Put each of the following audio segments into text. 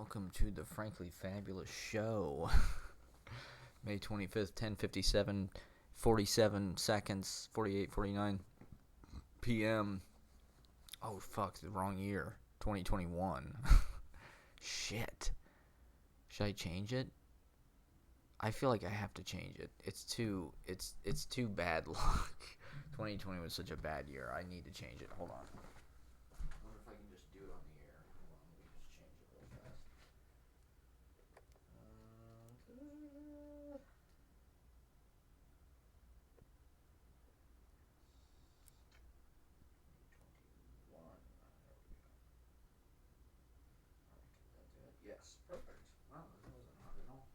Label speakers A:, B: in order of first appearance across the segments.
A: welcome to the Frankly Fabulous Show. May 25th, 10:57, 47 seconds, 48:49 p.m. Oh, fuck, the wrong year. 2021. Shit. Should I change it? I feel like I have to change it. It's too bad luck. 2020 was such a bad year. I need to change it. Hold on. I wonder if I can just do it on the air. Hold on, let me just change it real fast. Yes, perfect. Wow, that wasn't hard at all.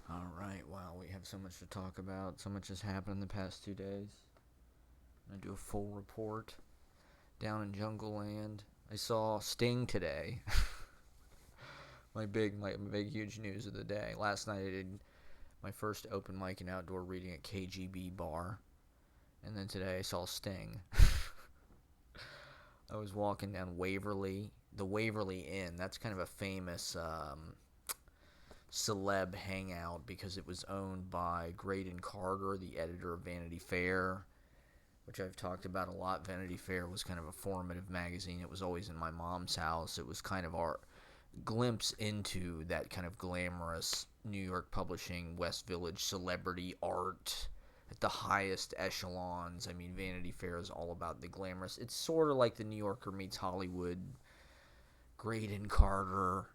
A: All right, wow, we have so much to talk about. So much has happened in the past 2 days. I'm going to do a full report down in Jungle Land. I saw Sting today. my big, huge news of the day. Last night I did my first open mic and outdoor reading at KGB Bar. And then today I saw Sting. I was walking down Waverly, the Waverly Inn. That's kind of a famous celeb hangout because it was owned by Graydon Carter, the editor of Vanity Fair, which I've talked about a lot. Vanity Fair was kind of a formative magazine. It was always in my mom's house. It was kind of our glimpse into that kind of glamorous New York publishing, West Village celebrity art at the highest echelons. I mean, Vanity Fair is all about the glamorous. It's sort of like the New Yorker meets Hollywood. Graydon Carter,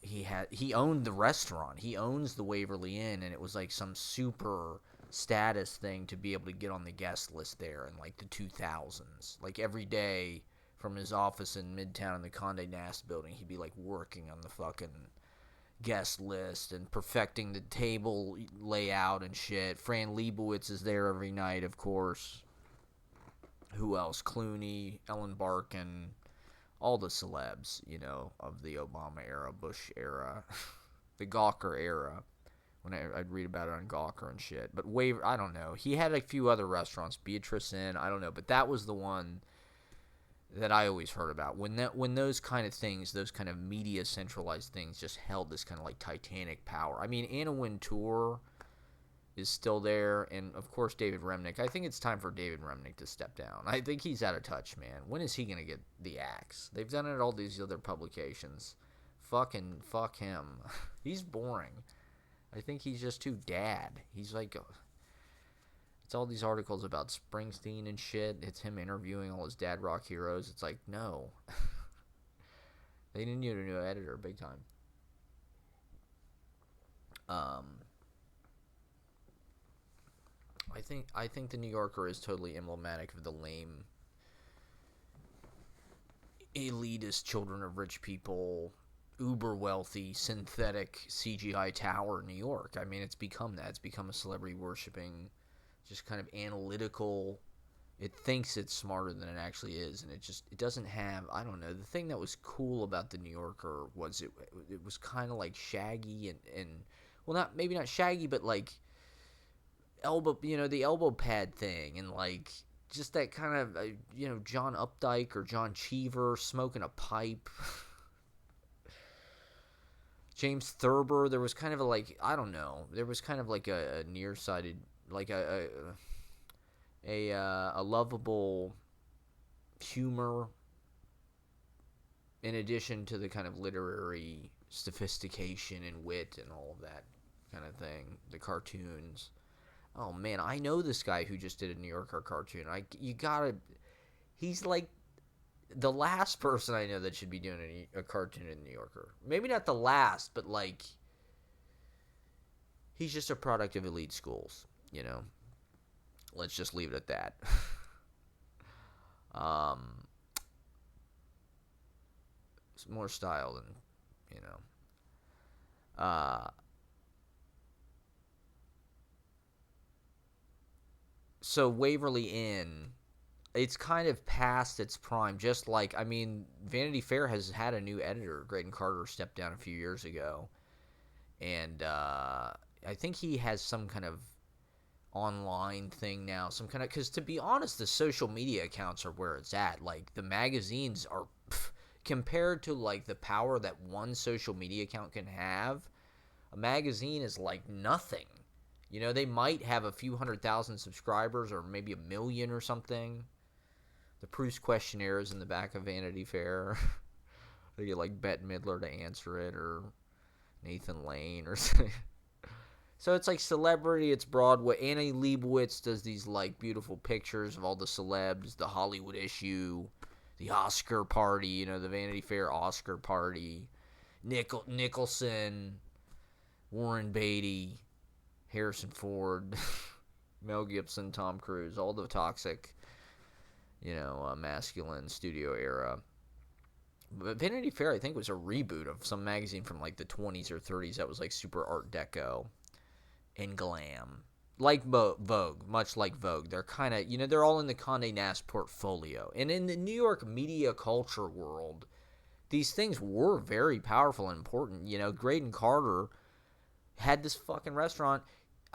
A: he owned the restaurant. He owns the Waverly Inn, and it was like some super status thing to be able to get on the guest list there in like the 2000s. Like every day from his office in Midtown in the Condé Nast building, he'd be like working on the fucking guest list and perfecting the table layout and shit. Fran Lebowitz is there every night, of course. Who else? Clooney, Ellen Barkin, all the celebs, of the Obama era, Bush era, the Gawker era. When I'd read about it on Gawker and shit. But I don't know. He had a few other restaurants, Beatrice Inn, I don't know. But that was the one that I always heard about. When those kind of things, those kind of media centralized things just held this kind of like Titanic power. I mean, Anna Wintour is still there, and of course David Remnick. I think it's time for David Remnick to step down. I think he's out of touch, man. When is he gonna get the axe? They've done it at all these other publications. Fuck him. He's boring. I think he's just too dad. He's like, it's all these articles about Springsteen and shit. It's him interviewing all his dad rock heroes. It's like, no. They need a new editor, big time. I think the New Yorker is totally emblematic of the lame, elitist children of rich people, uber wealthy, synthetic CGI tower in New York. I mean, it's become that. It's become a celebrity worshipping, just kind of analytical. It thinks it's smarter than it actually is, and it doesn't have, I don't know. The thing that was cool about the New Yorker was it was kind of like shaggy and well, maybe not shaggy, but like elbow, the elbow pad thing, and like just that kind of John Updike or John Cheever smoking a pipe. James Thurber, there was kind of I don't know, there was kind of like a nearsighted, like a lovable humor in addition to the kind of literary sophistication and wit and all of that kind of thing, the cartoons. Oh man, I know this guy who just did a New Yorker cartoon. He's like the last person I know that should be doing a cartoon in New Yorker. Maybe not the last, but like he's just a product of elite schools, Let's just leave it at that. It's more style than, So Waverly Inn, it's kind of past its prime. Just like, I mean, Vanity Fair has had a new editor. Graydon Carter stepped down a few years ago. And I think he has some kind of online thing now, some kind of, because to be honest, the social media accounts are where it's at. Like, the magazines are, compared to like the power that one social media account can have, a magazine is like nothing. You know, they might have a few 100,000 subscribers or maybe 1 million or something. The Proust questionnaire is in the back of Vanity Fair. They get like Bette Midler to answer it, or Nathan Lane or something. So it's like celebrity, it's Broadway. Annie Leibovitz does these like beautiful pictures of all the celebs, the Hollywood issue, the Oscar party, you know, the Vanity Fair Oscar party. Nicholson, Warren Beatty, Harrison Ford, Mel Gibson, Tom Cruise, all the toxic, masculine studio era. But Vanity Fair, I think, was a reboot of some magazine from like the 20s or 30s that was like super Art Deco and glam. Like Vogue, much like Vogue. They're kind of, they're all in the Condé Nast portfolio. And in the New York media culture world, these things were very powerful and important. Graydon Carter had this fucking restaurant.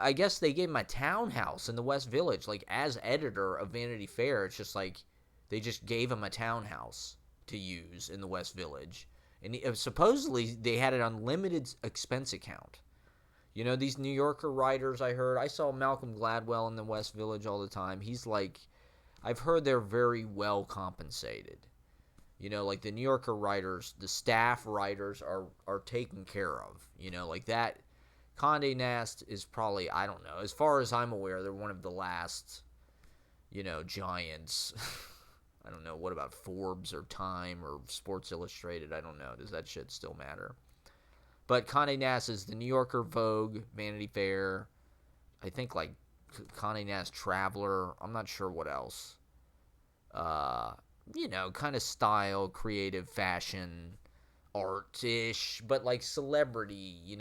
A: I guess they gave him a townhouse in the West Village, like, as editor of Vanity Fair. It's just like they just gave him a townhouse to use in the West Village. And supposedly they had an unlimited expense account. These New Yorker writers, I saw Malcolm Gladwell in the West Village all the time. He's like, I've heard they're very well compensated. Like the New Yorker writers, the staff writers are taken care of. Like that. Condé Nast is probably, I don't know, as far as I'm aware, they're one of the last, giants. I don't know, what about Forbes or Time or Sports Illustrated? I don't know. Does that shit still matter? But Condé Nast is the New Yorker, Vogue, Vanity Fair, I think like Condé Nast Traveler, I'm not sure what else. Kind of style, creative, fashion, art-ish, but like celebrity,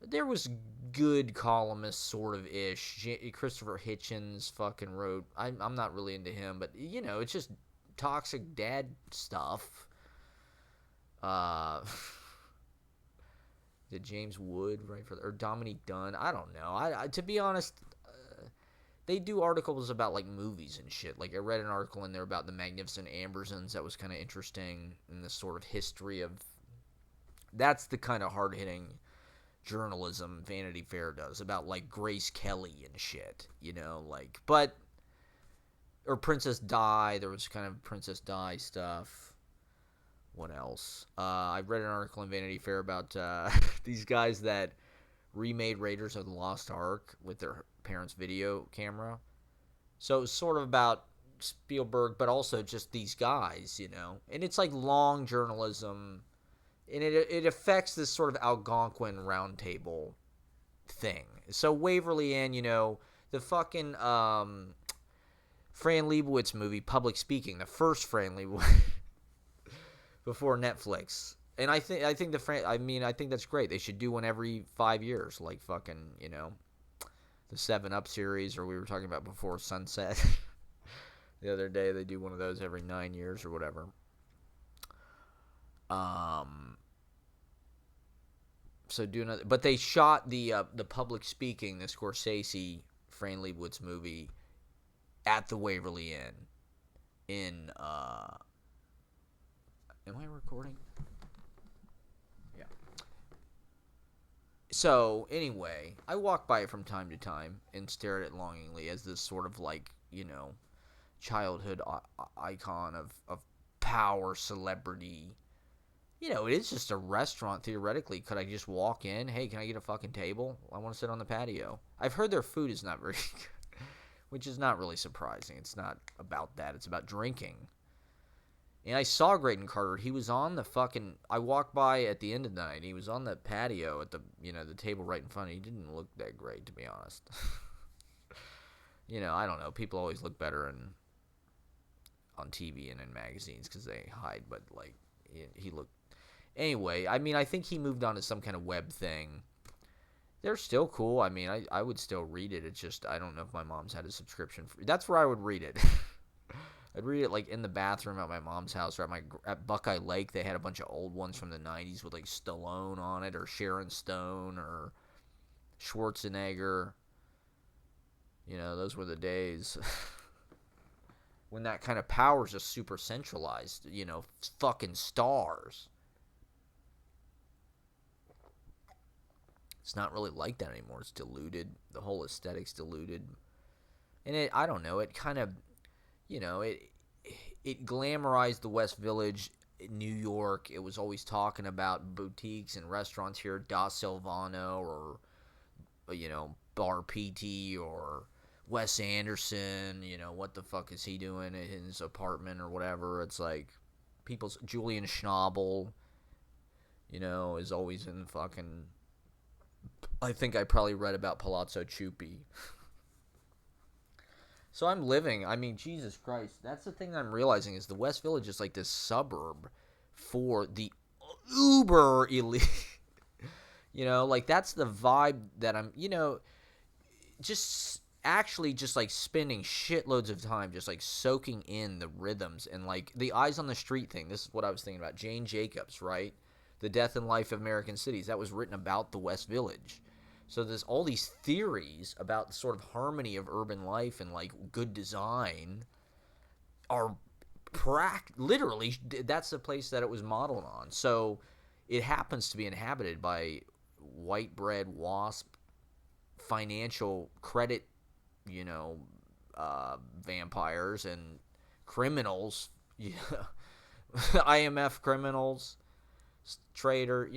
A: There was good columnists, sort of ish. Christopher Hitchens fucking wrote. I'm not really into him, but it's just toxic dad stuff. Did James Wood write or Dominique Dunn? I don't know. I to be honest, they do articles about like movies and shit. Like I read an article in there about the Magnificent Ambersons that was kind of interesting in the sort of history of. That's the kind of hard hitting journalism Vanity Fair does about like Grace Kelly and shit, or Princess Di. There was kind of Princess Di stuff. What else? I read an article in Vanity Fair about these guys that remade Raiders of the Lost Ark with their parents' video camera. So it was sort of about Spielberg, but also just these guys, and it's like long journalism. And it affects this sort of Algonquin roundtable thing. So Waverly Inn, the fucking Fran Lebowitz movie, Public Speaking, the first Fran Lebowitz before Netflix. And I think I think that's great. They should do one every 5 years, like fucking, the 7-Up series, or we were talking about before Sunset. The other day they do one of those every 9 years or whatever. So do another, but they shot the Public Speaking, the Scorsese Fran Lebowitz movie, at the Waverly Inn. Am I recording? Yeah. So anyway, I walk by it from time to time and stare at it longingly as this sort of like childhood icon of power, celebrity. It is just a restaurant, theoretically. Could I just walk in? Hey, can I get a fucking table? I want to sit on the patio. I've heard their food is not very good, which is not really surprising. It's not about that. It's about drinking. And I saw Graydon Carter. He was on the fucking... I walked by at the end of the night. He was on the patio at the, the table right in front. He didn't look that great, to be honest. I don't know. People always look better on TV and in magazines because they hide, but, like, he looked... Anyway, I think he moved on to some kind of web thing. They're still cool. I would still read it. It's just, I don't know if my mom's had a subscription. That's where I would read it. I'd read it, like, in the bathroom at my mom's house, or at Buckeye Lake. They had a bunch of old ones from the 90s with, like, Stallone on it, or Sharon Stone, or Schwarzenegger. Those were the days when that kind of power is just super centralized. Fucking stars. It's not really like that anymore. It's diluted. The whole aesthetic's diluted. And I don't know, it kind of, it glamorized the West Village in New York. It was always talking about boutiques and restaurants here, Da Silvano or, Bar PT or Wes Anderson. What the fuck is he doing in his apartment or whatever? It's like Julian Schnabel, is always in fucking. I think I probably read about Palazzo Chupi. So I'm living, Jesus Christ. That's the thing I'm realizing is the West Village is like this suburb for the uber elite. Like that's the vibe that I'm, just actually just like spending shitloads of time just like soaking in the rhythms and like the eyes on the street thing. This is what I was thinking about. Jane Jacobs, right? The Death and Life of American Cities. That was written about the West Village. So there's all these theories about the sort of harmony of urban life and like good design are literally that's the place that it was modeled on. So it happens to be inhabited by white bread wasp financial credit, vampires and criminals, IMF criminals, trader,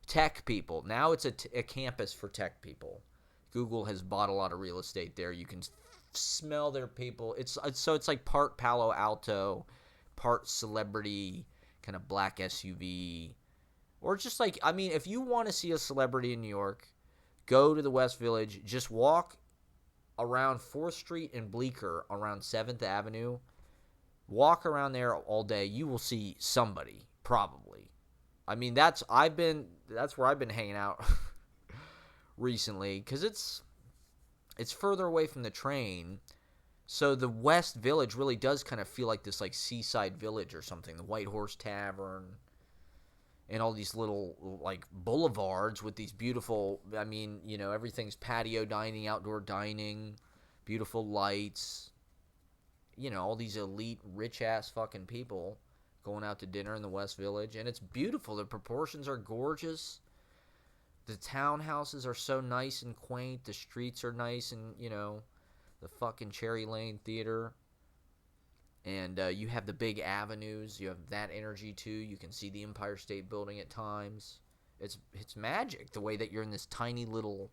A: tech people. Now it's a campus for tech people. Google has bought a lot of real estate there. You can smell their people. It's like part Palo Alto, part celebrity, kind of black SUV, or just like if you want to see a celebrity in New York, go to the West Village. Just walk around 4th Street and Bleecker, around 7th Avenue. Walk around there all day. You will see somebody probably. That's where I've been hanging out recently because it's further away from the train. So the West Village really does kind of feel like this like seaside village or something. The White Horse Tavern and all these little like boulevards with these beautiful, everything's patio dining, outdoor dining, beautiful lights. All these elite rich ass fucking people going out to dinner in the West Village, and it's beautiful. The proportions are gorgeous. The townhouses are so nice and quaint. The streets are nice, and the fucking Cherry Lane Theater. And you have the big avenues. You have that energy too. You can see the Empire State Building at times. It's magic the way that you're in this tiny little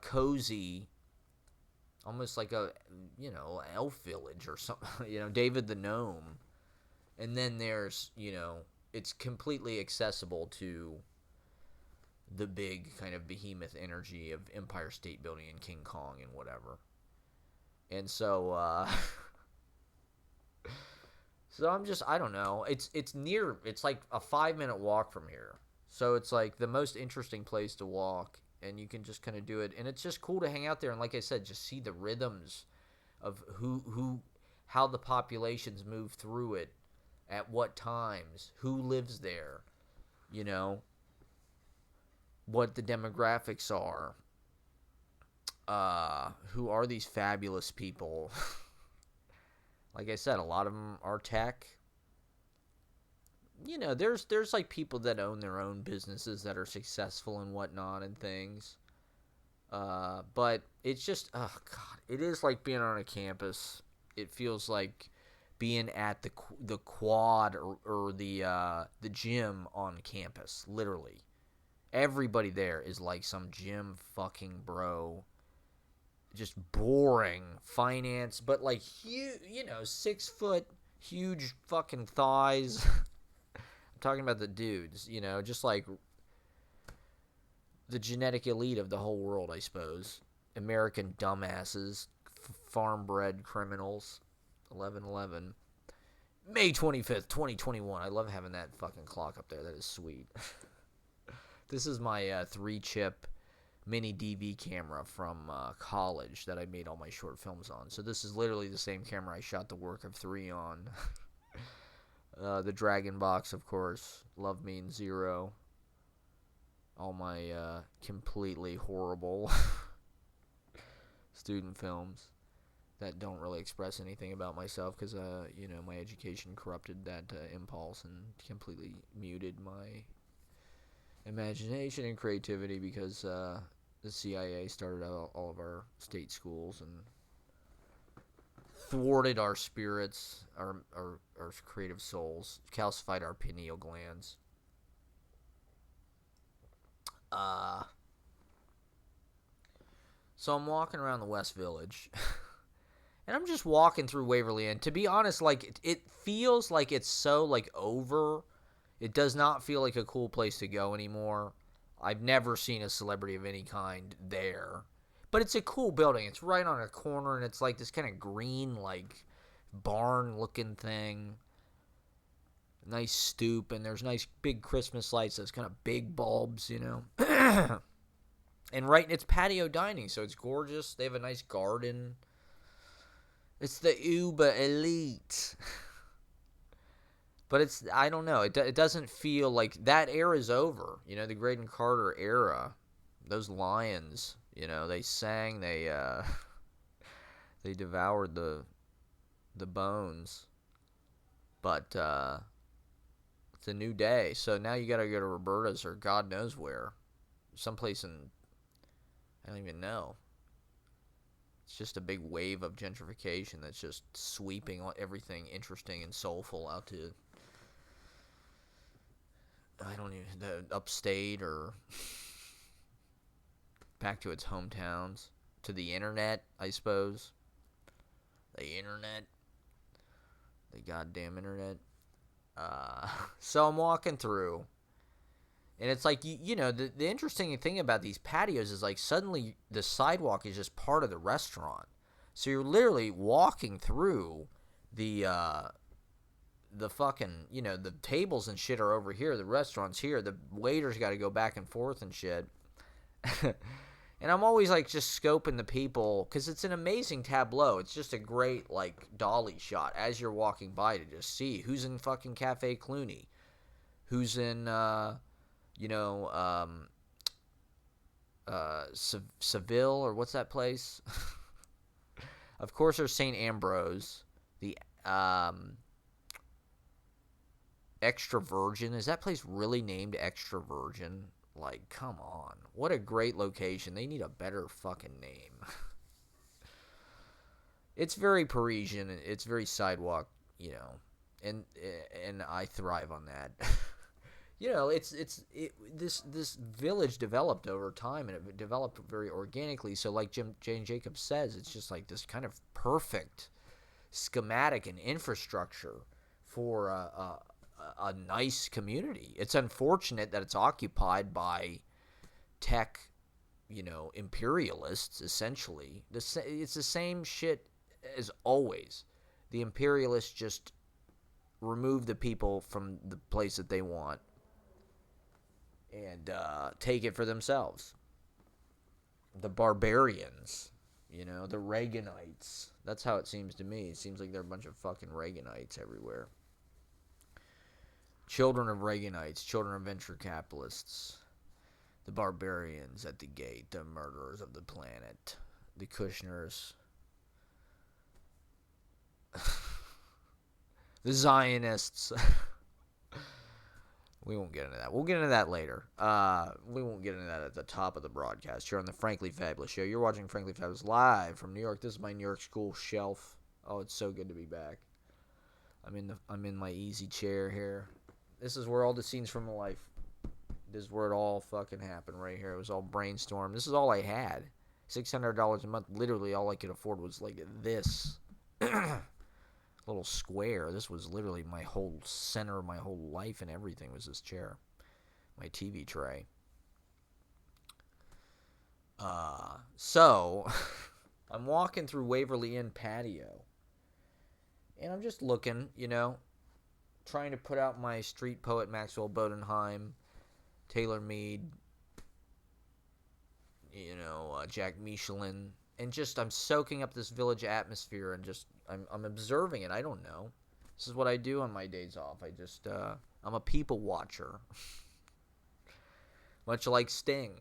A: cozy, almost like a elf village or something. David the Gnome. And then there's, it's completely accessible to the big kind of behemoth energy of Empire State Building and King Kong and whatever. And so, so I don't know. It's like a 5-minute walk from here. So it's like the most interesting place to walk, and you can just kind of do it. And it's just cool to hang out there. And like I said, just see the rhythms of how the populations move through it. At what times, who lives there, what the demographics are, who are these fabulous people. Like I said, a lot of them are tech. There's like people that own their own businesses that are successful and whatnot and things. But it's just, oh God, it is like being on a campus. It feels like being at the quad or the gym on campus, literally. Everybody there is like some gym fucking bro, just boring finance, but like huge, 6 foot, huge fucking thighs. I'm talking about the dudes, just like the genetic elite of the whole world, I suppose. American dumbasses, farm-bred criminals. 11/11. May 25th, 2021. I love having that fucking clock up there. That is sweet. This is my 3-chip mini DV camera from college that I made all my short films on. So this is literally the same camera I shot The Work of 3 on. The Dragon Box, of course. Love Means Zero. all my completely horrible student films that don't really express anything about myself because, my education corrupted that impulse and completely muted my imagination and creativity because the CIA started out all of our state schools and thwarted our spirits, our creative souls, calcified our pineal glands. So I'm walking around the West Village, and I'm just walking through Waverly, and to be honest, like it feels like it's so like over. It does not feel like a cool place to go anymore. I've never seen a celebrity of any kind there. But it's a cool building. It's right on a corner, and it's like this kind of green, like, barn-looking thing. Nice stoop, and there's nice big Christmas lights. Those kind of big bulbs, And it's patio dining, so it's gorgeous. They have a nice garden. It's the Uber elite. But I don't know. It doesn't feel like that era is over. The Graydon Carter era. Those lions, they sang, they they devoured the bones. But it's a new day. So now you got to go to Roberta's or God knows where. Someplace I don't even know. It's just a big wave of gentrification that's just sweeping everything interesting and soulful out to the upstate or back to its hometowns, to the internet, I suppose. The internet. The goddamn internet. So I'm walking through, and it's like, the interesting thing about these patios is like suddenly the sidewalk is just part of the restaurant. So you're literally walking through the fucking, the tables and shit are over here. The restaurant's here. The waiters got to go back and forth and shit. And I'm always, like, just scoping the people because it's an amazing tableau. It's just a great, like, dolly shot as you're walking by to just see who's in fucking Cafe Cluny. Who's in, Seville, or what's that place? Of course, there's St. Ambrose. The, Extra Virgin. Is that place really named Extra Virgin? Like, come on. What a great location. They need a better fucking name. It's very Parisian. It's very sidewalk, and I thrive on that. This village developed over time, and it developed very organically. So, like Jane Jacobs says, it's just like this kind of perfect schematic and infrastructure for a nice community. It's unfortunate that it's occupied by tech, imperialists, essentially. It's the same shit as always. The imperialists just remove the people from the place that they want and take it for themselves. The barbarians, the Reaganites. That's how it seems to me. It seems like they're a bunch of fucking Reaganites everywhere. Children of Reaganites, children of venture capitalists, the barbarians at the gate, the murderers of the planet, the Kushners, the Zionists. We won't get into that. We'll get into that later. We won't get into that at the top of the broadcast. You're on the Frankly Fabulous Show. You're watching Frankly Fabulous live from New York. This is my New York school shelf. Oh, it's so good to be back. I'm in my easy chair here. This is where all the scenes from my life. This is where it all fucking happened right here. It was all brainstormed. This is all I had. $600 a month. Literally all I could afford was like this little square. This was literally my whole center of my whole life, and everything was this chair. My TV tray. So I'm walking through Waverly Inn patio, and I'm just looking, trying to put out my street poet Maxwell Bodenheim, Taylor Mead, Jack Michelin, and just I'm soaking up this village atmosphere and just I'm observing it. I don't know. This is what I do on my days off. I'm a people watcher. much like Sting.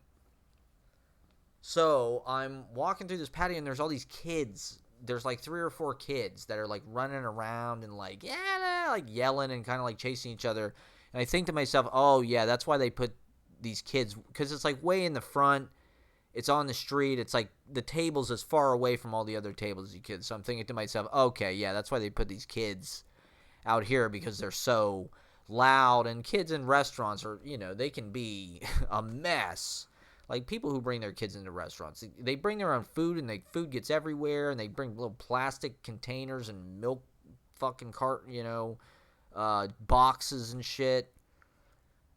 A: So I'm walking through this patio, and there's all these kids. There's like 3 or 4 kids that are like running around and like, yeah, like yelling and kind of like chasing each other. And I think to myself, oh yeah, that's why they put these kids, because it's like way in the front. It's on the street. It's like the table's as far away from all the other tables as you kids. So I'm thinking to myself, okay, yeah, that's why they put these kids out here, because they're so loud. And kids in restaurants are, they can be a mess. Like people who bring their kids into restaurants, they bring their own food, and food gets everywhere, and they bring little plastic containers and milk fucking boxes and shit.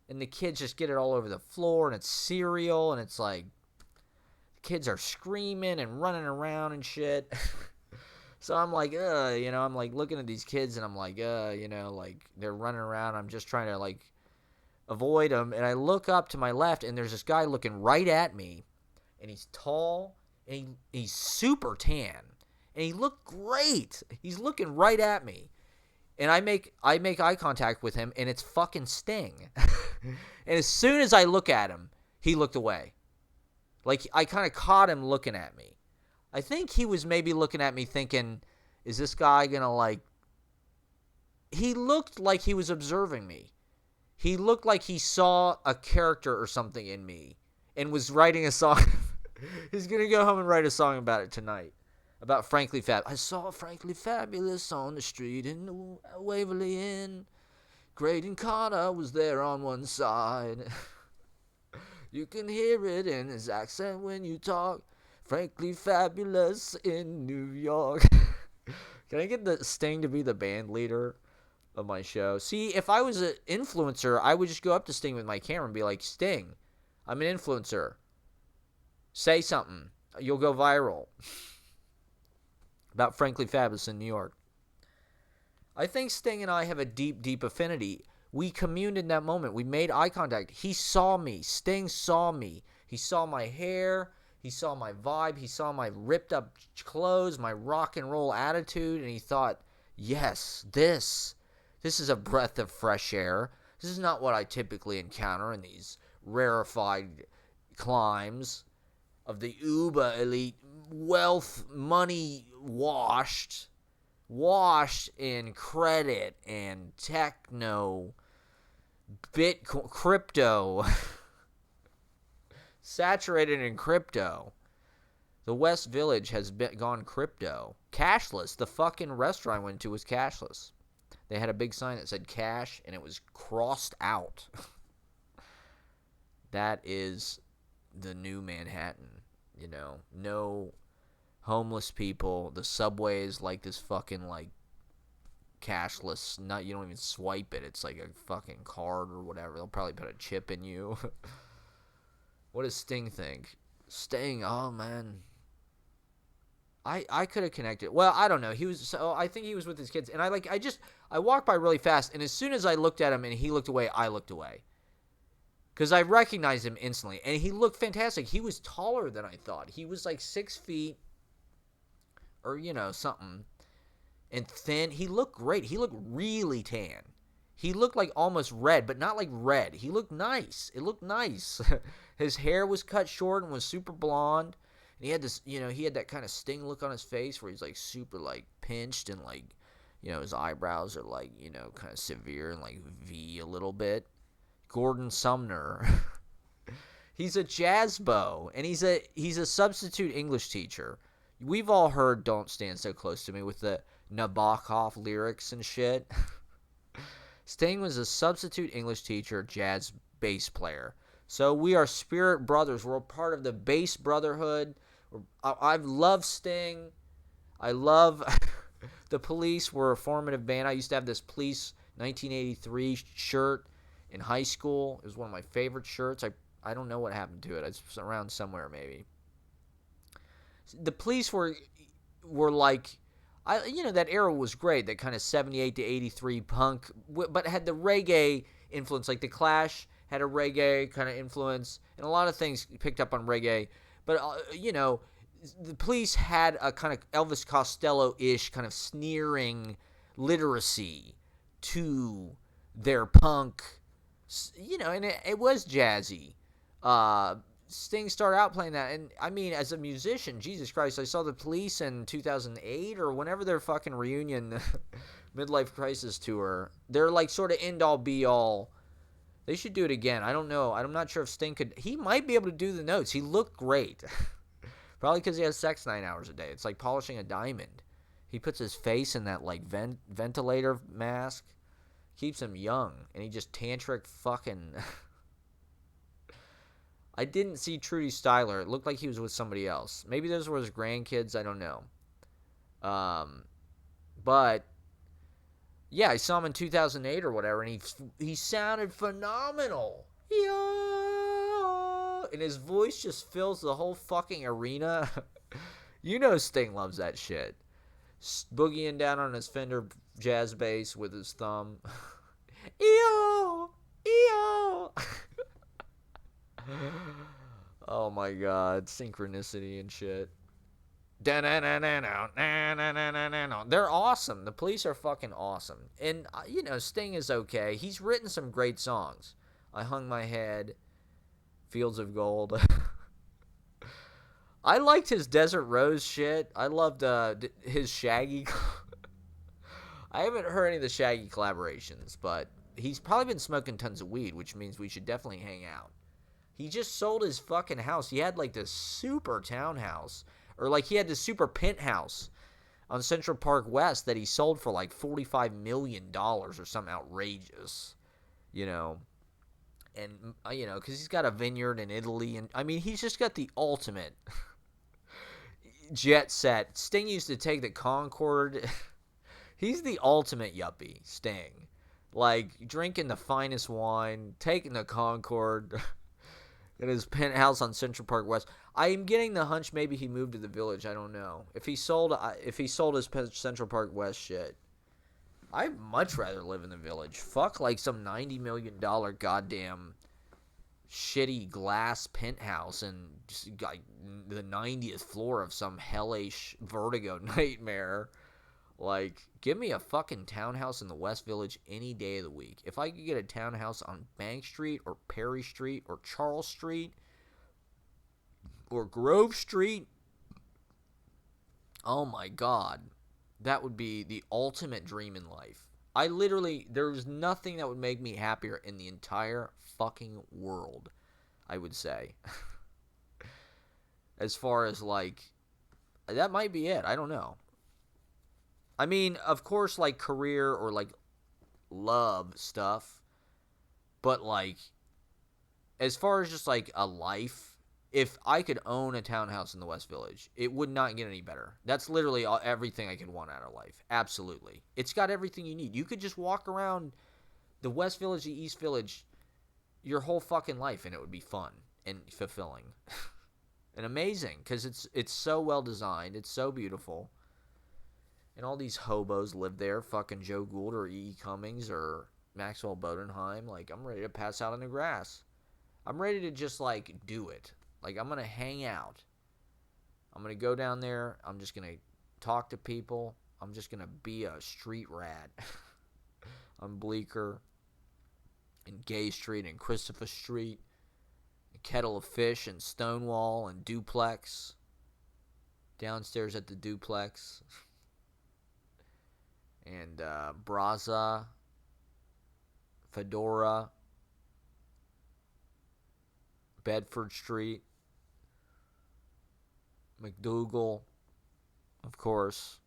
A: And the kids just get it all over the floor, and it's cereal, and it's like, kids are screaming and running around and shit. So I'm like, I'm like looking at these kids, and I'm like, like they're running around. I'm just trying to like avoid them. And I look up to my left, and there's this guy looking right at me, and he's tall, and he's super tan, and he looked great. He's looking right at me, and I make eye contact with him, and it's fucking Sting. And as soon as I look at him, he looked away. Like, I kind of caught him looking at me. I think he was maybe looking at me thinking, is this guy going to, like... He looked like he was observing me. He looked like he saw a character or something in me and was writing a song. He's going to go home and write a song about it tonight. About Frankly Fab. I saw Frankly Fabulous on the street in the Waverly Inn. Graydon Carter was there on one side. You can hear it in his accent when you talk. Frankly Fabulous in New York. Can I get the Sting to be the band leader of my show? See, if I was an influencer, I would just go up to Sting with my camera and be like, Sting, I'm an influencer. Say something. You'll go viral. About Frankly Fabulous in New York. I think Sting and I have a deep, deep affinity. We communed in that moment. We made eye contact. He saw me. Sting saw me. He saw my hair. He saw my vibe. He saw my ripped up clothes, my rock and roll attitude, and he thought, yes, this is a breath of fresh air. This is not what I typically encounter in these rarefied climes of the uber elite, wealth, money washed in credit and techno, Bitcoin, crypto, saturated in crypto. The West Village has gone crypto. Cashless. The fucking restaurant I went to was cashless. They had a big sign that said cash, and it was crossed out. That is the new Manhattan, No homeless people. The subway is like this fucking like cashless. Not, you don't even swipe it. It's like a fucking card or whatever. They'll probably put a chip in you. What does Sting think? Sting, oh man. I could have connected. Well, I don't know. I think he was with his kids, and I walked by really fast, and as soon as I looked at him and he looked away, I looked away. Because I recognized him instantly, and he looked fantastic. He was taller than I thought. He was like 6 feet or, something, and thin. He looked great. He looked really tan. He looked like almost red, but not like red. He looked nice. It looked nice. His hair was cut short and was super blonde. And he had this, he had that kind of Sting look on his face where he's like super like pinched and like, his eyebrows are like, kind of severe and like V a little bit. Gordon Sumner. He's a jazz bow, and he's a substitute English teacher. We've all heard Don't Stand So Close to Me with the Nabokov lyrics and shit. Sting was a substitute English teacher, jazz bass player. So we are spirit brothers. We're a part of the bass brotherhood. I love Sting. I love the Police. Were a formative band. I used to have this Police 1983 shirt in high school. It was one of my favorite shirts. I don't know what happened to it. It's around somewhere maybe. The Police were like, that era was great. That kind of 78 to 83 punk, but had the reggae influence. Like the Clash had a reggae kind of influence, and a lot of things picked up on reggae. But, the Police had a kind of Elvis Costello-ish kind of sneering literacy to their punk, and it was jazzy. Uh, Sting started out playing that, and I mean, as a musician, Jesus Christ, I saw the Police in 2008 or whenever their fucking reunion midlife crisis tour. They're like sort of end all be all. They should do it again. I don't know. I'm not sure if Sting could. He might be able to do the notes. He looked great. Probably because he has sex 9 hours a day. It's like polishing a diamond. He puts his face in that like ventilator mask. Keeps him young. And he just tantric fucking. I didn't see Trudy Styler. It looked like he was with somebody else. Maybe those were his grandkids. I don't know. But yeah, I saw him in 2008 or whatever, and he sounded phenomenal. Yeah, and his voice just fills the whole fucking arena. You know Sting loves that shit. Boogieing down on his Fender jazz bass with his thumb. Ew, ew. Oh my god, synchronicity and shit. They're awesome. The Police are fucking awesome. And, you know, Sting is okay. He's written some great songs. I Hung My Head, Fields of Gold. I liked his Desert Rose shit. I loved his Shaggy. I haven't heard any of the Shaggy collaborations, but he's probably been smoking tons of weed, which means we should definitely hang out. He just sold his fucking house. He had like this super townhouse. Or like he had this super penthouse on Central Park West that he sold for like $45 million or something outrageous. You know. And, you know, because he's got a vineyard in Italy. And, I mean, he's just got the ultimate jet set. Sting used to take the Concorde. He's the ultimate yuppie, Sting. Like, drinking the finest wine, taking the Concorde in his penthouse on Central Park West. I am getting the hunch maybe he moved to the Village. I don't know. If he sold his Central Park West shit, I'd much rather live in the Village. Fuck like some $90 million goddamn shitty glass penthouse and like the 90th floor of some hellish Vertigo nightmare. Like, give me a fucking townhouse in the West Village any day of the week. If I could get a townhouse on Bank Street or Perry Street or Charles Street or Grove Street, oh my god, that would be the ultimate dream in life. There's nothing that would make me happier in the entire fucking world, I would say. As far as like, that might be it. I don't know. I mean, of course, like career or like love stuff, but like, as far as just like a life, if I could own a townhouse in the West Village, it would not get any better. That's literally everything I could want out of life. Absolutely. It's got everything you need. You could just walk around the West Village, the East Village, your whole fucking life, and it would be fun and fulfilling and amazing because it's so well designed. It's so beautiful. And all these hobos live there, fucking Joe Gould or E. Cummings or Maxwell Bodenheim. Like, I'm ready to pass out in the grass. I'm ready to just, like, do it. Like, I'm going to hang out. I'm going to go down there. I'm just going to talk to people. I'm just going to be a street rat on Bleecker and Gay Street and Christopher Street and Kettle of Fish and Stonewall and Duplex. Downstairs at the Duplex. And Brazza, Fedora, Bedford Street, McDougal, of course,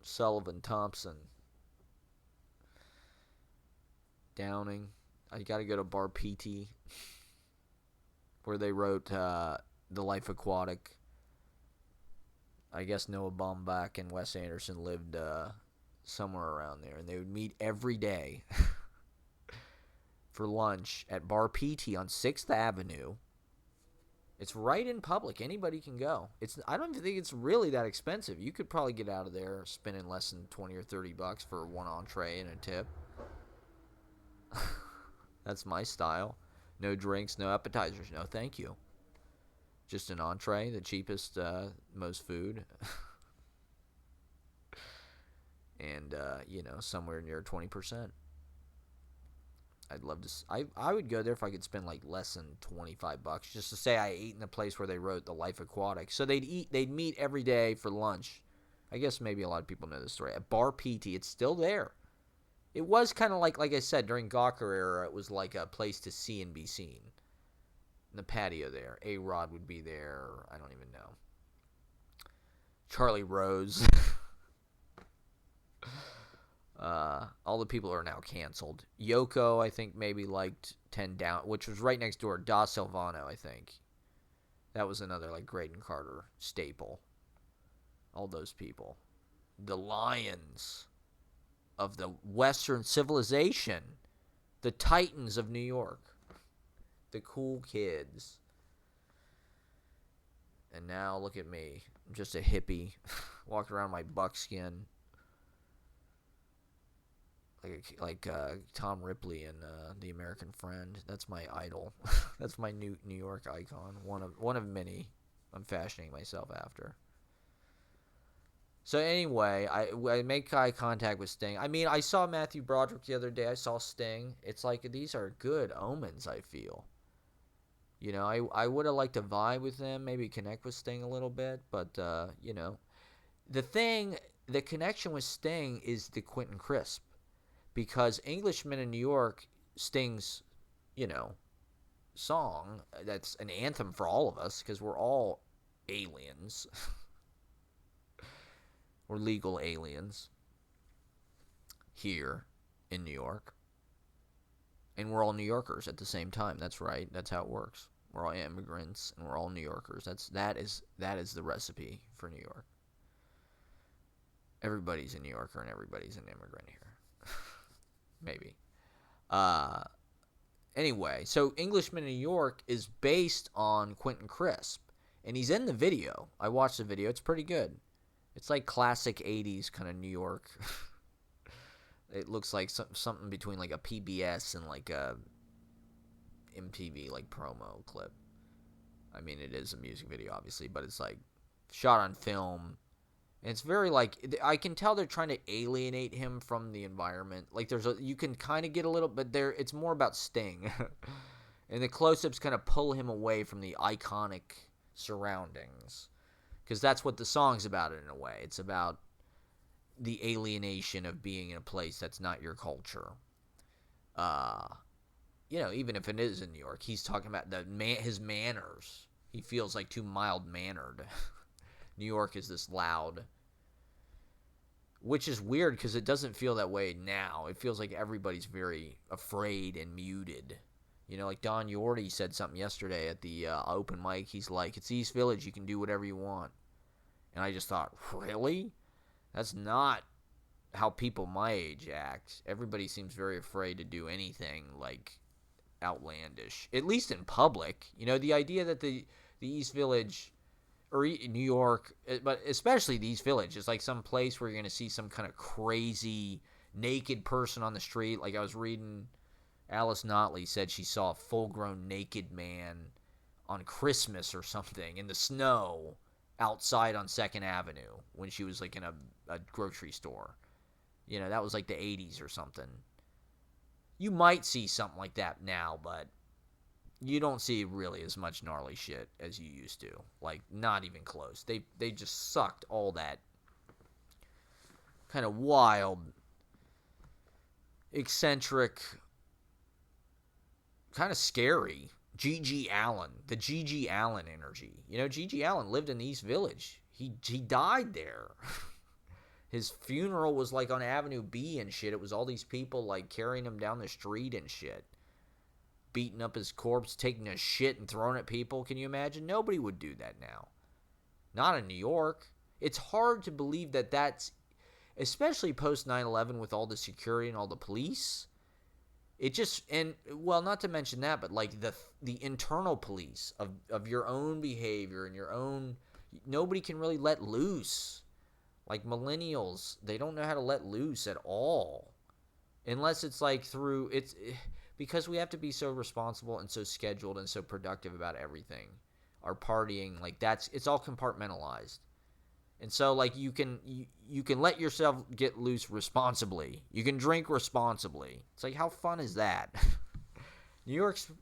A: Sullivan Thompson, Downing. I got to go to Bar PT, where they wrote The Life Aquatic. I guess Noah Baumbach and Wes Anderson lived somewhere around there, and they would meet every day for lunch at Bar PT on 6th Avenue. It's right in public. Anybody can go. I don't think it's really that expensive. You could probably get out of there spending less than $20 or $30 for one entree and a tip. That's my style. No drinks, no appetizers. No, thank you. Just an entree, the cheapest, most food. And, somewhere near 20%. I'd love to. I would go there if I could spend like less than $25 just to say I ate in the place where they wrote The Life Aquatic. So they'd meet every day for lunch. I guess maybe a lot of people know this story. At Bar PT, it's still there. It was kind of like I said, during Gawker era, it was like a place to see and be seen. In the patio there, A-Rod would be there. I don't even know. Charlie Rose. All the people are now canceled. Yoko, I think, maybe liked 10 Down, which was right next door. Da Silvano, I think. That was another, like, Graydon Carter staple. All those people. The lions of the Western civilization. The titans of New York. The cool kids. And now, look at me. I'm just a hippie. Walking around my buckskin. Like Tom Ripley in The American Friend. That's my idol. That's my New York icon. One of many I'm fashioning myself after. So anyway, I make eye contact with Sting. I mean, I saw Matthew Broderick the other day. I saw Sting. It's like these are good omens, I feel. You know, I would have liked to vibe with them, maybe connect with Sting a little bit. But, you know, the connection with Sting is the Quentin Crisp. Because Englishman in New York, Sting's, you know, song, that's an anthem for all of us because we're all aliens. We're legal aliens here in New York. And we're all New Yorkers at the same time. That's right. That's how it works. We're all immigrants and we're all New Yorkers. That is the recipe for New York. Everybody's a New Yorker and everybody's an immigrant here. Maybe. Anyway, so Englishman in New York is based on Quentin Crisp. And he's in the video. I watched the video. It's pretty good. It's like classic 80s kind of New York. It looks like something between like a PBS and like a MTV like promo clip. I mean, it is a music video, obviously, but it's like shot on film. And it's very like, I can tell they're trying to alienate him from the environment. Like you can kind of get a little, but it's more about Sting. And the close-ups kind of pull him away from the iconic surroundings. Because that's what the song's about in a way. It's about the alienation of being in a place that's not your culture. You know, even if it is in New York, he's talking about his manners. He feels like too mild-mannered. New York is this loud, which is weird because it doesn't feel that way now. It feels like everybody's very afraid and muted. You know, like Don Yorty said something yesterday at the open mic. He's like, it's East Village. You can do whatever you want. And I just thought, really? That's not how people my age act. Everybody seems very afraid to do anything, like, outlandish. At least in public. You know, the idea that the East Village, or New York, but especially the East Village, is like some place where you're going to see some kind of crazy naked person on the street. Like I was reading, Alice Notley said she saw a full-grown naked man on Christmas or something in the snow outside on 2nd Avenue when she was like in a grocery store. You know, that was like the 80s or something. You might see something like that now, but you don't see really as much gnarly shit as you used to. Like, not even close. They just sucked all that kind of wild, eccentric, kind of scary G.G. Allen. The G.G. Allen energy. You know, G.G. Allen lived in the East Village. He died there. His funeral was like on Avenue B and shit. It was all these people like carrying him down the street and shit. Beating up his corpse, taking a shit and throwing at people. Can you imagine? Nobody would do that now. Not in New York. It's hard to believe that that's, especially post 9/11 with all the security and all the police. It just, and well, not to mention that, but like the internal police of your own behavior and your own, nobody can really let loose. Like millennials, they don't know how to let loose at all. Unless it's like through, because we have to be so responsible and so scheduled and so productive about everything. Our partying, like it's all compartmentalized. And so, like, you can let yourself get loose responsibly. You can drink responsibly. It's like, how fun is that? New York's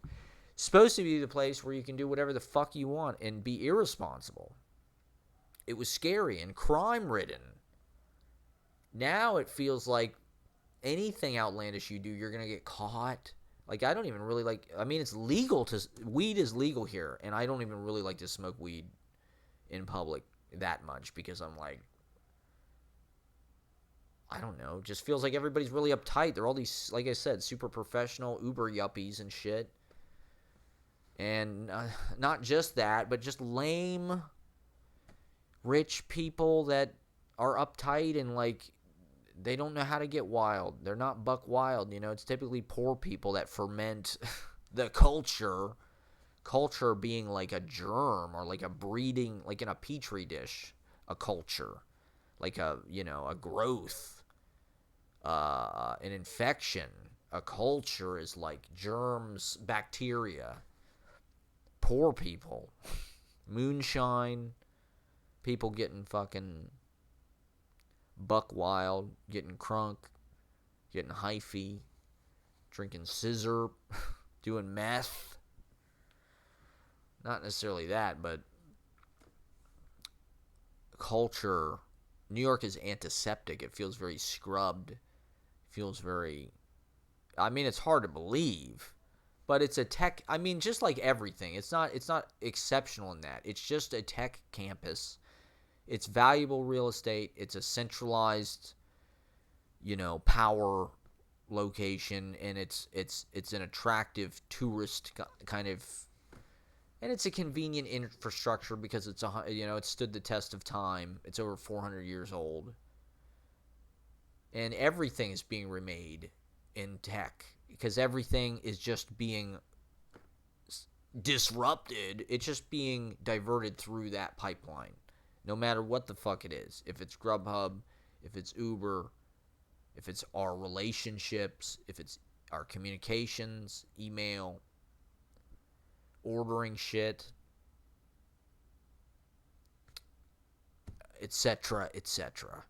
A: supposed to be the place where you can do whatever the fuck you want and be irresponsible. It was scary and crime-ridden. Now it feels like anything outlandish you do, you're going to get caught. Like, I don't even really like, I mean, it's legal to, weed is legal here, and I don't even really like to smoke weed in public that much because I'm like, I don't know, it just feels like everybody's really uptight. They're all these, like I said, super professional Uber yuppies and shit. And not just that, but just lame rich people that are uptight and like they don't know how to get wild. They're not buck wild, you know. It's typically poor people that ferment the culture being like a germ or like a breeding, like in a petri dish, a culture, like a, you know, a growth, an infection. A culture is like germs, bacteria. Poor people, moonshine, people getting fucking buck wild, getting crunk, getting hyphy, drinking scissor, doing meth. Not necessarily that, but culture. New York is antiseptic. It feels very scrubbed. It feels very, I mean, it's hard to believe, but it's a tech, I mean, just like everything. It's not exceptional in that. It's just a tech campus. It's valuable real estate. It's a centralized, you know, power location, and it's an attractive tourist kind of, and it's a convenient infrastructure because it's it's stood the test of time. It's over 400 years old, and everything is being remade in tech because everything is just being disrupted. It's just being diverted through that pipeline. No matter what the fuck it is. If it's Grubhub, if it's Uber, if it's our relationships, if it's our communications, email, ordering shit, etc., etc.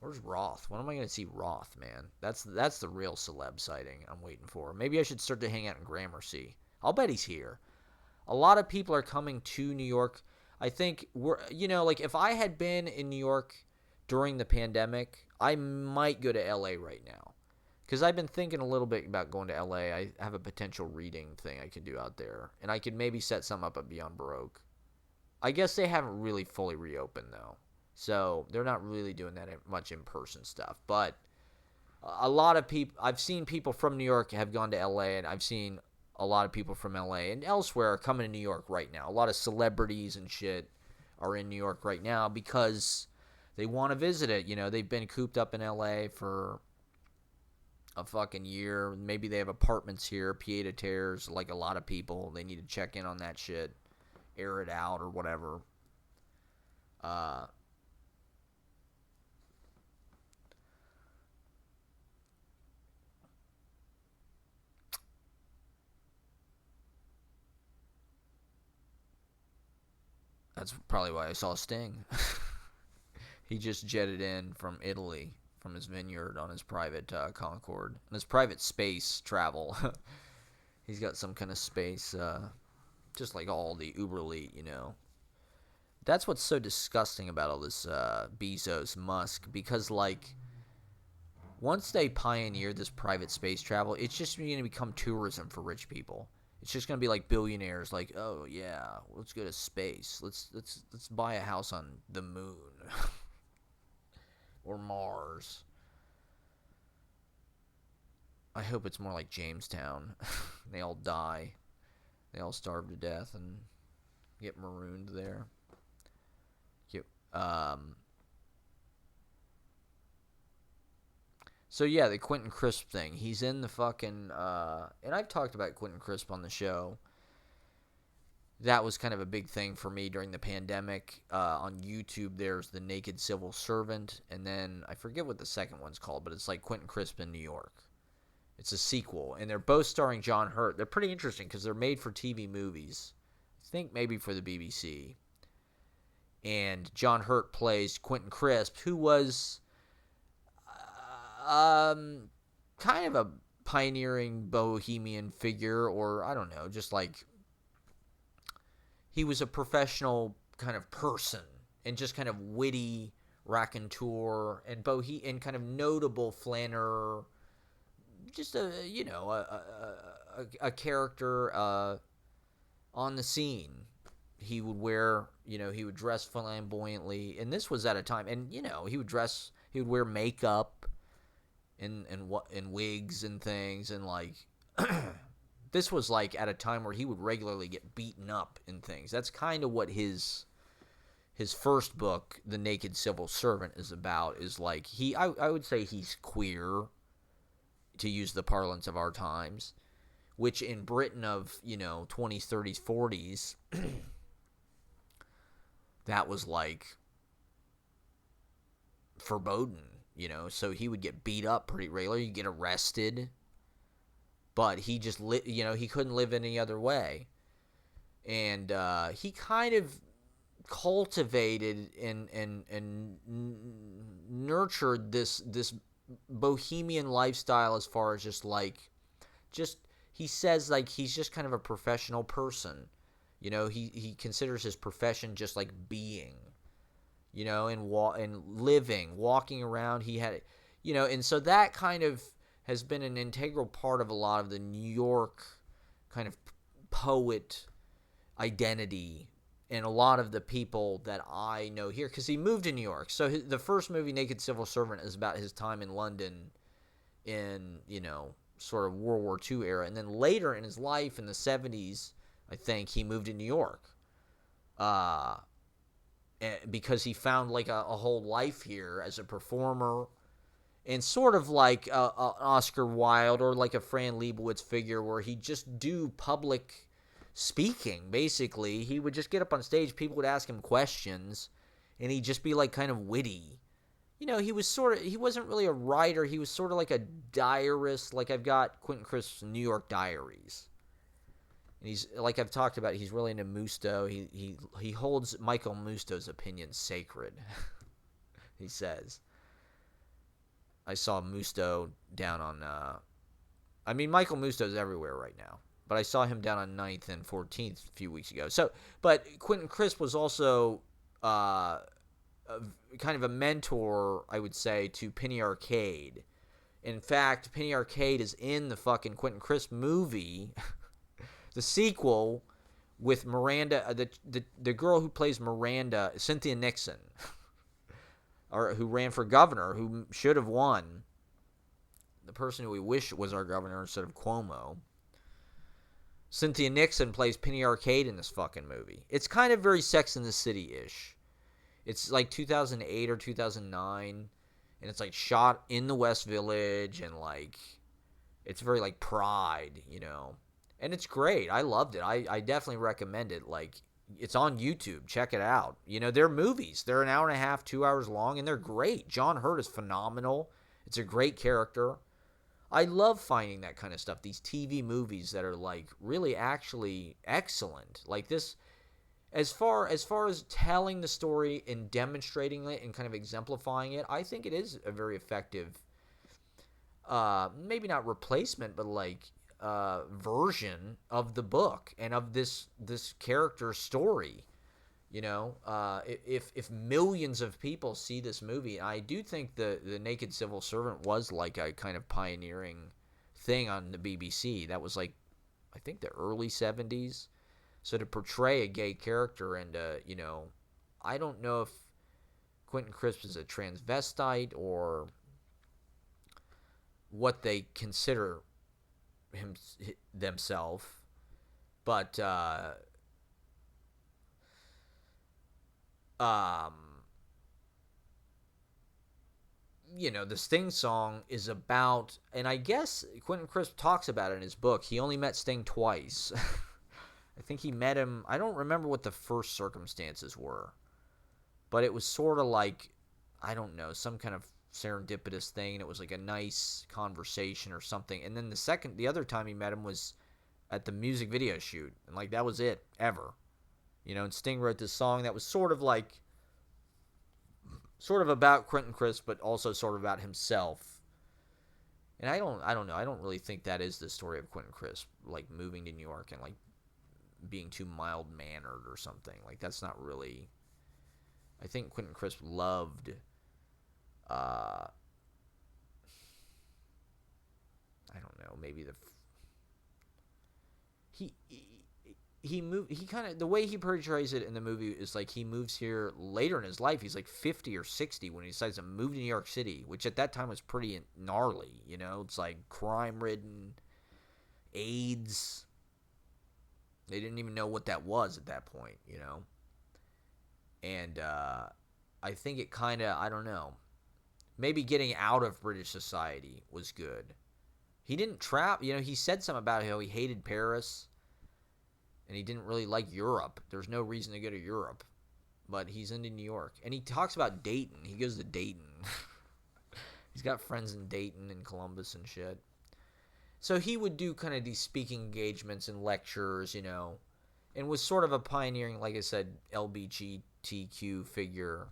A: Where's Roth? When am I going to see Roth, man? That's the real celeb sighting I'm waiting for. Maybe I should start to hang out in Gramercy. I'll bet he's here. A lot of people are coming to New York. I think like if I had been in New York during the pandemic, I might go to LA right now. Because I've been thinking a little bit about going to LA. I have a potential reading thing I could do out there. And I could maybe set something up at Beyond Baroque. I guess they haven't really fully reopened, though. So they're not really doing that much in-person stuff. But a lot of people, I've seen people from New York have gone to LA, and I've seen a lot of people from LA and elsewhere are coming to New York right now. A lot of celebrities and shit are in New York right now because they want to visit it. You know, they've been cooped up in LA for a fucking year. Maybe they have apartments here, pied-a-terres, like a lot of people. They need to check in on that shit, air it out or whatever. That's probably why I saw Sting. He just jetted in from Italy, from his vineyard on his private Concorde. On his private space travel. He's got some kind of space, just like all the uber elite, you know. That's what's so disgusting about all this Bezos, Musk, because, like, once they pioneer this private space travel, it's just going to become tourism for rich people. It's just gonna be like billionaires, like, oh yeah, let's go to space. Let's buy a house on the moon or Mars. I hope it's more like Jamestown. They all die. They all starve to death and get marooned there. So yeah, the Quentin Crisp thing. He's in the fucking and I've talked about Quentin Crisp on the show. That was kind of a big thing for me during the pandemic. On YouTube, there's The Naked Civil Servant, and then I forget what the second one's called, but it's like Quentin Crisp in New York. It's a sequel, and they're both starring John Hurt. They're pretty interesting because they're made for TV movies. I think maybe for the BBC. and John Hurt plays Quentin Crisp, who was um, kind of a pioneering bohemian figure, or I don't know, just like he was a professional kind of person and just kind of witty raconteur and and kind of notable flaneur, just a character on the scene. He would wear, he would dress flamboyantly, and this was at a time, and he would wear makeup and wigs and things, and like this was like at a time where he would regularly get beaten up and things. That's kind of what his first book, The Naked Civil Servant, is about. Is like I would say he's queer, to use the parlance of our times, which in Britain of 20s, 30s, 40s, that was like verboten. So he would get beat up pretty regularly. He'd get arrested, but he just he couldn't live any other way, and he kind of cultivated and nurtured this bohemian lifestyle, as far as just he says like he's just kind of a professional person. He considers his profession just like being, and living, walking around. He had, and so that kind of has been an integral part of a lot of the New York kind of poet identity, and a lot of the people that I know here, because he moved to New York. So the first movie, Naked Civil Servant, is about his time in London in, sort of World War II era. And then later in his life, in the 70s, I think, he moved to New York. Because he found like a whole life here as a performer, and sort of like a Oscar Wilde or like a Fran Lebowitz figure, where he'd just do public speaking. Basically, he would just get up on stage, people would ask him questions, and he'd just be like kind of witty. He wasn't really a writer, he was sort of like a diarist. Like, I've got Quentin Crisp's New York Diaries, and he's, like I've talked about, he's really into Musto. He holds Michael Musto's opinion sacred. He says. I saw Musto down on Michael Musto's everywhere right now, but I saw him down on 9th and 14th a few weeks ago. So, but Quentin Crisp was also kind of a mentor, I would say, to Penny Arcade. In fact, Penny Arcade is in the fucking Quentin Crisp movie, the sequel, with Miranda, the girl who plays Miranda, Cynthia Nixon, or who ran for governor, who should have won. The person who we wish was our governor instead of Cuomo. Cynthia Nixon plays Penny Arcade in this fucking movie. It's kind of very Sex and the City-ish. It's like 2008 or 2009, and it's like shot in the West Village, and like it's very like Pride, and it's great. I loved it. I definitely recommend it. Like, it's on YouTube. Check it out. They're movies. They're an hour and a half, 2 hours long, and they're great. John Hurt is phenomenal. It's a great character. I love finding that kind of stuff. These TV movies that are like really actually excellent. Like this, as far as telling the story and demonstrating it and kind of exemplifying it, I think it is a very effective, maybe not replacement, but like version of the book and of this character's story. If millions of people see this movie, I do think the Naked Civil Servant was like a kind of pioneering thing on the BBC. That was like, I think, the early 70s. So to portray a gay character, and I don't know if Quentin Crisp is a transvestite or what they consider themselves, but the Sting song is about, and I guess Quentin Crisp talks about it in his book, he only met Sting twice. I think he met him, I don't remember what the first circumstances were, but it was sort of like, I don't know, some kind of serendipitous thing, and it was like a nice conversation or something. And then the other time he met him was at the music video shoot, and like that was it ever. And Sting wrote this song that was sort of like sort of about Quentin Crisp, but also sort of about himself. And I don't know. I don't really think that is the story of Quentin Crisp, like moving to New York and like being too mild mannered or something. Like that's not really. I think Quentin Crisp loved. I don't know. Maybe he moved. He kind of the way he portrays it in the movie is like he moves here later in his life. He's like 50 or 60 when he decides to move to New York City, which at that time was pretty gnarly. You know, it's like crime ridden, AIDS. They didn't even know what that was at that point. You know, and I think it kind of I don't know. Maybe getting out of British society was good. He didn't trap. You know, he said something about how he hated Paris. And he didn't really like Europe. There's no reason to go to Europe. But he's into New York. And he talks about Dayton. He goes to Dayton. He's got friends in Dayton and Columbus and shit. So he would do kind of these speaking engagements and lectures, you know. And was sort of a pioneering, like I said, LGBTQ figure.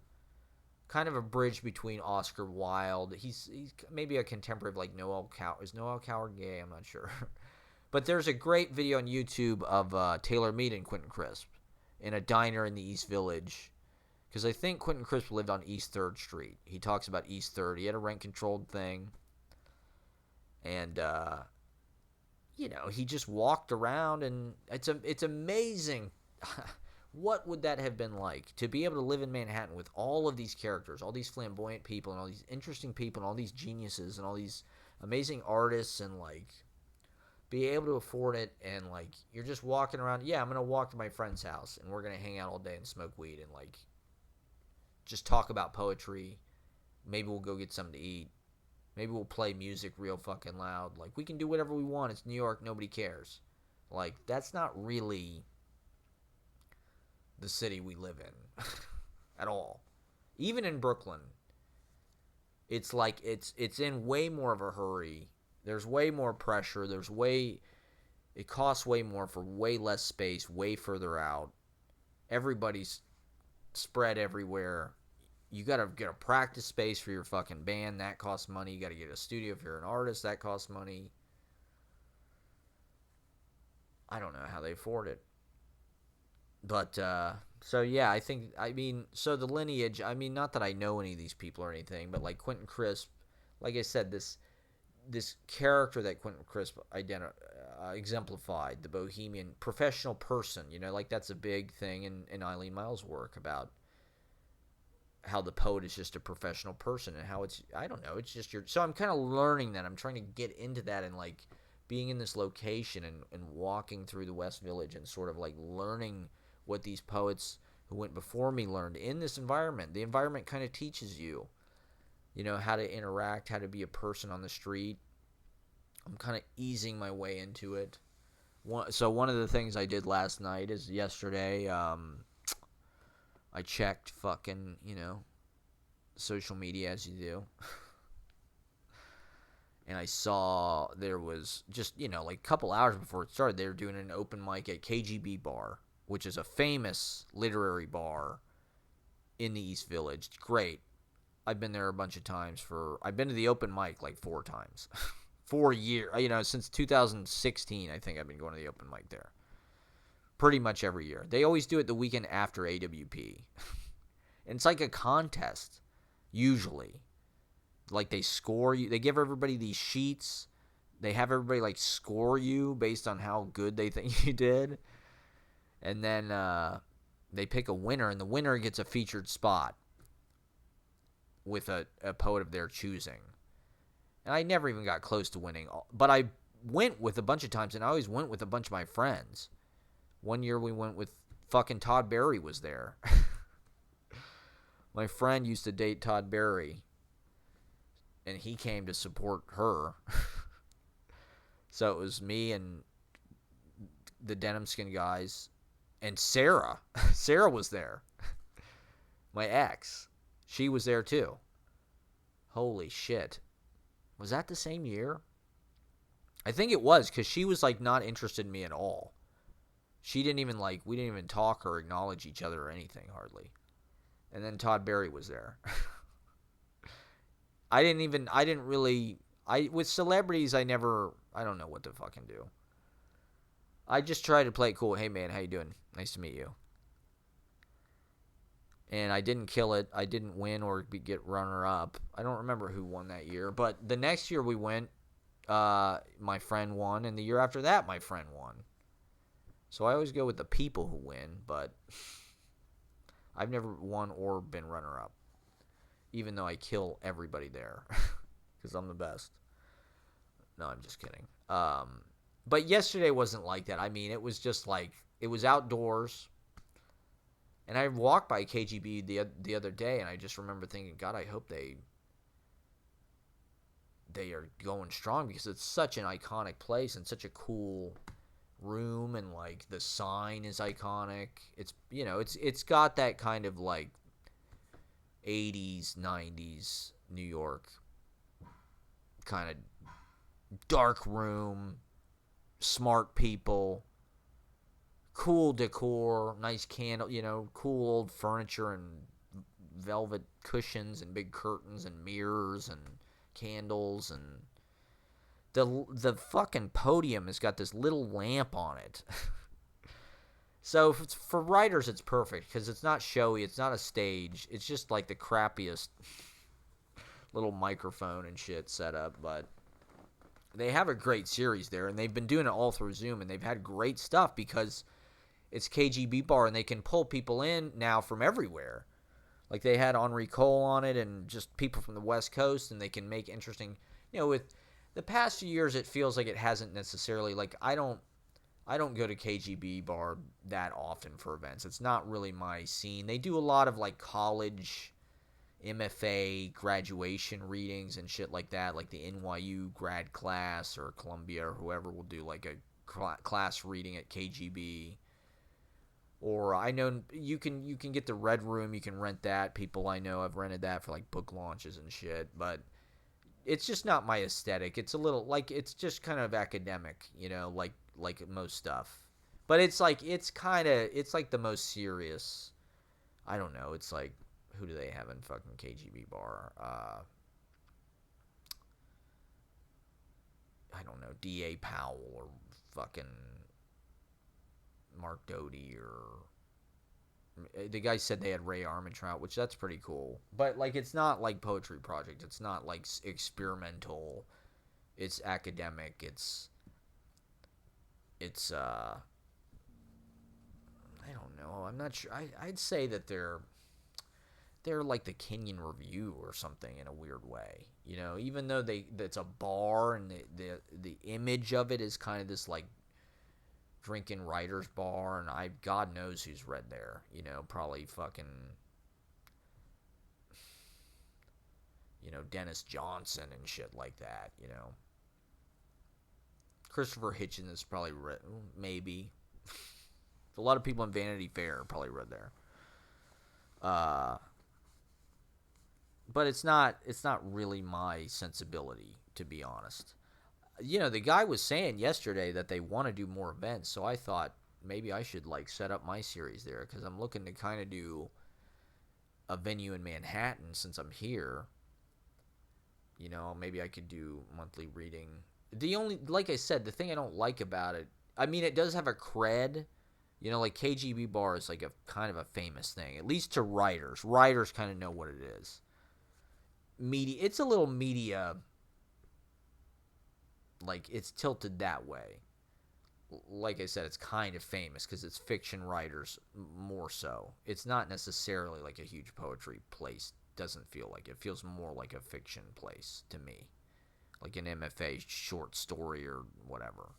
A: Kind of a bridge between Oscar Wilde. He's maybe a contemporary of like Noel Coward. Is Noel Coward gay? I'm not sure. But there's a great video on YouTube of Taylor meeting Quentin Crisp in a diner in the East Village. Because I think Quentin Crisp lived on East 3rd Street. He talks about East 3rd. He had a rent-controlled thing. And, you know, he just walked around. And it's amazing. What would that have been like? To be able to live in Manhattan with all of these characters, all these flamboyant people, and all these interesting people, and all these geniuses, and all these amazing artists, and, like... be able to afford it, and like you're just walking around. Yeah, I'm gonna walk to my friend's house and we're gonna hang out all day and smoke weed and like just talk about poetry. Maybe we'll go get something to eat. Maybe we'll play music real fucking loud. Like we can do whatever we want. It's New York, nobody cares. Like that's not really the city we live in at all. Even in Brooklyn, it's like it's in way more of a hurry. There's way more pressure. It costs way more for way less space, way further out. Everybody's spread everywhere. You got to get a practice space for your fucking band. That costs money. You got to get a studio if you're an artist. That costs money. I don't know how they afford it. But, so yeah, so the lineage, not that I know any of these people or anything, but like Quentin Crisp, like I said, this character that Quentin Crisp exemplified, the bohemian professional person, you know, like that's a big thing in Eileen Myles' work about how the poet is just a professional person and how it's, I don't know, it's just so I'm kind of learning that. I'm trying to get into that and like being in this location and walking through the West Village and sort of like learning what these poets who went before me learned in this environment. The environment kind of teaches you, you know, how to interact, how to be a person on the street. I'm kind of easing my way into it. So one of the things I did last night is yesterday, I checked fucking, you know, social media as you do. And I saw there was just, you know, like a couple hours before it started, they were doing an open mic at KGB Bar, which is a famous literary bar in the East Village. It's great. I've been there a bunch of times I've been to the open mic like 4 times. 4 years, you know, since 2016, I think I've been going to the open mic there. Pretty much every year. They always do it the weekend after AWP. And it's like a contest, usually. Like they score you, they give everybody these sheets. They have everybody like score you based on how good they think you did. And then they pick a winner, and the winner gets a featured spot with a poet of their choosing. And I never even got close to winning. But I went with a bunch of times, and I always went with a bunch of my friends. One year we went with fucking Todd Barry was there. My friend used to date Todd Barry, and he came to support her. So it was me and the Denim Skin guys, and Sarah. Sarah was there. My ex. She was there too. Holy shit. Was that the same year? I think it was, because she was like not interested in me at all. She didn't even like, we didn't even talk or acknowledge each other or anything hardly. And then Todd Berry was there. With celebrities, I don't know what to fucking do. I just try to play it cool. Hey, man, how you doing? Nice to meet you. And I didn't kill it. I didn't win or get runner-up. I don't remember who won that year. But the next year we went, my friend won. And the year after that, my friend won. So I always go with the people who win. But I've never won or been runner-up. Even though I kill everybody there. Because I'm the best. No, I'm just kidding. But yesterday wasn't like that. I mean, it was just like, it was outdoors. And I walked by KGB the other day, and I just remember thinking, God, I hope they are going strong, because it's such an iconic place and such a cool room, and like the sign is iconic. It's, you know, it's got that kind of like 80s, 90s New York kind of dark room, smart people, cool decor, nice candle, you know, cool old furniture and velvet cushions and big curtains and mirrors and candles, and the fucking podium has got this little lamp on it. So for writers, it's perfect because it's not showy, it's not a stage, it's just like the crappiest little microphone and shit set up, but they have a great series there, and they've been doing it all through Zoom, and they've had great stuff because it's KGB Bar, and they can pull people in now from everywhere. Like, they had Henri Cole on it, and just people from the West Coast, and they can make interesting, you know, with the past few years, it feels like it hasn't necessarily, like, I don't go to KGB Bar that often for events. It's not really my scene. They do a lot of, like, college MFA graduation readings and shit like that, like the NYU grad class or Columbia or whoever will do like a class reading at KGB. Or I know you can get the Red Room, you can rent that. People I know have rented that for like book launches and shit, but it's just not my aesthetic. It's a little like, it's just kind of academic, you know, like most stuff. But it's like, it's like the most serious. I don't know. It's like, who do they have in fucking KGB Bar? I don't know, D.A. Powell or fucking Mark Doty, or the guy said they had Ray Armantrout, which that's pretty cool. But like, it's not like Poetry Project. It's not like experimental. It's academic. It's I don't know. I'm not sure. I'd say that they're like the Kenyon Review or something in a weird way, you know. Even though it's a bar, and the image of it is kind of this like drinking writers bar, and God knows who's read there, you know, probably fucking, you know, Dennis Johnson and shit like that, you know. Christopher Hitchens is probably read, maybe. A lot of people in Vanity Fair probably read there. But it's not really my sensibility, to be honest. You know, the guy was saying yesterday that they want to do more events, so I thought maybe I should like set up my series there, because I'm looking to kind of do a venue in Manhattan since I'm here. You know, maybe I could do monthly reading. The only, like I said, the thing I don't like about it, I mean, it does have a cred. You know, like KGB Bar is like a kind of a famous thing, at least to writers. Writers kind of know what it is. Media, it's a little media, like it's tilted that way. Like I said, it's kind of famous because it's fiction writers more so. It's not necessarily like a huge poetry place. Doesn't feel like it. Feels more like a fiction place to me, like an MFA short story or whatever.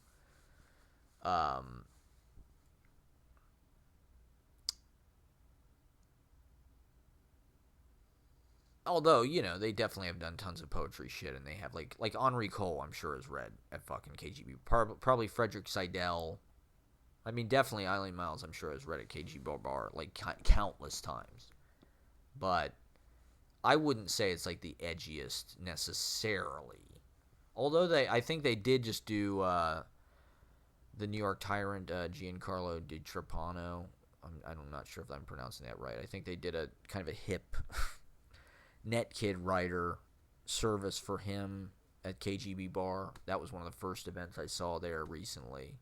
A: Although, you know, they definitely have done tons of poetry shit, and they have like Henri Cole, I'm sure, is read at fucking KGB. Probably Frederick Seidel. I mean, definitely Eileen Miles, I'm sure, has read at KGB Bar like countless times. But I wouldn't say it's like the edgiest necessarily. Although I think they did just do the New York Tyrant, Giancarlo Di Trapano. I'm not sure if I'm pronouncing that right. I think they did a kind of a hip Netkid writer service for him at KGB Bar. That was one of the first events I saw there recently.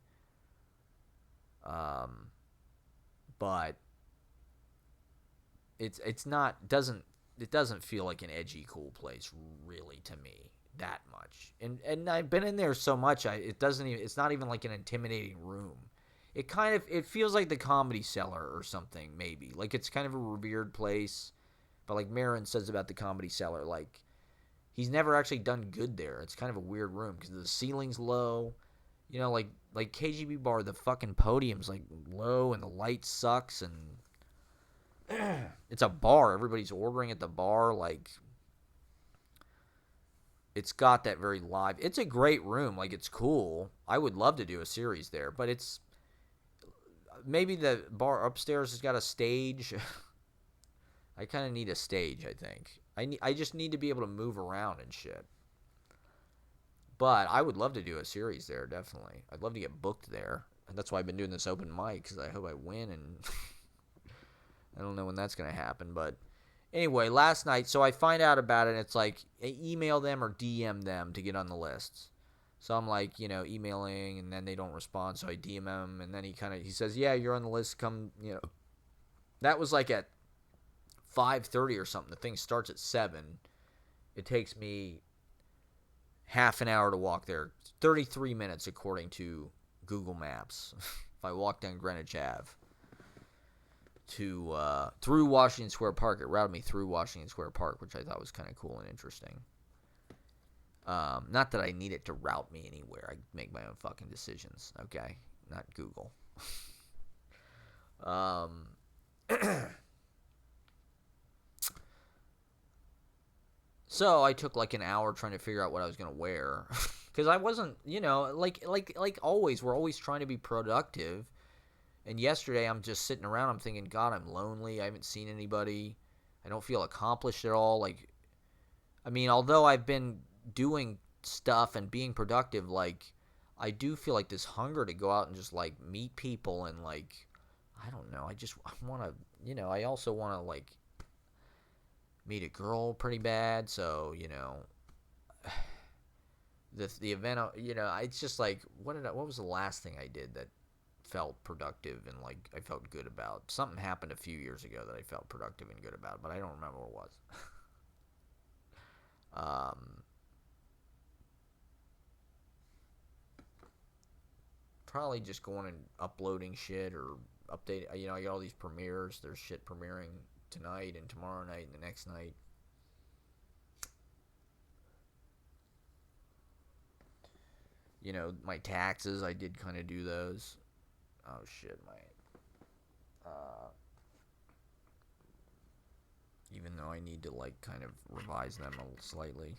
A: But it doesn't feel like an edgy cool place really to me that much. And I've been in there so much it's not even like an intimidating room. It feels like the Comedy Cellar or something, maybe. Like it's kind of a revered place. But like Marin says about the Comedy Cellar, like he's never actually done good there. It's kind of a weird room because the ceiling's low. You know, like KGB Bar, the fucking podium's like low and the light sucks and it's a bar. Everybody's ordering at the bar. Like it's got that very live. It's a great room. Like it's cool. I would love to do a series there, but it's maybe the bar upstairs has got a stage. I kind of need a stage, I think. I just need to be able to move around and shit. But I would love to do a series there, definitely. I'd love to get booked there. And that's why I've been doing this open mic, because I hope I win. And I don't know when that's going to happen. But anyway, last night, so I find out about it, and it's like, email them or DM them to get on the lists. So I'm like, emailing, and then they don't respond, so I DM him. And then he says, yeah, you're on the list, come, That was like at 5:30 or something. The thing starts at 7. It takes me half an hour to walk there. 33 minutes according to Google Maps. If I walk down Greenwich Ave to through Washington Square Park, it routed me through Washington Square Park, which I thought was kind of cool and interesting. Not that I need it to route me anywhere. I make my own fucking decisions, okay? Not Google. So I took like an hour trying to figure out what I was gonna wear, because I wasn't, like always, we're always trying to be productive. And yesterday I'm just sitting around. I'm thinking, God, I'm lonely. I haven't seen anybody. I don't feel accomplished at all. Like, I mean, although I've been doing stuff and being productive, like, I do feel like this hunger to go out and just like meet people and like, I don't know. I want to, I also want to like meet a girl pretty bad, so the event, it's just like what was the last thing I did that felt productive and like I felt good about? Something happened a few years ago that I felt productive and good about, but I don't remember what it was. Probably just going and uploading shit or update. I got all these premieres. There's shit premiering tonight and tomorrow night and the next night. My taxes, I did kind of do those. Oh shit, even though I need to like kind of revise them slightly.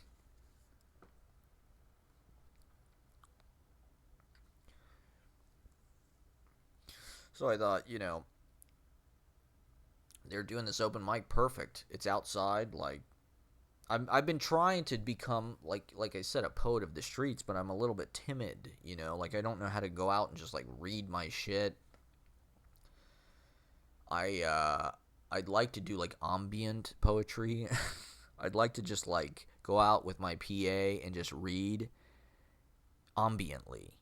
A: So I thought, they're doing this open mic perfect. It's outside, like I've been trying to become like I said, a poet of the streets, but I'm a little bit timid, like I don't know how to go out and just like read my shit. I'd like to do like ambient poetry. I'd like to just like go out with my PA and just read ambiently.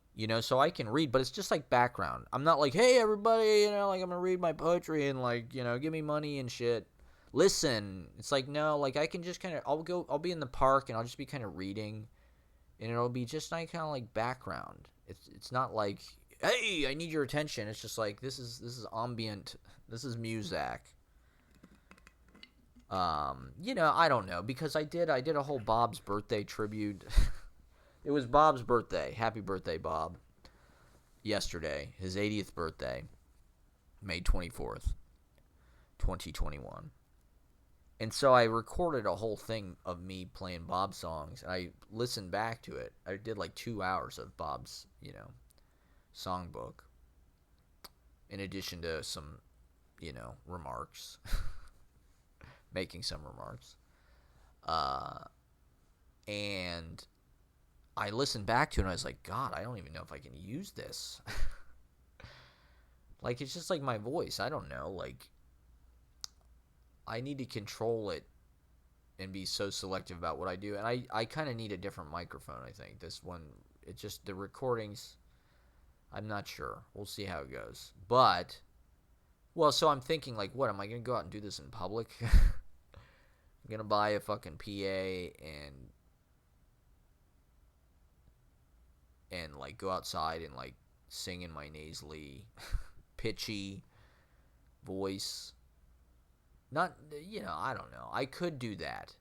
A: So I can read, but it's just like background. I'm not like, hey everybody, like I'm gonna read my poetry and like, give me money and shit. Listen. It's like, no, like I can just kind of, I'll be in the park and I'll just be kind of reading, and it'll be just like kind of like background. It's not like, hey, I need your attention. It's just like, this is ambient. This is Muzak. I don't know, because I did a whole Bob's birthday tribute. It was Bob's birthday. Happy birthday, Bob. Yesterday, his 80th birthday, May 24th, 2021. And so I recorded a whole thing of me playing Bob songs, and I listened back to it. I did like 2 hours of Bob's, songbook, in addition to some, remarks, making some remarks. And I listened back to it, and I was like, God, I don't even know if I can use this. Like, it's just like my voice. I don't know. Like, I need to control it and be so selective about what I do. And I kind of need a different microphone, I think. This one, it just, the recordings, I'm not sure. We'll see how it goes. But, well, so I'm thinking, like, what? Am I going to go out and do this in public? I'm going to buy a fucking PA and, like, go outside and, like, sing in my nasally, pitchy voice. Not, I don't know. I could do that.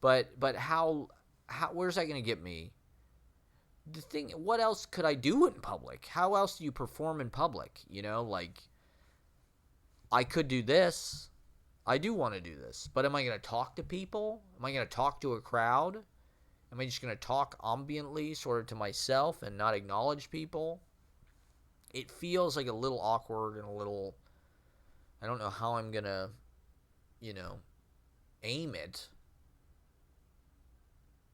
A: But how where's that going to get me? The thing, what else could I do in public? How else do you perform in public? Like, I could do this. I do want to do this. But am I going to talk to people? Am I going to talk to a crowd? Am I just going to talk ambiently, sort of to myself, and not acknowledge people? It feels like a little awkward and a little, I don't know how I'm going to, aim it.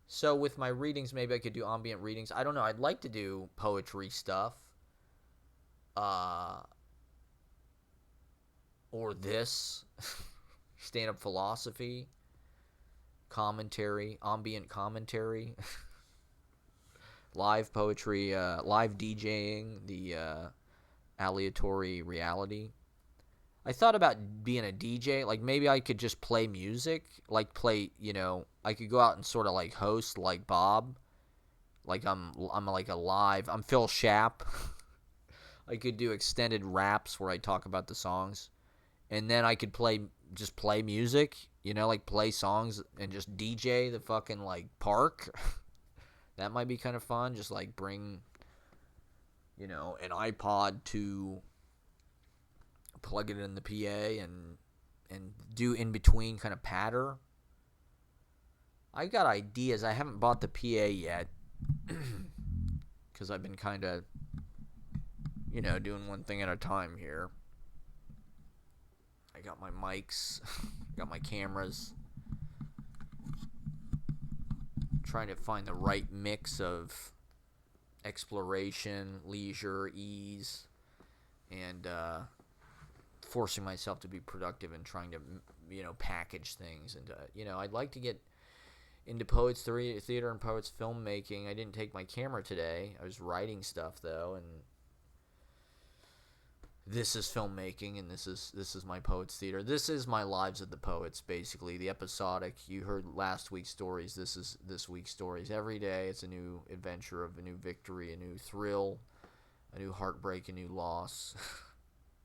A: So with my readings, maybe I could do ambient readings. I don't know. I'd like to do poetry stuff. Or this. Stand-up philosophy. Commentary. Ambient commentary. Live poetry. Live DJing. The aleatory reality. I thought about being a DJ. Like, maybe I could just play music. Like, I could go out and sort of, like, host like Bob. Like, I'm like a live. I'm Phil Shapp. I could do extended raps where I talk about the songs. And then I could play music. Like, play songs and just DJ the fucking, like, park. That might be kind of fun. Just, like, bring, an iPod to plug it in the PA and do in between kind of patter. I got ideas. I haven't bought the PA yet because I've been kind of, doing one thing at a time here. I got my mics, got my cameras, trying to find the right mix of exploration, leisure, ease, and forcing myself to be productive and trying to, package things. And, I'd like to get into Poets Theater and Poets Filmmaking. I didn't take my camera today. I was writing stuff, though, and this is filmmaking, and this is my Poets Theater. This is my Lives of the Poets, basically. The episodic. You heard last week's stories. This is this week's stories. Every day it's a new adventure of a new victory, a new thrill, a new heartbreak, a new loss.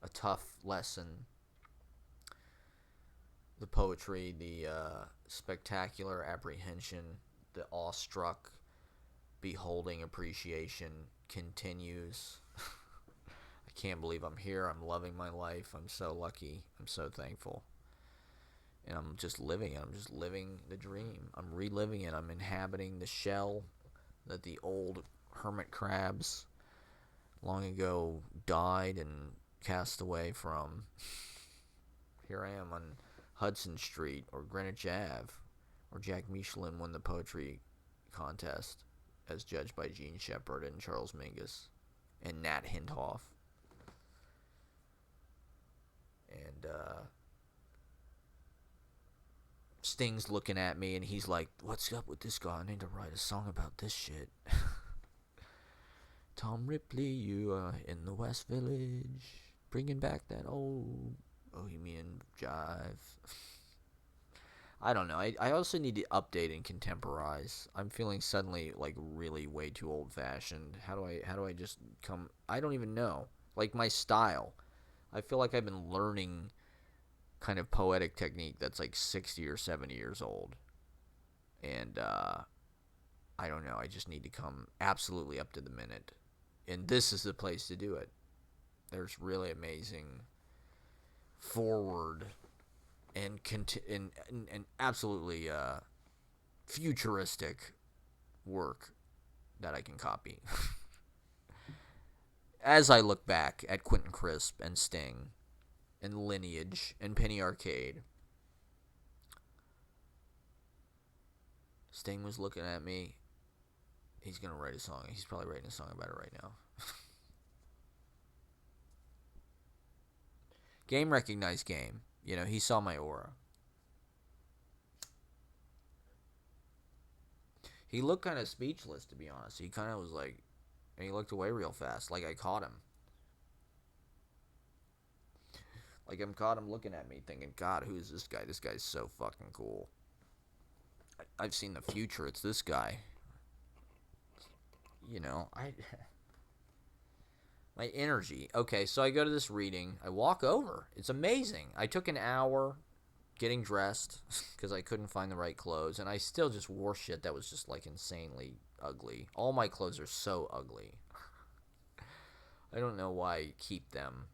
A: A tough lesson. The poetry, the spectacular apprehension, the awestruck beholding appreciation continues. I can't believe I'm here. I'm loving my life. I'm so lucky. I'm so thankful. And I'm just living it. I'm just living the dream. I'm reliving it. I'm inhabiting the shell that the old hermit crabs long ago died and cast away from. Here I am on Hudson Street or Greenwich Ave, or Jack Michelin won the poetry contest as judged by Gene Shepard and Charles Mingus and Nat Hindhoff. And Sting's looking at me and he's like, "What's up with this guy? I need to write a song about this shit." Tom Ripley, you are in the West Village, bringing back that old bohemian jive. I don't know. I also need to update and contemporize. I'm feeling suddenly like really way too old-fashioned. How do I just come? I don't even know. Like my style. I feel like I've been learning kind of poetic technique that's like 60 or 70 years old. And I don't know. I just need to come absolutely up to the minute. And this is the place to do it. There's really amazing forward and absolutely futuristic work that I can copy. As I look back at Quentin Crisp and Sting and Lineage and Penny Arcade, Sting was looking at me. He's going to write a song. He's probably writing a song about it right now. Game recognized game. You know, he saw my aura. He looked kind of speechless, to be honest. He kind of was like, and he looked away real fast, like I caught him. Like I'm caught him looking at me, thinking, God, who is this guy? This guy's so fucking cool. I've seen the future. It's this guy. You know, my energy. Okay, so I go to this reading. I walk over. It's amazing. I took an hour getting dressed because I couldn't find the right clothes, and I still just wore shit that was just like insanely ugly. All my clothes are so ugly. I don't know why I keep them.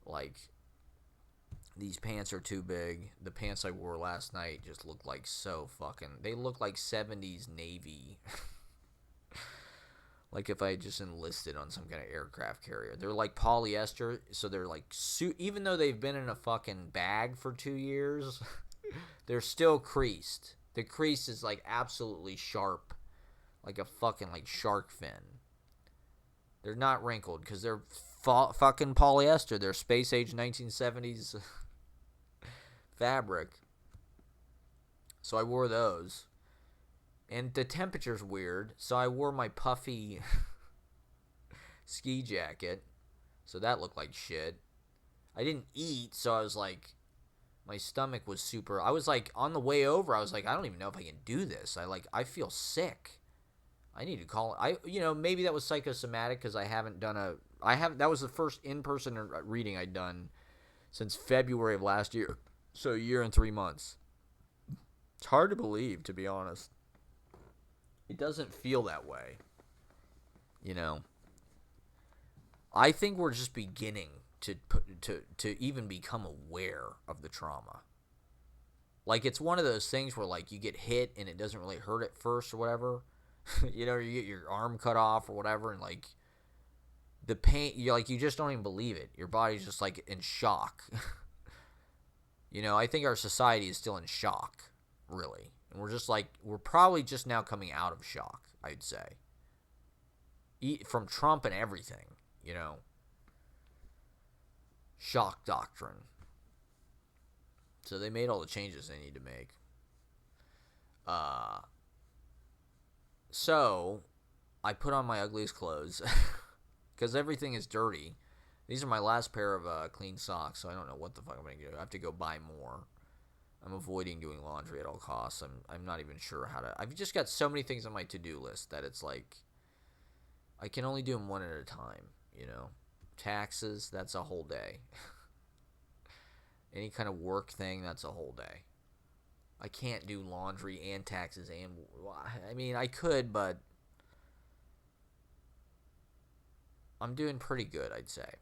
A: Like, these pants are too big. The pants I wore last night just look like so fucking... They look like 70s Navy. Like if I just enlisted on some kind of aircraft carrier. They're like polyester, so they're like... Even though they've been in a fucking bag for 2 years, they're still creased. The crease is like absolutely sharp. Like a fucking like shark fin. They're not wrinkled because they're fucking polyester. They're space age 1970s fabric. So I wore those. And the temperature's weird, so I wore my puffy ski jacket. So that looked like shit. I didn't eat, so I was like, my stomach was super... I was like, on the way over, I was like, I don't even know if I can do this. I feel sick. I need to call... maybe that was psychosomatic because I haven't done that was the first in-person reading I'd done since February of last year. So a year and 3 months. It's hard to believe, to be honest. It doesn't feel that way. You know. I think we're just beginning to even become aware of the trauma. Like, it's one of those things where, like, you get hit and it doesn't really hurt at first or whatever. You know, you get your arm cut off or whatever, and, like, the pain, you just don't even believe it. Your body's just, like, in shock. You know, I think our society is still in shock, really. And we're probably just now coming out of shock, I'd say. From Trump and everything, you know. Shock doctrine. So they made all the changes they need to make. So I put on my ugliest clothes because everything is dirty. These are my last pair of clean socks, so I don't know what the fuck I'm going to do. I have to go buy more. I'm avoiding doing laundry at all costs. I'm not even sure how to... I've just got so many things on my to-do list that it's like... I can only do them one at a time, you know? Taxes, that's a whole day. Any kind of work thing, that's a whole day. I can't do laundry and taxes and... I mean, I could, but... I'm doing pretty good, I'd say.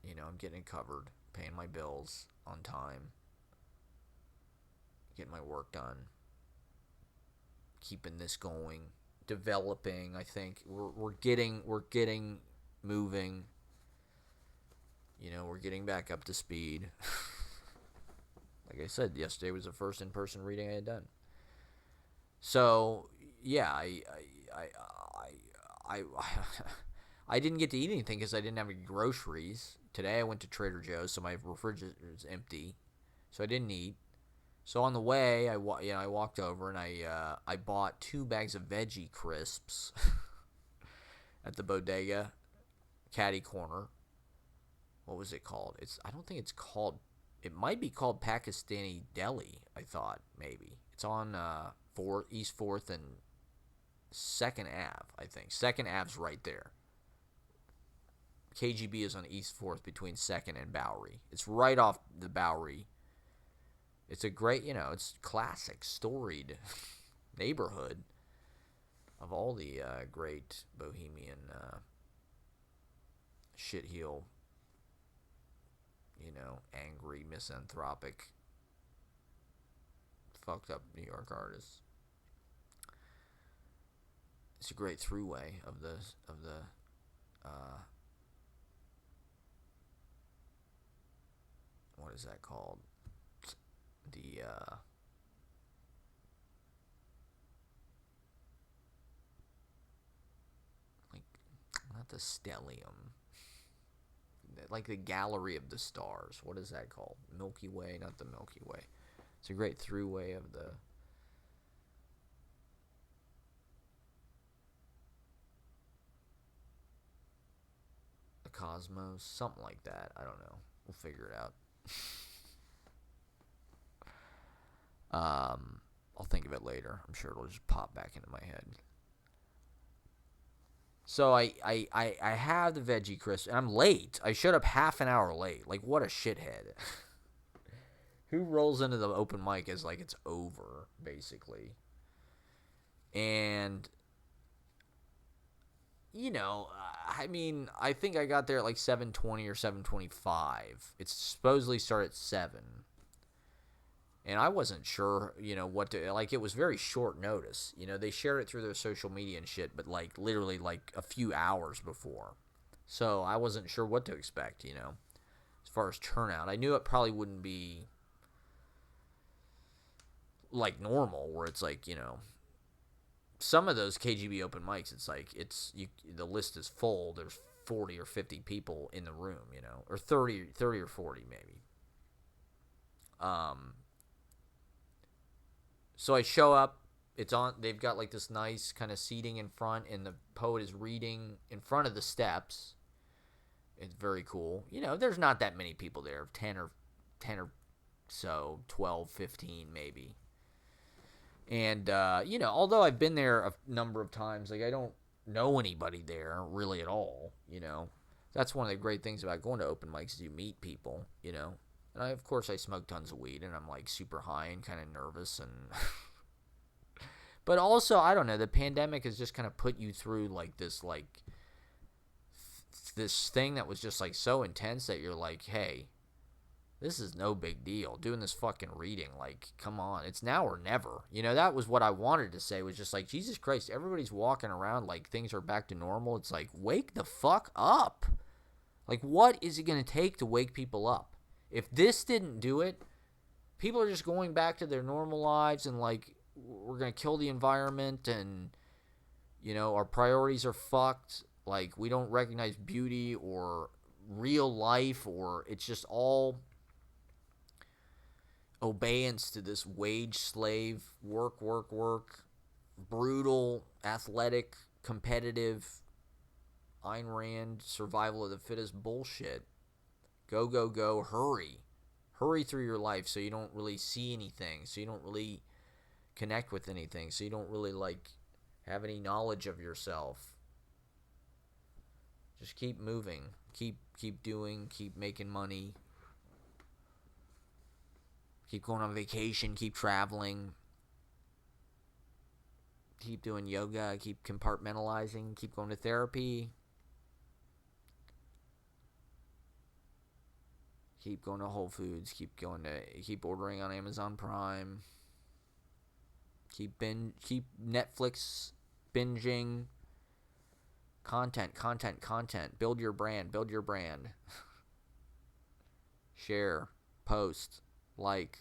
A: You know, I'm getting it covered. Paying my bills on time. Getting my work done. Keeping this going. Developing, I think. We're getting moving. You know, we're getting back up to speed. Like I said, yesterday was the first in-person reading I had done. So, yeah, I didn't get to eat anything because I didn't have any groceries. Today I went to Trader Joe's, so my refrigerator is empty, so I didn't eat. So on the way, I walked over and I bought 2 bags of veggie crisps at the bodega, Caddy Corner. What was it called? I don't think it's called. It might be called Pakistani Deli. I thought maybe it's on East 4th and 2nd Ave. I think 2nd Ave's right there. KGB is on East 4th between 2nd and Bowery. It's right off the Bowery. It's a great, you know, it's classic, storied neighborhood of all the great bohemian shitheel, you know, angry, misanthropic, fucked up New York artists. It's a great throughway of the what is that called? The like, not the stellium. like the gallery of the stars. What is that called? Milky Way, not the Milky Way. It's a great throughway of the cosmos, something like that. I don't know. We'll figure it out. I'll think of it later. I'm sure it'll just pop back into my head. So I have the veggie crisp, and I'm late. I showed up half an hour late. Like, what a shithead. Who rolls into the open mic as like it's over, basically? And, you know, I mean, I think I got there at like 7:20 or 7:25. It's supposedly start at 7. And I wasn't sure, you know, what to, like, it was very short notice. You know, they shared it through their social media and shit, but, like, literally, like, a few hours before. So I wasn't sure what to expect, you know, as far as turnout. I knew it probably wouldn't be, like, normal, where it's like, you know, some of those KGB open mics, it's like, the list is full. There's 40 or 50 people in the room, you know, or 30 or 40 maybe. So I show up. It's on. They've got like this nice kind of seating in front, and the poet is reading in front of the steps. It's very cool. You know, there's not that many people there. 10 or so, 12, 15 maybe. And you know, although I've been there a number of times, like I don't know anybody there really at all. You know, that's one of the great things about going to open mics is you meet people. You know, and of course I smoke tons of weed, and I'm like super high and kind of nervous and. But also, I don't know, the pandemic has just kind of put you through like this this thing that was just like so intense that you're like, hey, this is no big deal. Doing this fucking reading, like, come on, it's now or never. You know, that was what I wanted to say, was just like, Jesus Christ, everybody's walking around like things are back to normal. It's like, wake the fuck up. Like, what is it going to take to wake people up? If this didn't do it, people are just going back to their normal lives and like, we're going to kill the environment and, you know, our priorities are fucked. Like, we don't recognize beauty or real life, or it's just all obeyance to this wage slave, work, brutal, athletic, competitive, Ayn Rand, survival of the fittest bullshit. Go, hurry. Hurry through your life so you don't really see anything, so you don't really connect with anything, so you don't really like have any knowledge of yourself. Just keep moving, keep doing, keep making money, keep going on vacation, keep traveling, keep doing yoga, keep compartmentalizing, keep going to therapy, keep going to Whole Foods, keep ordering on Amazon Prime. Keep Netflix binging. Content. Build your brand. Share. Post. Like.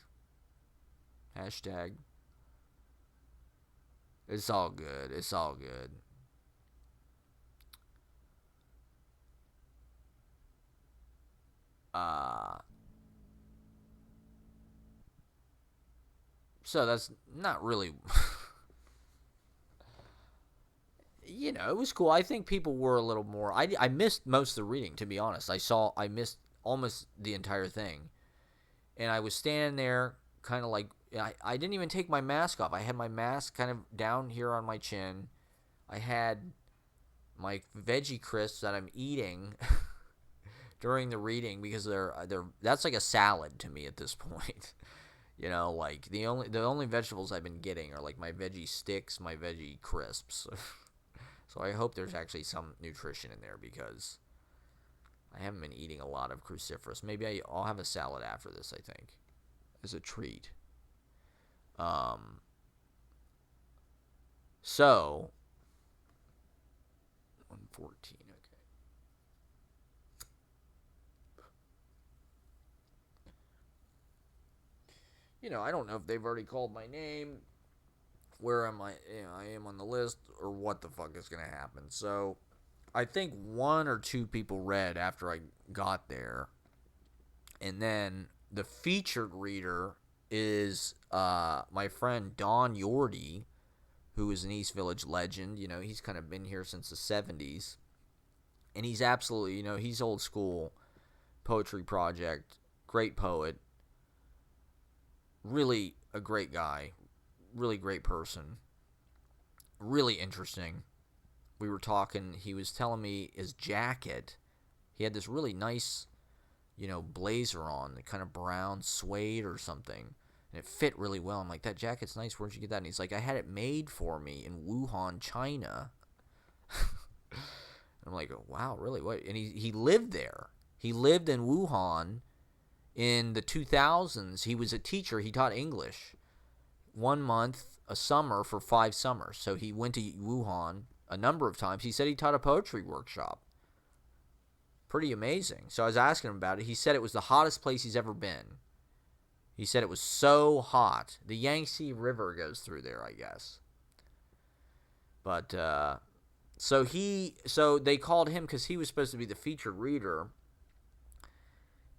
A: Hashtag. It's all good. So that's not really. You know, it was cool. I think people were a little more. I missed most of the reading, to be honest. I missed almost the entire thing, and I was standing there, kind of like I didn't even take my mask off. I had my mask kind of down here on my chin. I had my veggie crisps that I'm eating during the reading because they're that's like a salad to me at this point. You know, like the only vegetables I've been getting are like my veggie sticks, my veggie crisps. So I hope there's actually some nutrition in there because I haven't been eating a lot of cruciferous. Maybe I'll have a salad after this, I think, as a treat. So 114, okay. You know, I don't know if they've already called my name, where am I? You know, I am on the list, or what the fuck is gonna happen. So I think one or two people read after I got there, and then the featured reader is my friend Don Yordi, who is an East Village legend. You know, he's kind of been here since the 70s, and he's absolutely, you know, he's old school poetry project, great poet, really a great guy, really great person, really interesting. We were talking, he was telling me his jacket, he had this really nice, you know, blazer on, the kind of brown suede or something, and it fit really well. I'm like, that jacket's nice, where'd you get that? And he's like, I had it made for me in Wuhan, China. I'm like, wow, really? What? And he lived there. He lived in Wuhan in the 2000s. He was a teacher. He taught English 1 month a summer for 5 summers. So he went to Wuhan a number of times. He said he taught a poetry workshop. Pretty amazing. So I was asking him about it. He said it was the hottest place he's ever been. He said it was so hot. The Yangtze River goes through there, I guess. But so they called him because he was supposed to be the featured reader.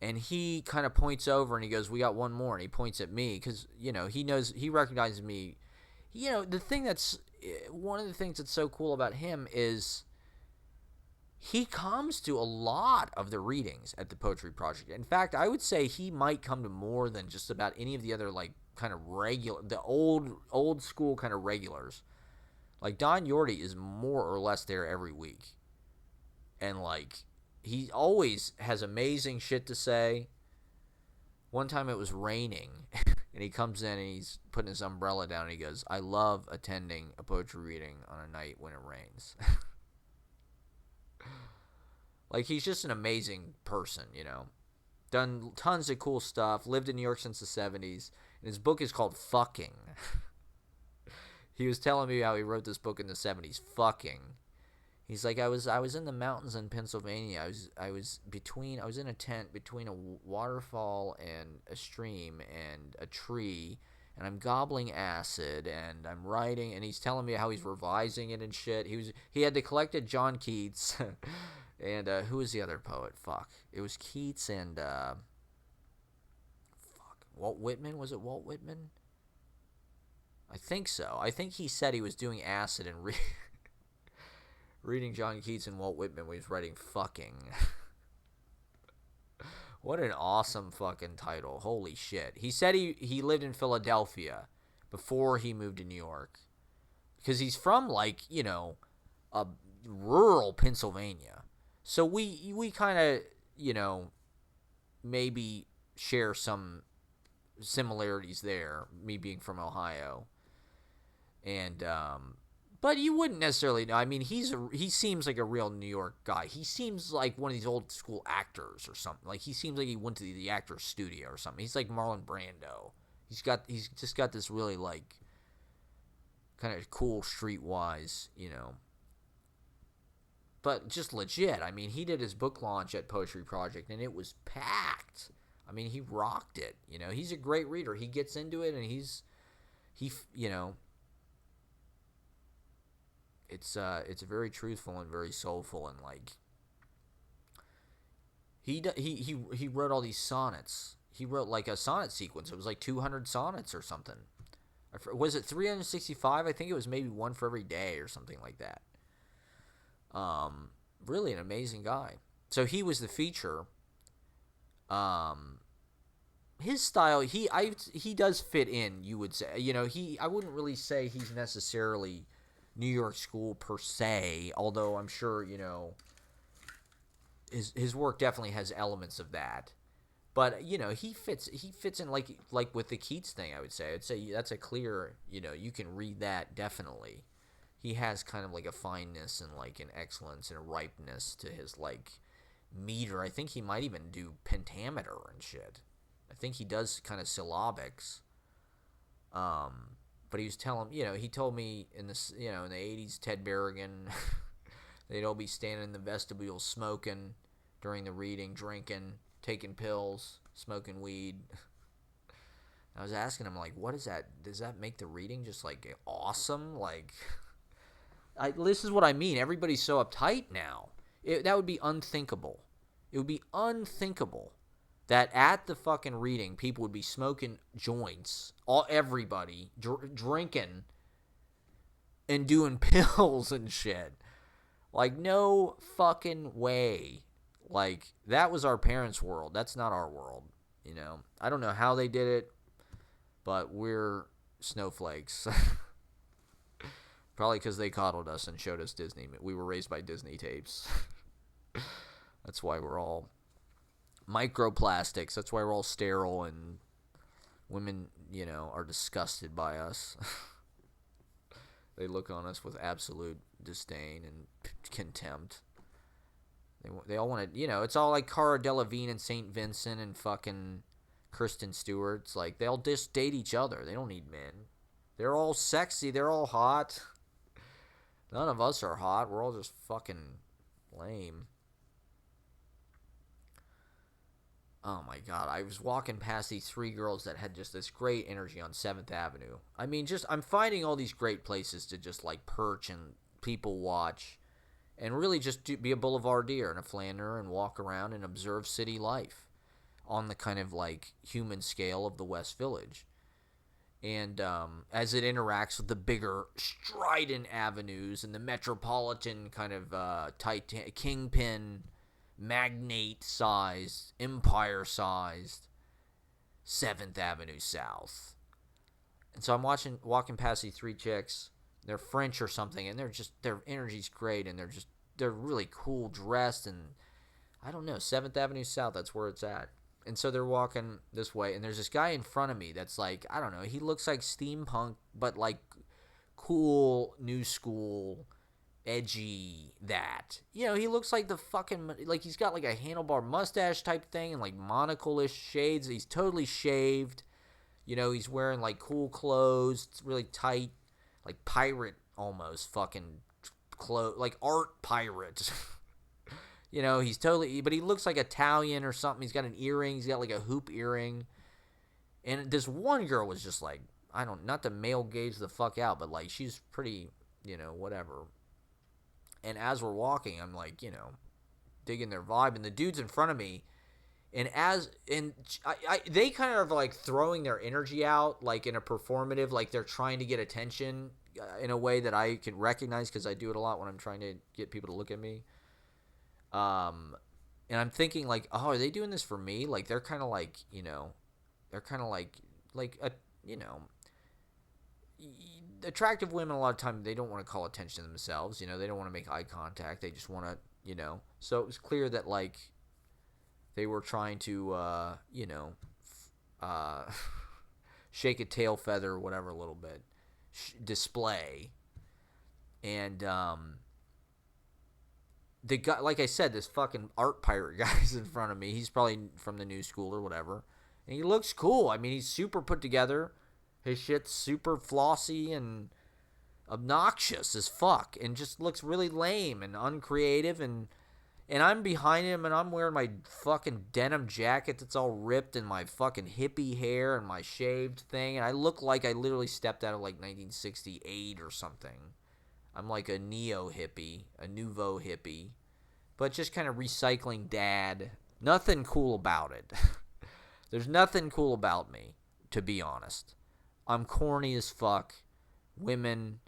A: And he kind of points over and he goes, we got one more. And he points at me because, you know, he recognizes me. You know, one of the things that's so cool about him is he comes to a lot of the readings at the Poetry Project. In fact, I would say he might come to more than just about any of the other, like, kind of the old school kind of regulars. Like, Don Yordi is more or less there every week. And, like, he always has amazing shit to say. One time it was raining, and he comes in and he's putting his umbrella down, and he goes, I love attending a poetry reading on a night when it rains. Like, he's just an amazing person, you know. Done tons of cool stuff, lived in New York since the 70s, and his book is called Fucking. He was telling me how he wrote this book in the 70s, Fucking. He's like, I was in the mountains in Pennsylvania. I was in a tent between a waterfall and a stream and a tree, and I'm gobbling acid and I'm writing, and he's telling me how he's revising it and shit. He had collected John Keats and who was the other poet? Fuck. It was Keats and Walt Whitman. Was it Walt Whitman? I think so. I think he said he was doing acid and reading John Keats and Walt Whitman when he was writing Fucking. What an awesome fucking title. Holy shit. He said he lived in Philadelphia before he moved to New York. Because he's from, like, you know, a rural Pennsylvania. So we kind of, you know, maybe share some similarities there, me being from Ohio. And but you wouldn't necessarily know. I mean, he seems like a real New York guy. He seems like one of these old school actors or something. Like, he seems like he went to the actor's studio or something. He's like Marlon Brando. He's just got this really, like, kind of cool streetwise, you know. But just legit. I mean, he did his book launch at Poetry Project and it was packed. I mean, he rocked it. You know, he's a great reader. He gets into it and he you know, it's very truthful and very soulful, and, like, he wrote all these sonnets. He wrote, like, a sonnet sequence. It was like 200 sonnets or something. Was it 365? I think it was maybe one for every day or something like that. Really an amazing guy. So he was the feature. His style, he does fit in, you would say. You know, I wouldn't really say he's necessarily New York school per se, although I'm sure, you know, his work definitely has elements of that. But, you know, he fits in like with the Keats thing, I would say. I'd say that's a clear, you know, you can read that definitely. He has kind of like a fineness and like an excellence and a ripeness to his, like, meter. I think he might even do pentameter and shit. I think he does kind of syllabics. But he was he told me in this, you know, in the 80s, Ted Berrigan, they'd all be standing in the vestibule smoking during the reading, drinking, taking pills, smoking weed. I was asking him, like, what is that? Does that make the reading just, like, awesome? Like, This is what I mean. Everybody's so uptight now. That would be unthinkable. It would be unthinkable that at the fucking reading, people would be smoking joints. Everybody drinking and doing pills and shit. Like, no fucking way. Like, that was our parents' world. That's not our world. You know, I don't know how they did it, but we're snowflakes. Probably because they coddled us and showed us Disney. We were raised by Disney tapes. That's why we're all microplastics. That's why we're all sterile, and women, you know, are disgusted by us. They look on us with absolute disdain and contempt. They all want to, you know, it's all like Cara Delevingne and St. Vincent and fucking Kristen Stewart. It's like they all just date each other. They don't need men. They're all sexy. They're all hot. None of us are hot. We're all just fucking lame. Oh my god, I was walking past these three girls that had just this great energy on 7th Avenue. I mean, I'm finding all these great places to just like perch and people watch and really just be a boulevardier and a flaneur and walk around and observe city life on the kind of like human scale of the West Village. And as it interacts with the bigger strident avenues and the metropolitan kind of kingpin, magnate-sized, empire-sized 7th Avenue South. And so I'm walking past these three chicks. They're French or something, and their energy's great, and they're really cool dressed, and I don't know, 7th Avenue South, that's where it's at. And so they're walking this way, and there's this guy in front of me that's like, I don't know, he looks like steampunk, but like cool, new school, edgy, that. You know, he looks like the fucking, like he's got like a handlebar mustache type thing and like monocle-ish shades. He's totally shaved. You know, he's wearing like cool clothes. It's really tight, like pirate almost fucking clothes, like art pirate. You know, he's totally, but he looks like Italian or something. He's got an earring. He's got like a hoop earring. And this one girl was just like, not to male gauge the fuck out, but like she's pretty, you know, whatever. And as we're walking, I'm like, you know, digging their vibe. And the dude's in front of me. And they kind of are like throwing their energy out, like in a performative, like they're trying to get attention in a way that I can recognize because I do it a lot when I'm trying to get people to look at me. And I'm thinking like, oh, are they doing this for me? Like they're kind of like, you know, they're kind of like you know, attractive women a lot of times they don't want to call attention to themselves. You know, they don't want to make eye contact. They just want to, you know. So it was clear that like they were trying to, you know, shake a tail feather or whatever a little bit, display, and the guy, like I said, this fucking art pirate guy's in front of me. He's probably from the new school or whatever. And he looks cool. I mean, he's super put together. His shit's super flossy and obnoxious as fuck. And just looks really lame and uncreative. And I'm behind him and I'm wearing my fucking denim jacket that's all ripped and my fucking hippie hair and my shaved thing. And I look like I literally stepped out of like 1968 or something. I'm like a neo-hippie, a nouveau hippie, but just kind of recycling dad. Nothing cool about it. There's nothing cool about me, to be honest. I'm corny as fuck. Women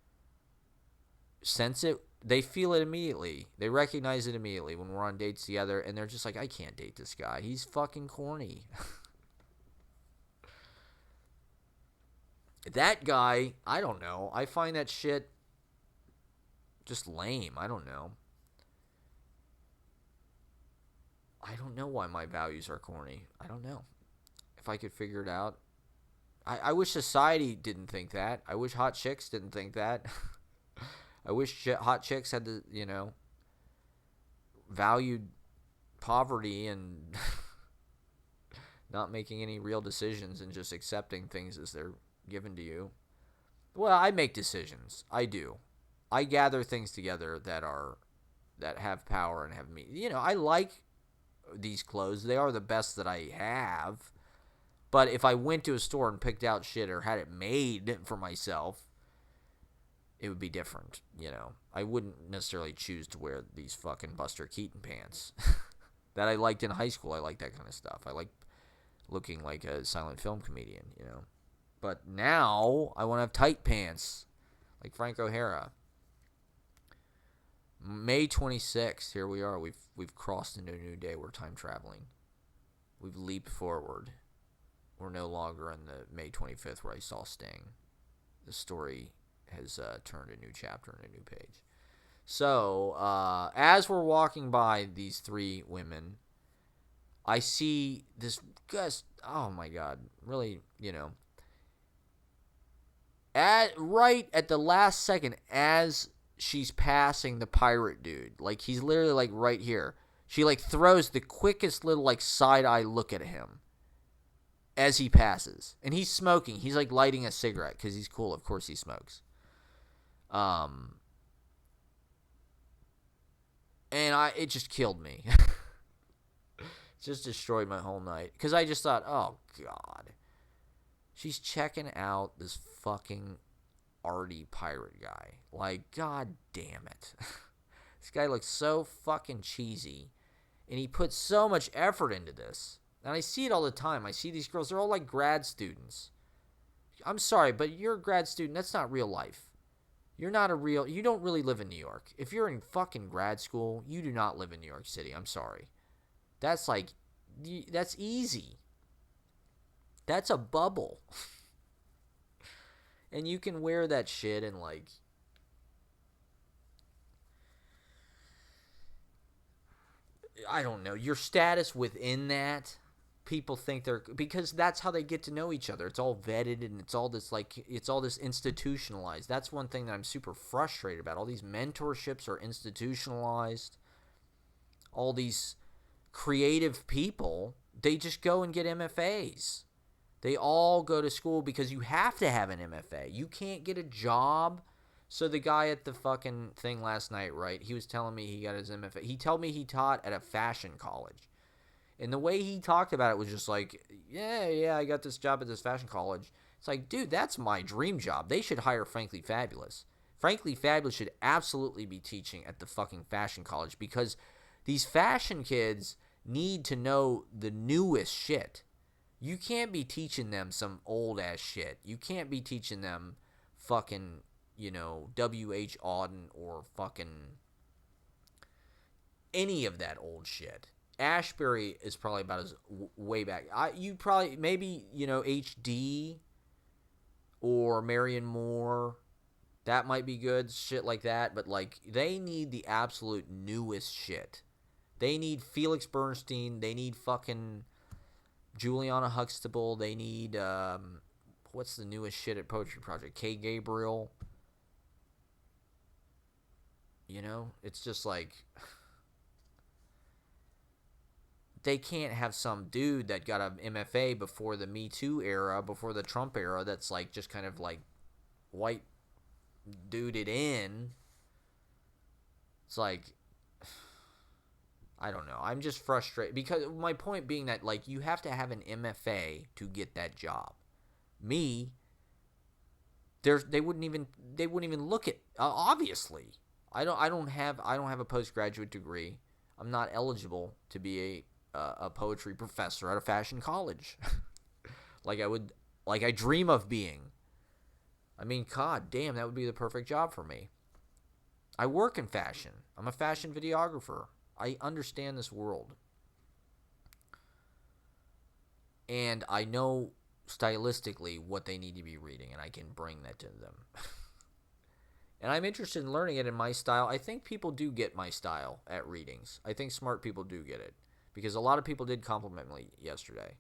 A: sense it. They feel it immediately. They recognize it immediately when we're on dates together, and they're just like, I can't date this guy. He's fucking corny. That guy, I don't know. I find that shit just lame. I don't know. I don't know why my values are corny. I don't know. If I could figure it out. I wish society didn't think that. I wish hot chicks didn't think that. I wish hot chicks had the, you know, valued poverty and not making any real decisions and just accepting things as they're given to you. Well, I make decisions. I do. I gather things together that have power and have me. You know, I like these clothes. They are the best that I have. But if I went to a store and picked out shit or had it made for myself, it would be different, you know. I wouldn't necessarily choose to wear these fucking Buster Keaton pants that I liked in high school. I like that kind of stuff. I like looking like a silent film comedian, you know. But now I want to have tight pants like Frank O'Hara. May 26th, here we are. We've crossed into a new day. We're time traveling. We've leaped forward. We're no longer in the May 25th where I saw Sting. The story has turned a new chapter and a new page. So, as we're walking by these three women, I see this Gus. Oh my God! Really, you know. Right at the last second, as she's passing the pirate dude, like he's literally like right here. She like throws the quickest little like side eye look at him as he passes, and he's smoking. He's like lighting a cigarette because he's cool. Of course, he smokes. And it just killed me. It just destroyed my whole night because I just thought, oh God, she's checking out this fucking arty pirate guy. Like, God damn it. This guy looks so fucking cheesy, and he puts so much effort into this. And I see it all the time. I see these girls, they're all like grad students. I'm sorry, but you're a grad student. That's not real life. You don't really live in New York. If you're in fucking grad school, you do not live in New York City. I'm sorry. That's easy. That's a bubble. And you can wear that shit and like, I don't know, your status within that, people think because that's how they get to know each other. It's all vetted and it's all this institutionalized. That's one thing that I'm super frustrated about. All these mentorships are institutionalized. All these creative people, they just go and get MFAs. They all go to school because you have to have an MFA. You can't get a job. So the guy at the fucking thing last night, right, he was telling me he got his MFA. He told me he taught at a fashion college. And the way he talked about it was just like, yeah, I got this job at this fashion college. It's like, dude, that's my dream job. They should hire Frankly Fabulous. Frankly Fabulous should absolutely be teaching at the fucking fashion college because these fashion kids need to know the newest shit. You can't be teaching them some old-ass shit. You can't be teaching them fucking, you know, W.H. Auden or fucking any of that old shit. Ashbury is probably about as way back. Maybe, you know, HD or Marion Moore. That might be good, shit like that. But, like, they need the absolute newest shit. They need Felix Bernstein. They need fucking Juliana Huxtable. They need, what's the newest shit at Poetry Project? Kay Gabriel. You know, it's just like, they can't have some dude that got an MFA before the Me Too era, before the Trump era, that's like just kind of like white duded in. It's like, I don't know. I'm just frustrated because my point being that like you have to have an MFA to get that job. Me, they wouldn't even look at obviously. I don't have a postgraduate degree. I'm not eligible to be a poetry professor at a fashion college. like I dream of being. I mean, god damn, that would be the perfect job for me. I work in fashion. I'm a fashion videographer. I understand this world. And I know stylistically what they need to be reading, and I can bring that to them. And I'm interested in learning it in my style. I think people do get my style at readings. I think smart people do get it. Because a lot of people did compliment me yesterday.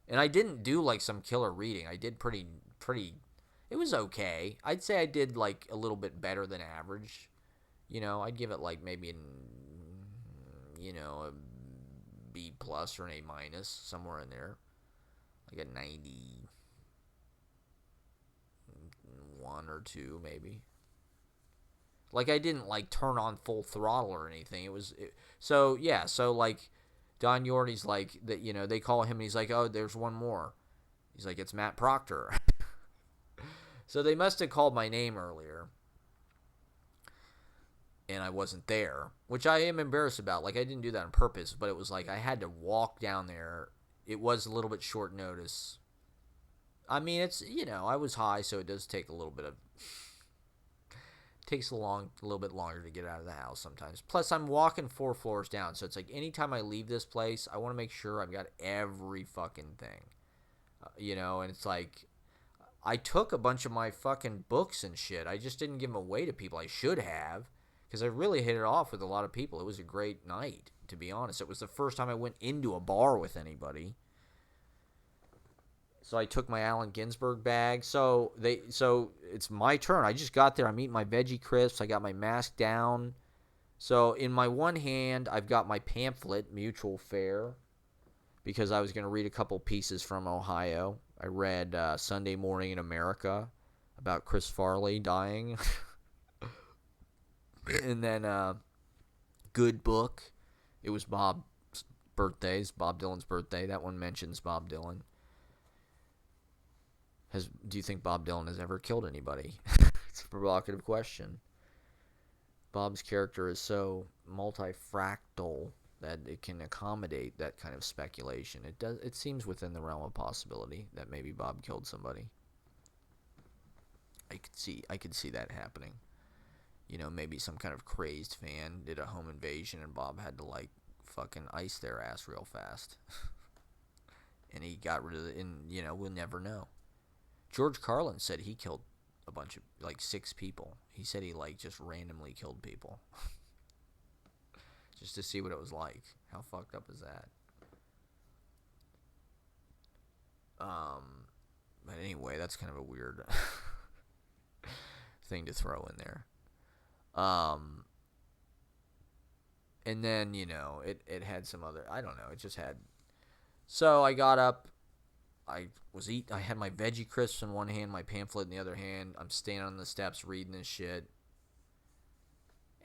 A: And I didn't do like some killer reading. I did pretty, it was okay. I'd say I did like a little bit better than average. You know, I'd give it like maybe a B plus or an A minus, somewhere in there. Like a 91 or 2 maybe. Like I didn't like turn on full throttle or anything. So like Don Yorty's like that, you know, they call him and he's like, oh, there's one more. He's like, it's Matt Proctor. So they must have called my name earlier. and I wasn't there, which I am embarrassed about. Like, I didn't do that on purpose, but it was like I had to walk down there. It was a little bit short notice. I mean, it's, I was high, so it does take a little bit of takes a little bit longer to get out of the house sometimes. Plus, I'm walking 4 floors down, so it's like anytime I leave this place, I want to make sure I've got every fucking thing, and it's like I took a bunch of my fucking books and shit. I just didn't give them away to people. I should have, because I really hit it off with a lot of people. It was a great night, to be honest. It was the first time I went into a bar with anybody. So I took my Allen Ginsberg bag. So it's my turn. I just got there. I'm eating my veggie crisps. I got my mask down. So in my one hand, I've got my pamphlet, Mutual Fair, because I was going to read a couple pieces from Ohio. I read Sunday Morning in America about Chris Farley dying. And then Good Book. It was Bob Dylan's birthday. That one mentions Bob Dylan. Do you think Bob Dylan has ever killed anybody? It's a provocative question. Bob's character is so multifractal that it can accommodate that kind of speculation. It seems within the realm of possibility that maybe Bob killed somebody. I could see that happening. Maybe some kind of crazed fan did a home invasion and Bob had to like fucking ice their ass real fast. And he got rid of it, and we'll never know. George Carlin said he killed a bunch of, like, 6 people. He said he, like, just randomly killed people. Just to see what it was like. How fucked up is that? But anyway, that's kind of a weird thing to throw in there. And then, it had some other, I don't know, it just had, so I got up, I had my veggie crisps in one hand, my pamphlet in the other hand. I'm standing on the steps reading this shit.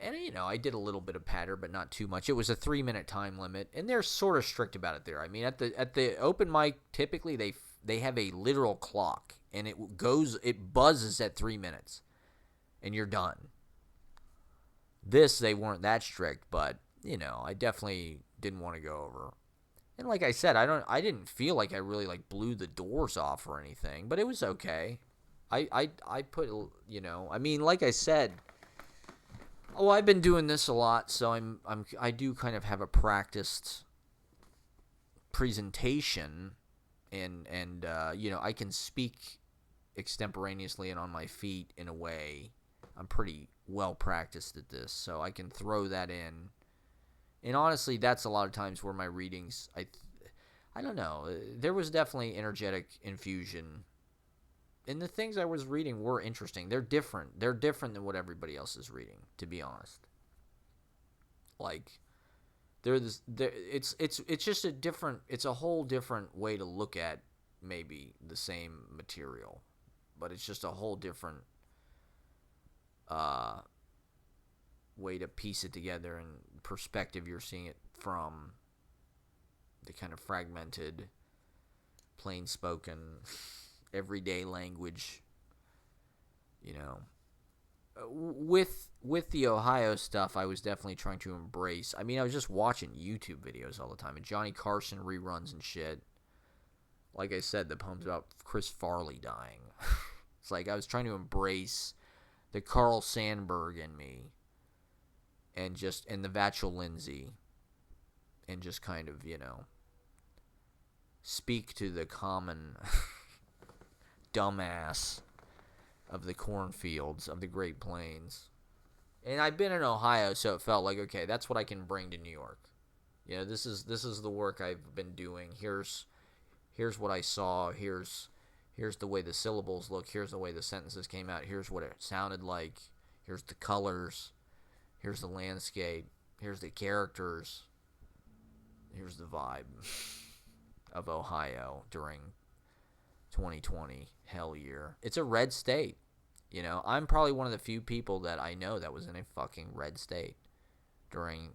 A: And, I did a little bit of patter, but not too much. It was a 3-minute time limit, and they're sort of strict about it there. I mean, at the open mic, typically they have a literal clock, and it buzzes at 3 minutes, and you're done. This, they weren't that strict, but, I definitely didn't want to go over. And like I said, I didn't feel like I really like blew the doors off or anything, but it was okay. I put, I mean, like I said, I've been doing this a lot, so I do kind of have a practiced presentation, and I can speak extemporaneously and on my feet in a way. I'm pretty well practiced at this, so I can throw that in. And honestly, that's a lot of times where my readings, I don't know, there was definitely energetic infusion. And the things I was reading were interesting. They're different. They're different than what everybody else is reading, to be honest. Like, it's just it's a whole different way to look at maybe the same material. But it's just a whole different way to piece it together, and perspective you're seeing it from, the kind of fragmented, plain spoken, everyday language, with the Ohio stuff. I was definitely trying to embrace. I mean, I was just watching YouTube videos all the time, and Johnny Carson reruns and shit. Like I said, the poem's about Chris Farley dying. It's like I was trying to embrace the Carl Sandburg in me, and the Vachel Lindsay, and just kind of, speak to the common dumbass of the cornfields of the Great Plains. And I've been in Ohio, so it felt like, okay, that's what I can bring to New York. This is the work I've been doing. Here's what I saw. Here's the way the syllables look. Here's the way the sentences came out. Here's what it sounded like. Here's the colors. Here's the landscape. Here's the characters. Here's the vibe of Ohio during 2020 hell year. It's a red state. I'm probably one of the few people that I know that was in a fucking red state during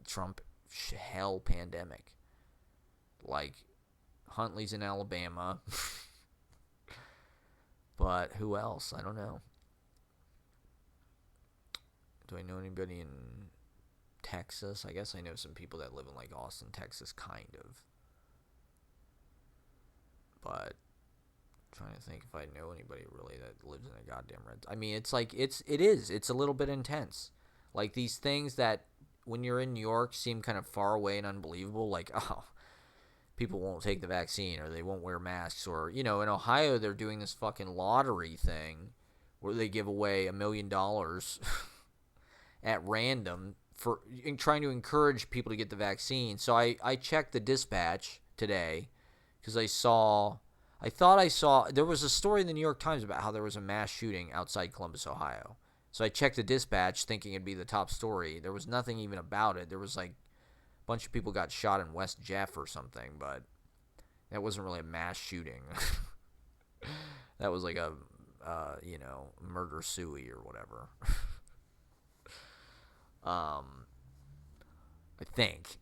A: Trump hell pandemic. Like, Huntley's in Alabama. But who else? I don't know. Do I know anybody in Texas? I guess I know some people that live in like Austin, Texas, kind of. But I'm trying to think if I know anybody really that lives in a goddamn red. I mean, it's like it's a little bit intense. Like these things that when you're in New York seem kind of far away and unbelievable. Like people won't take the vaccine or they won't wear masks, or in Ohio they're doing this fucking lottery thing where they give away $1 million at random for trying to encourage people to get the vaccine. So I checked the Dispatch today because I thought I saw there was a story in the New York Times about how there was a mass shooting outside Columbus, Ohio. So I checked the Dispatch thinking it'd be the top story. There was nothing even about it. There was like a bunch of people got shot in West Jeff or something, but that wasn't really a mass shooting. That was like a murder suey or whatever. I think.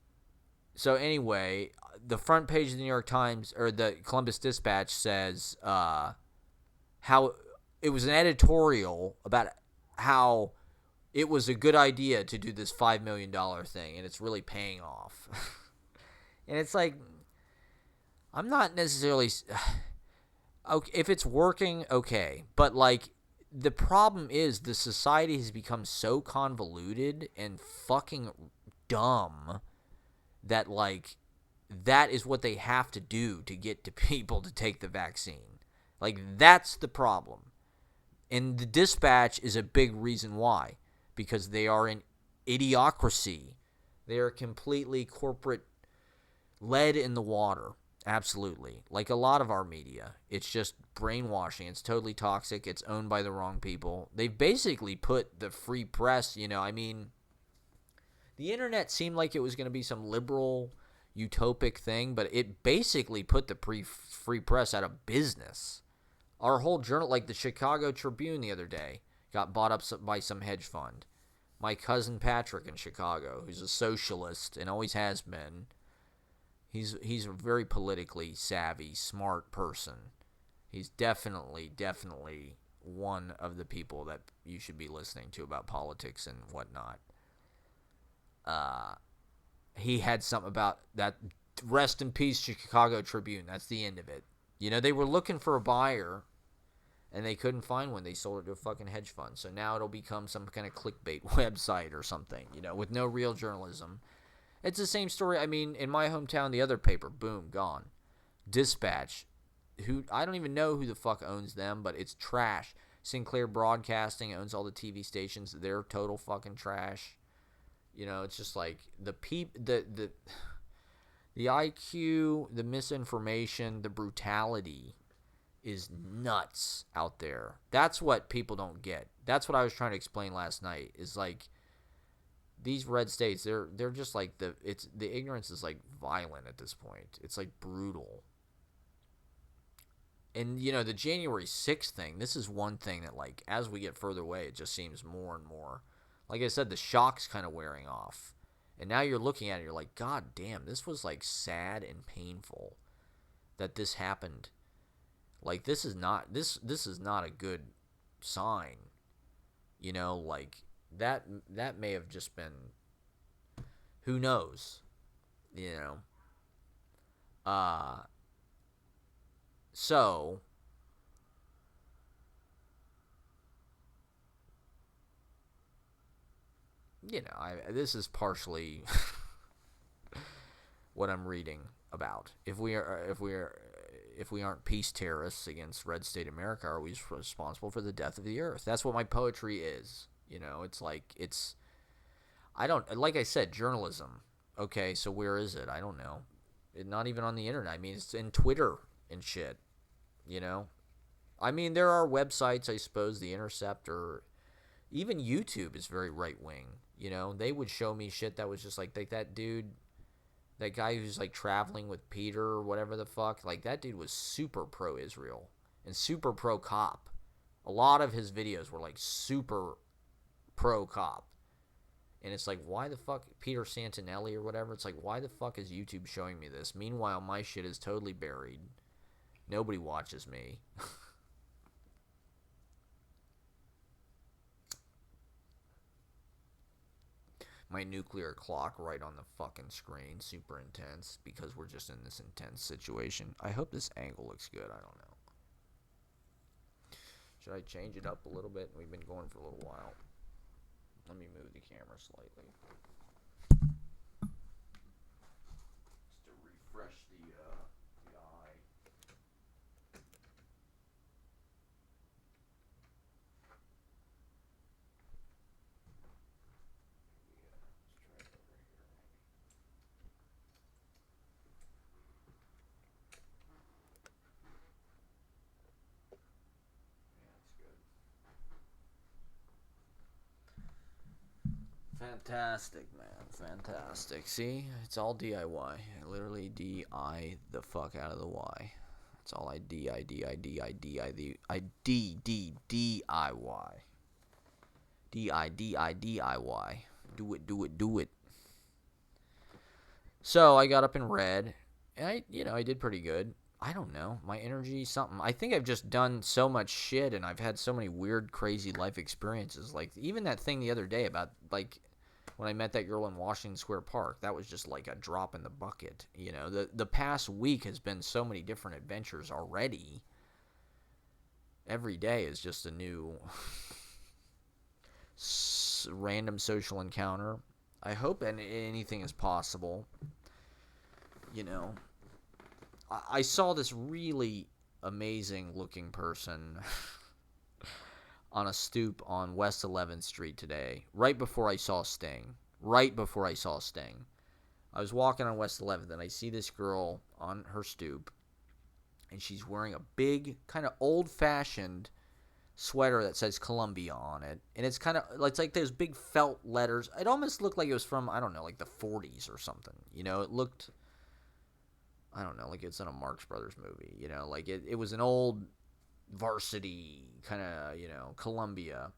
A: So anyway, the front page of the New York Times or the Columbus Dispatch says how it was an editorial about how it was a good idea to do this $5 million thing, and it's really paying off. And it's like, I'm not necessarily okay if it's working, okay, but like the problem is the society has become so convoluted and fucking dumb that like that is what they have to do to get to people to take the vaccine. Like that's the problem. And the Dispatch is a big reason why, because they are an idiocracy. They are completely corporate lead in the water. Absolutely. Like a lot of our media. It's just brainwashing. It's totally toxic. It's owned by the wrong people. They've basically put the free press, I mean, the internet seemed like it was going to be some liberal, utopic thing, but it basically put the free press out of business. Our whole journal, like the Chicago Tribune the other day, got bought up by some hedge fund. My cousin Patrick in Chicago, who's a socialist and always has been, he's a very politically savvy, smart person. He's definitely one of the people that you should be listening to about politics and whatnot. He had something about that. Rest in peace, Chicago Tribune. That's the end of it. They were looking for a buyer, and they couldn't find one. They sold it to a fucking hedge fund. So now it'll become some kind of clickbait website or something, with no real journalism. It's the same story. I mean, in my hometown, the other paper, boom, gone. Dispatch, who I don't even know who the fuck owns them, but it's trash. Sinclair Broadcasting owns all the TV stations. They're total fucking trash. It's just like the IQ, the misinformation, the brutality is nuts out there. That's what people don't get. That's what I was trying to explain last night. Is like these red states, they're just like the ignorance is like violent at this point. It's like brutal. And the January 6th thing, this is one thing that like as we get further away, it just seems more and more. Like I said, the shock's kind of wearing off. And now you're looking at it, you're like, God damn, this was like sad and painful that this happened. Like this is not a good sign. Like that may have just been, who knows? So this is partially what I'm reading about. If we aren't peace terrorists against red state America, are we responsible for the death of the earth? That's what my poetry is. It's like like I said, journalism. Okay, so where is it? I don't know. Not even on the internet. I mean, it's in Twitter and shit. I mean, there are websites, I suppose, The Intercept, or even YouTube is very right-wing. They would show me shit that was just like that dude, that guy who's like traveling with Peter or whatever the fuck. Like that dude was super pro-Israel and super pro-cop. A lot of his videos were like super pro-cop. And it's like, why the fuck, Peter Santinelli or whatever, it's like, why the fuck is YouTube showing me this? Meanwhile, my shit is totally buried. Nobody watches me. my nuclear clock right on the fucking screen. Super intense because we're just in this intense situation. I hope this angle looks good. I don't know. Should I change it up a little bit? We've been going for a little while. Let me move the camera slightly. Just to refresh the eye. Let's try it over here, maybe. Yeah, that's good. Fantastic, man. Fantastic. See? It's all DIY. I literally DI the fuck out of the Y. That's all I DIY. DIY. Do it. So I got up and read. And I did pretty good. I don't know. My energy, something. I think I've just done so much shit and I've had so many weird, crazy life experiences. Like, even that thing the other day about, like, when I met that girl in Washington Square Park, that was just like a drop in the bucket. The past week has been so many different adventures already. Every day is just a new random social encounter. I hope anything is possible. I saw this really amazing looking person on a stoop on West 11th Street today, right before I saw Sting. I was walking on West 11th and I see this girl on her stoop, and she's wearing a big, kind of old-fashioned sweater that says Columbia on it. And it's like those big felt letters. It almost looked like it was from, I don't know, like the 40s or something. It looked, I don't know, like it's in a Marx Brothers movie. Like it was an old varsity kind of, Columbia.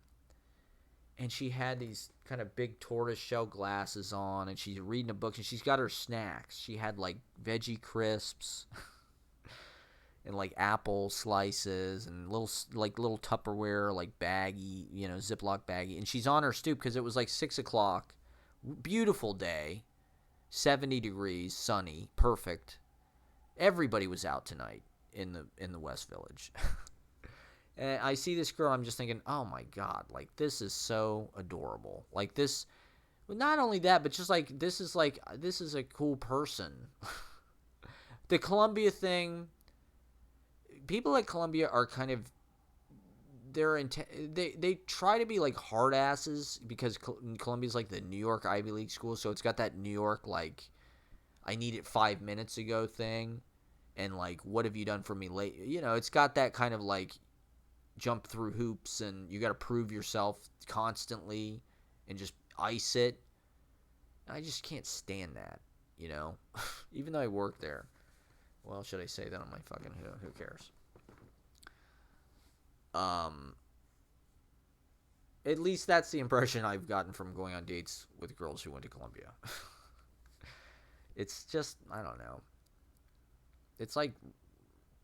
A: And she had these kind of big tortoise shell glasses on, and she's reading a book, and she's got her snacks. She had like veggie crisps and like apple slices and little Tupperware, like baggy, Ziploc baggy. And she's on her stoop because it was like 6 o'clock. Beautiful day, 70 degrees, sunny, perfect. Everybody was out tonight in the West Village. And I see this girl, I'm just thinking, oh my God, like this is so adorable. Like this, not only that, but just like this is a cool person. The Columbia thing, people at Columbia are kind of, they try to be like hard asses because Columbia's like the New York Ivy League school, so it's got that New York like I need it 5 minutes ago thing, and like what have you done for me late? It's got that kind of like jump through hoops and you got to prove yourself constantly and just ice it. I just can't stand that, even though I work there. Well, should I say that on my fucking who cares? At least that's the impression I've gotten from going on dates with girls who went to Columbia. It's just, I don't know. It's like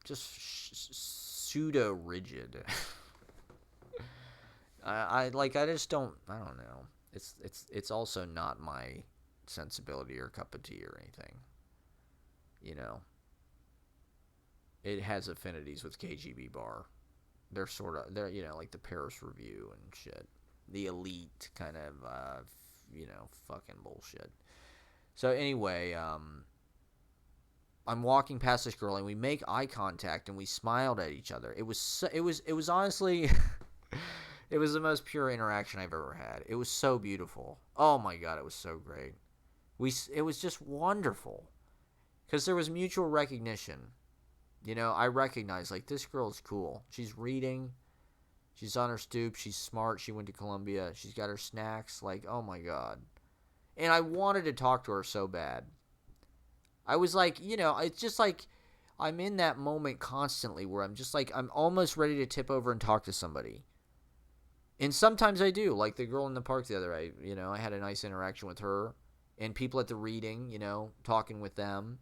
A: just pseudo rigid. I just don't, I don't know. It's also not my sensibility or cup of tea or anything. It has affinities with KGB Bar. They're like the Paris Review and shit. The elite kind of, fucking bullshit. So anyway, I'm walking past this girl and we make eye contact and we smiled at each other. It was honestly, it was the most pure interaction I've ever had. It was so beautiful. Oh my God, it was so great. It was just wonderful because there was mutual recognition. I recognize like this girl's cool. She's reading. She's on her stoop. She's smart. She went to Columbia. She's got her snacks. Like, oh my God. And I wanted to talk to her so bad. I was like, it's just like I'm in that moment constantly where I'm just like, I'm almost ready to tip over and talk to somebody. And sometimes I do, like the girl in the park the other day, I had a nice interaction with her and people at the reading, talking with them.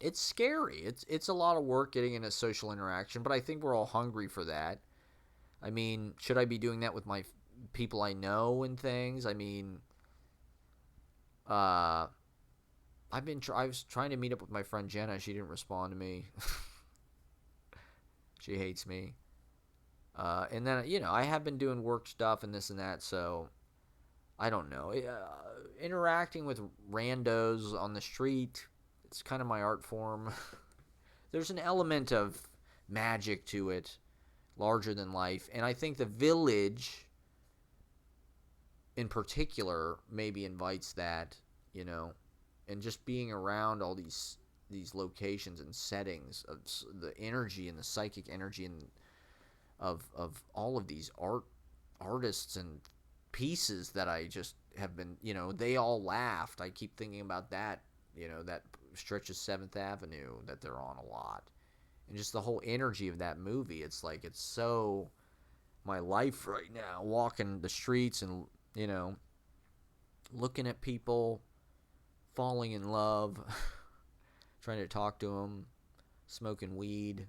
A: It's scary. It's a lot of work getting in a social interaction, but I think we're all hungry for that. I mean, should I be doing that with my people I know and things? I mean, Uh, I was trying to meet up with my friend Jenna. She didn't respond to me. She hates me. And then I have been doing work stuff and this and that, so I don't know. Interacting with randos on the street, it's kind of my art form. There's an element of magic to it, larger than life, and I think the village in particular maybe invites that, you know, and just being around all these locations and settings of the energy and the psychic energy and of all of these artists and pieces that I just have been, they all laughed. I keep thinking about that, that stretch of 7th Avenue that they're on a lot. And just the whole energy of that movie. It's like it's so my life right now, walking the streets and, looking at people, falling in love, trying to talk to them, smoking weed,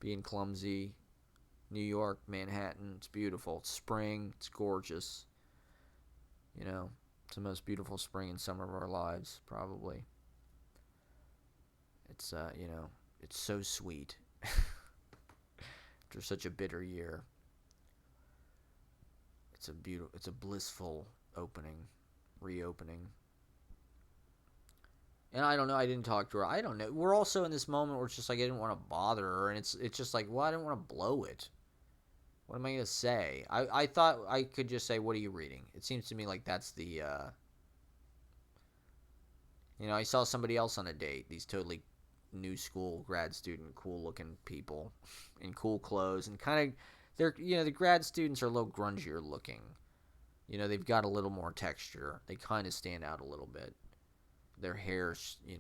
A: being clumsy. New York, Manhattan, it's beautiful. It's spring, it's gorgeous. It's the most beautiful spring and summer of our lives, probably. It's, it's so sweet. After such a bitter year. It's a blissful reopening. And I don't know, I didn't talk to her. I don't know. We're also in this moment where it's just like I didn't want to bother her, and it's just like, well, I didn't want to blow it. What am I going to say? I thought I could just say, what are you reading? It seems to me like that's the, I saw somebody else on a date. These totally new school grad student, cool looking people in cool clothes and kind of, the grad students are a little grungier looking. They've got a little more texture. They kind of stand out a little bit. Their hair's, a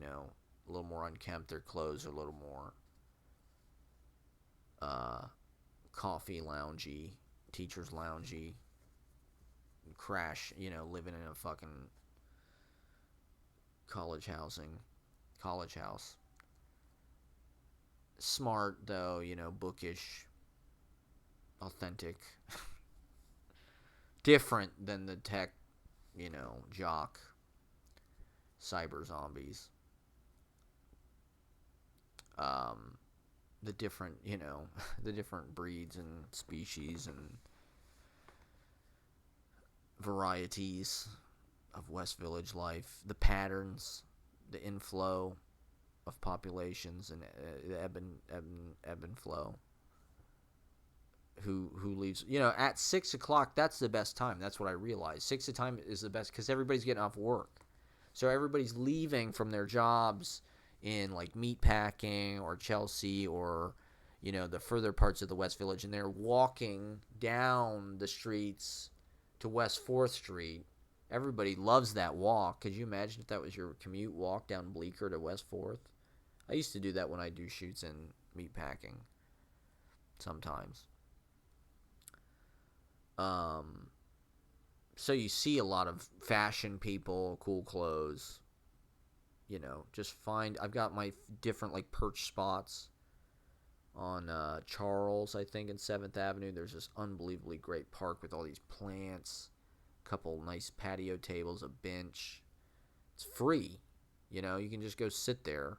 A: little more unkempt. Their clothes are a little more, coffee loungy, teacher's loungy, crash, living in a fucking college house. Smart though, bookish, authentic, different than the tech, jock, cyber zombies. The different, the different breeds and species and varieties of West Village life, the patterns, the inflow of populations and the ebb and flow. Who leaves? At 6 o'clock, that's the best time. That's what I realized. 6 o'clock is the best because everybody's getting off work, so everybody's leaving from their jobs in like meatpacking or Chelsea or the further parts of the West Village, and they're walking down the streets to West 4th Street. Everybody loves that walk. Could you imagine if that was your commute walk down Bleecker to West 4th? I used to do that when I do shoots in meatpacking sometimes. So you see a lot of fashion people, cool clothes. I've got my different like perch spots on Charles, I think, in 7th Avenue. There's this unbelievably great park with all these plants, a couple nice patio tables, a bench. It's free. You can just go sit there.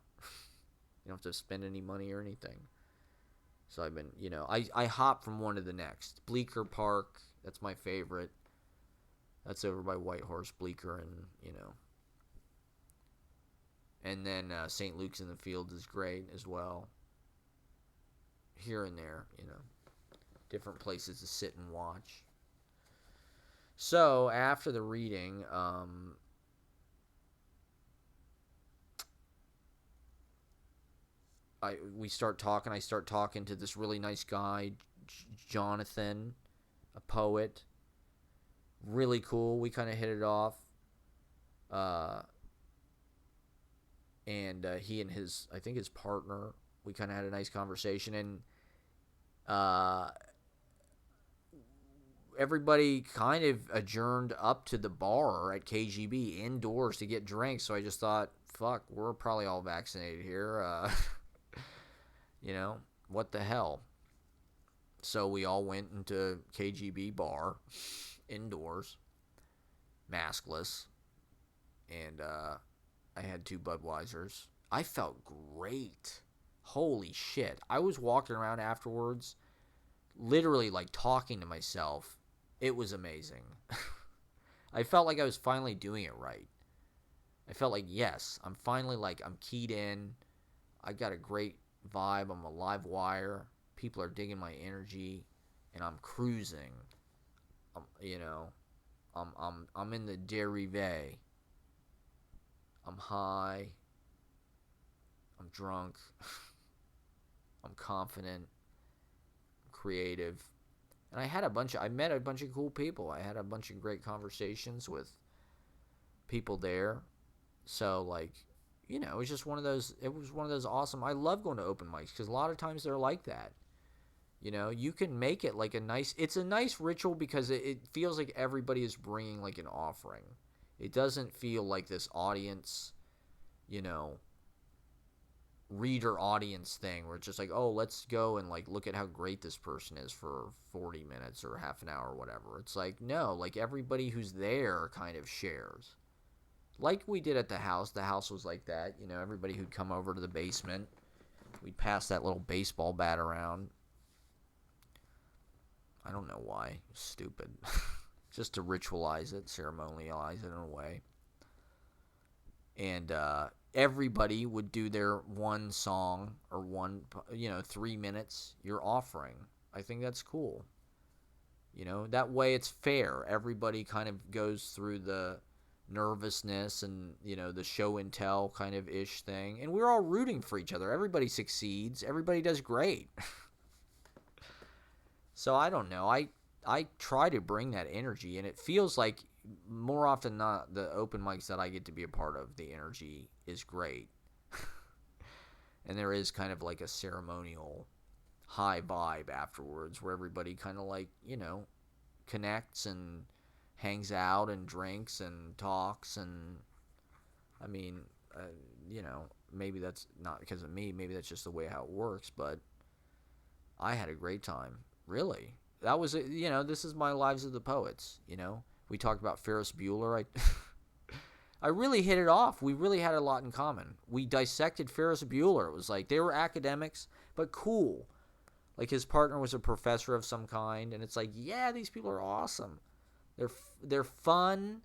A: You don't have to spend any money or anything. So I've been, I hop from one to the next. Bleecker Park, that's my favorite. That's over by Whitehorse, Bleecker, and, And then St. Luke's in the Fields is great as well. Here and there, different places to sit and watch. So after the reading, we start talking. I start talking to this really nice guy, Jonathan, a poet. Really cool. We kind of hit it off. And he and I think his partner, we kind of had a nice conversation, and everybody kind of adjourned up to the bar at KGB indoors to get drinks. So I just thought, fuck, we're probably all vaccinated here. What the hell? So we all went into KGB bar indoors. maskless, and I had 2 Budweisers. I felt great. Holy shit. I was walking around afterwards, literally like talking to myself. It was amazing. I felt like I was finally doing it right. I felt like, yes, I'm finally like, I'm keyed in. I got a great vibe. I'm a live wire. People are digging my energy, and I'm cruising. You know, I'm in the derive. I'm high. I'm drunk. I'm confident. I'm creative. And I met a bunch of cool people. I had a bunch of great conversations with people there. So like, it was just it was one of those awesome, I love going to open mics because a lot of times they're like that. You can make it like it's a nice ritual because it feels like everybody is bringing like an offering. It doesn't feel like this audience, you know, reader audience thing where it's just like, oh, let's go and like look at how great this person is for 40 minutes or half an hour or whatever. It's like, no, like everybody who's there kind of shares. Like we did at the house. The house was like that. Everybody who'd come over to the basement, we'd pass that little baseball bat around. I don't know why. Stupid. Just to ritualize it, ceremonialize it in a way. And everybody would do their one song or 3 minutes, you're offering. I think that's cool. That way it's fair. Everybody kind of goes through the nervousness and, the show and tell kind of ish thing. And we're all rooting for each other. Everybody succeeds. Everybody does great. So I don't know. I try to bring that energy, and it feels like more often than not, the open mics that I get to be a part of, the energy is great. And there is kind of like a ceremonial high vibe afterwards where everybody kind of like, connects and hangs out and drinks and talks. And I mean, maybe that's not because of me. Maybe that's just the way how it works. But I had a great time. Really. That was, this is my Lives of the Poets, We talked about Ferris Bueller. I really hit it off. We really had a lot in common. We dissected Ferris Bueller. It was like they were academics, but cool. Like his partner was a professor of some kind, and it's like, yeah, these people are awesome. They're fun,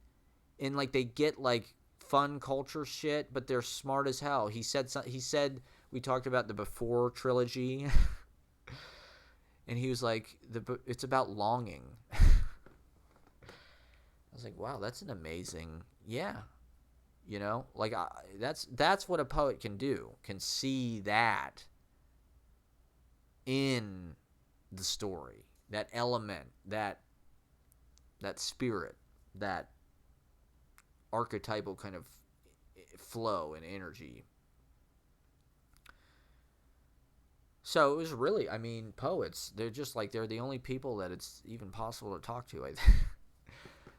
A: and like they get like fun culture shit, but they're smart as hell. He said we talked about the Before trilogy. And he was like, it's about longing. I was like, wow, that's an amazing, yeah. Like that's what a poet can do. Can see that in the story, that element, that spirit, that archetypal kind of flow and energy. So it was really, I mean, poets, they're just like, they're the only people that it's even possible to talk to.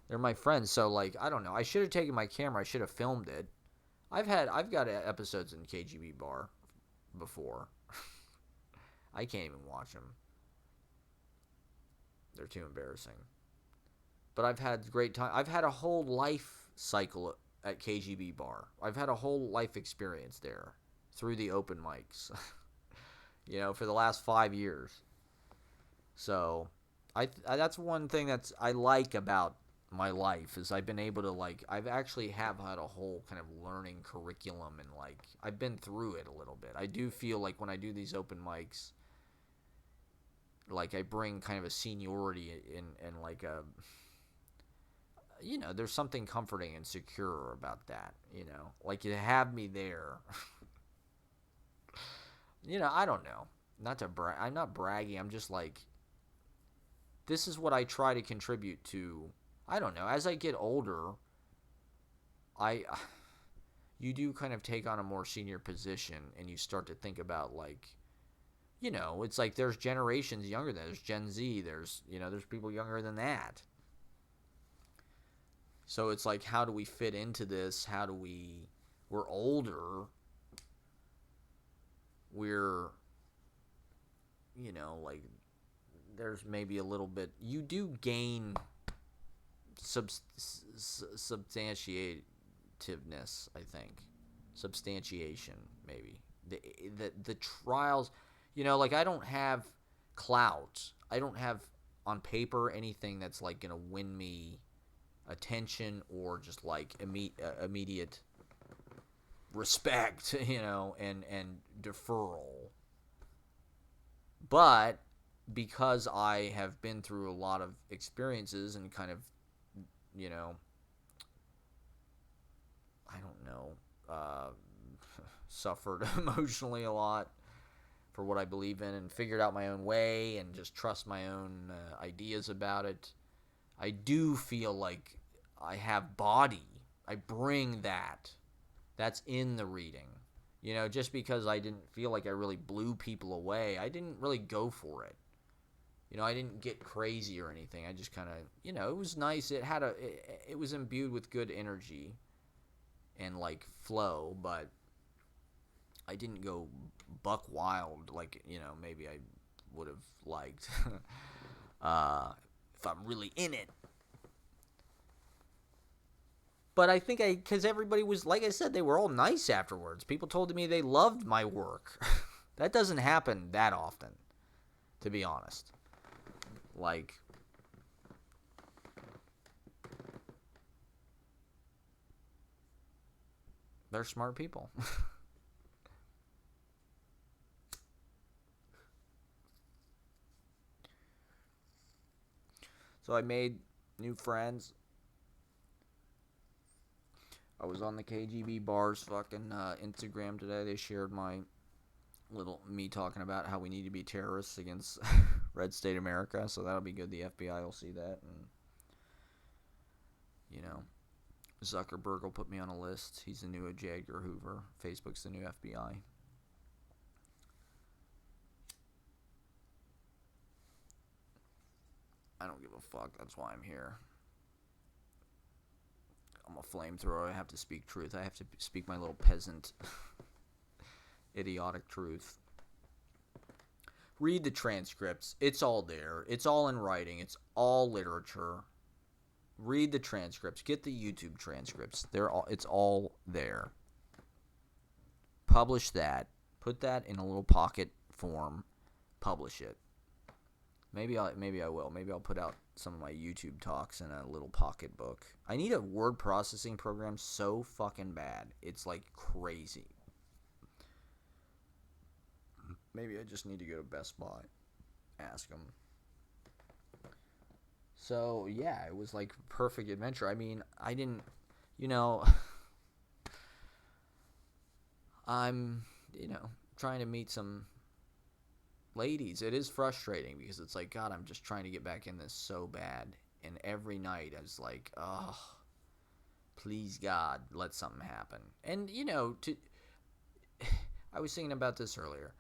A: They're my friends. So like, I don't know. I should have taken my camera. I should have filmed it. I've got episodes in KGB Bar before. I can't even watch them. They're too embarrassing. But I've had great time. I've had a whole life cycle at KGB Bar. I've had a whole life experience there through the open mics. For the last 5 years. So, that's one thing I like about my life is I've been able to I've actually have had a whole kind of learning curriculum and I've been through it a little bit. I do feel like when I do these open mics, I bring kind of a seniority and like a, there's something comforting and secure about that, like you have me there. I don't know. Not to brag. I'm not bragging. I'm just like, this is what I try to contribute to. I don't know. As I get older, you do kind of take on a more senior position, and you start to think about it's like there's generations younger than that. There's Gen Z. There's people younger than that. So it's like, how do we fit into this? We're older. We're, there's maybe a little bit, you do gain substantiativeness, I think. Substantiation, maybe. The trials, like I don't have clout. I don't have on paper anything that's like gonna win me attention or just like immediate respect, and deferral. But because I have been through a lot of experiences and kind of, I don't know, suffered emotionally a lot for what I believe in and figured out my own way and just trust my own ideas about it, I do feel like I have body. I bring that. That's in the reading. Just because I didn't feel like I really blew people away, I didn't really go for it. I didn't get crazy or anything. I just kind of, it was nice. It was imbued with good energy and like flow, but I didn't go buck wild like, maybe I would have liked if I'm really in it. But I think because everybody was, like I said, they were all nice afterwards. People told me they loved my work. That doesn't happen that often, to be honest. Like, they're smart people. So I made new friends. I was on the KGB Bars fucking Instagram today. They shared me talking about how we need to be terrorists against Red State America. So that'll be good. The FBI will see that. And, Zuckerberg will put me on a list. He's the new J. Edgar Hoover. Facebook's the new FBI. I don't give a fuck. That's why I'm here. I'm a flamethrower. I have to speak truth. I have to speak my little peasant, idiotic truth. Read the transcripts. It's all there. It's all in writing. It's all literature. Read the transcripts. Get the YouTube transcripts. It's all there. Publish that. Put that in a little pocket form. Publish it. Maybe I will. Maybe I'll put out some of my YouTube talks in a little pocket book. I need a word processing program so fucking bad. It's like crazy. Maybe I just need to go to Best Buy. Ask them. So, yeah, it was like perfect adventure. I mean, I didn't, I'm, trying to meet some ladies. It is frustrating because it's like, God, I'm just trying to get back in this so bad. And every night I was like, oh, please, God, let something happen. And, I was thinking about this earlier.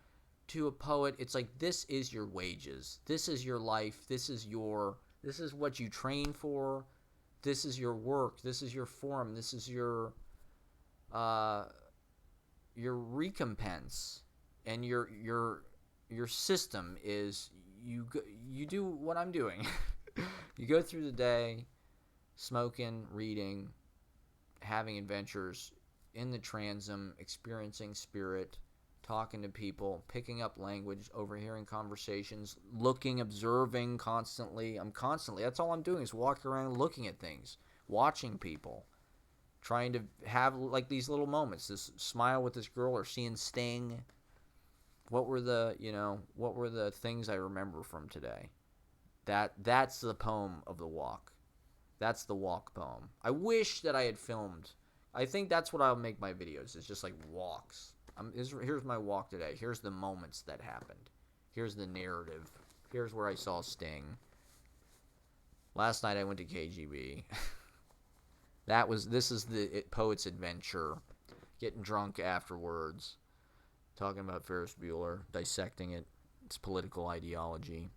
A: To a poet, it's like, this is your wages. This is your life. This is what you train for. This is your work. This is your form. This is your recompense. And your system is you do what I'm doing. You go through the day smoking, reading, having adventures in the transom, experiencing spirit, talking to people, picking up language, overhearing conversations, looking, observing constantly. That's all I'm doing is walking around looking at things, watching people, trying to have like these little moments, this smile with this girl or seeing Sting. What were the things I remember from today? That's the poem of the walk. That's the walk poem. I wish that I had filmed. I think that's what I'll make my videos. It's just like walks. Here's my walk today. Here's the moments that happened. Here's the narrative. Here's where I saw Sting. Last night I went to KGB. This is the poet's adventure. Getting drunk afterwards. Talking about Ferris Bueller. Dissecting it. Its political ideology.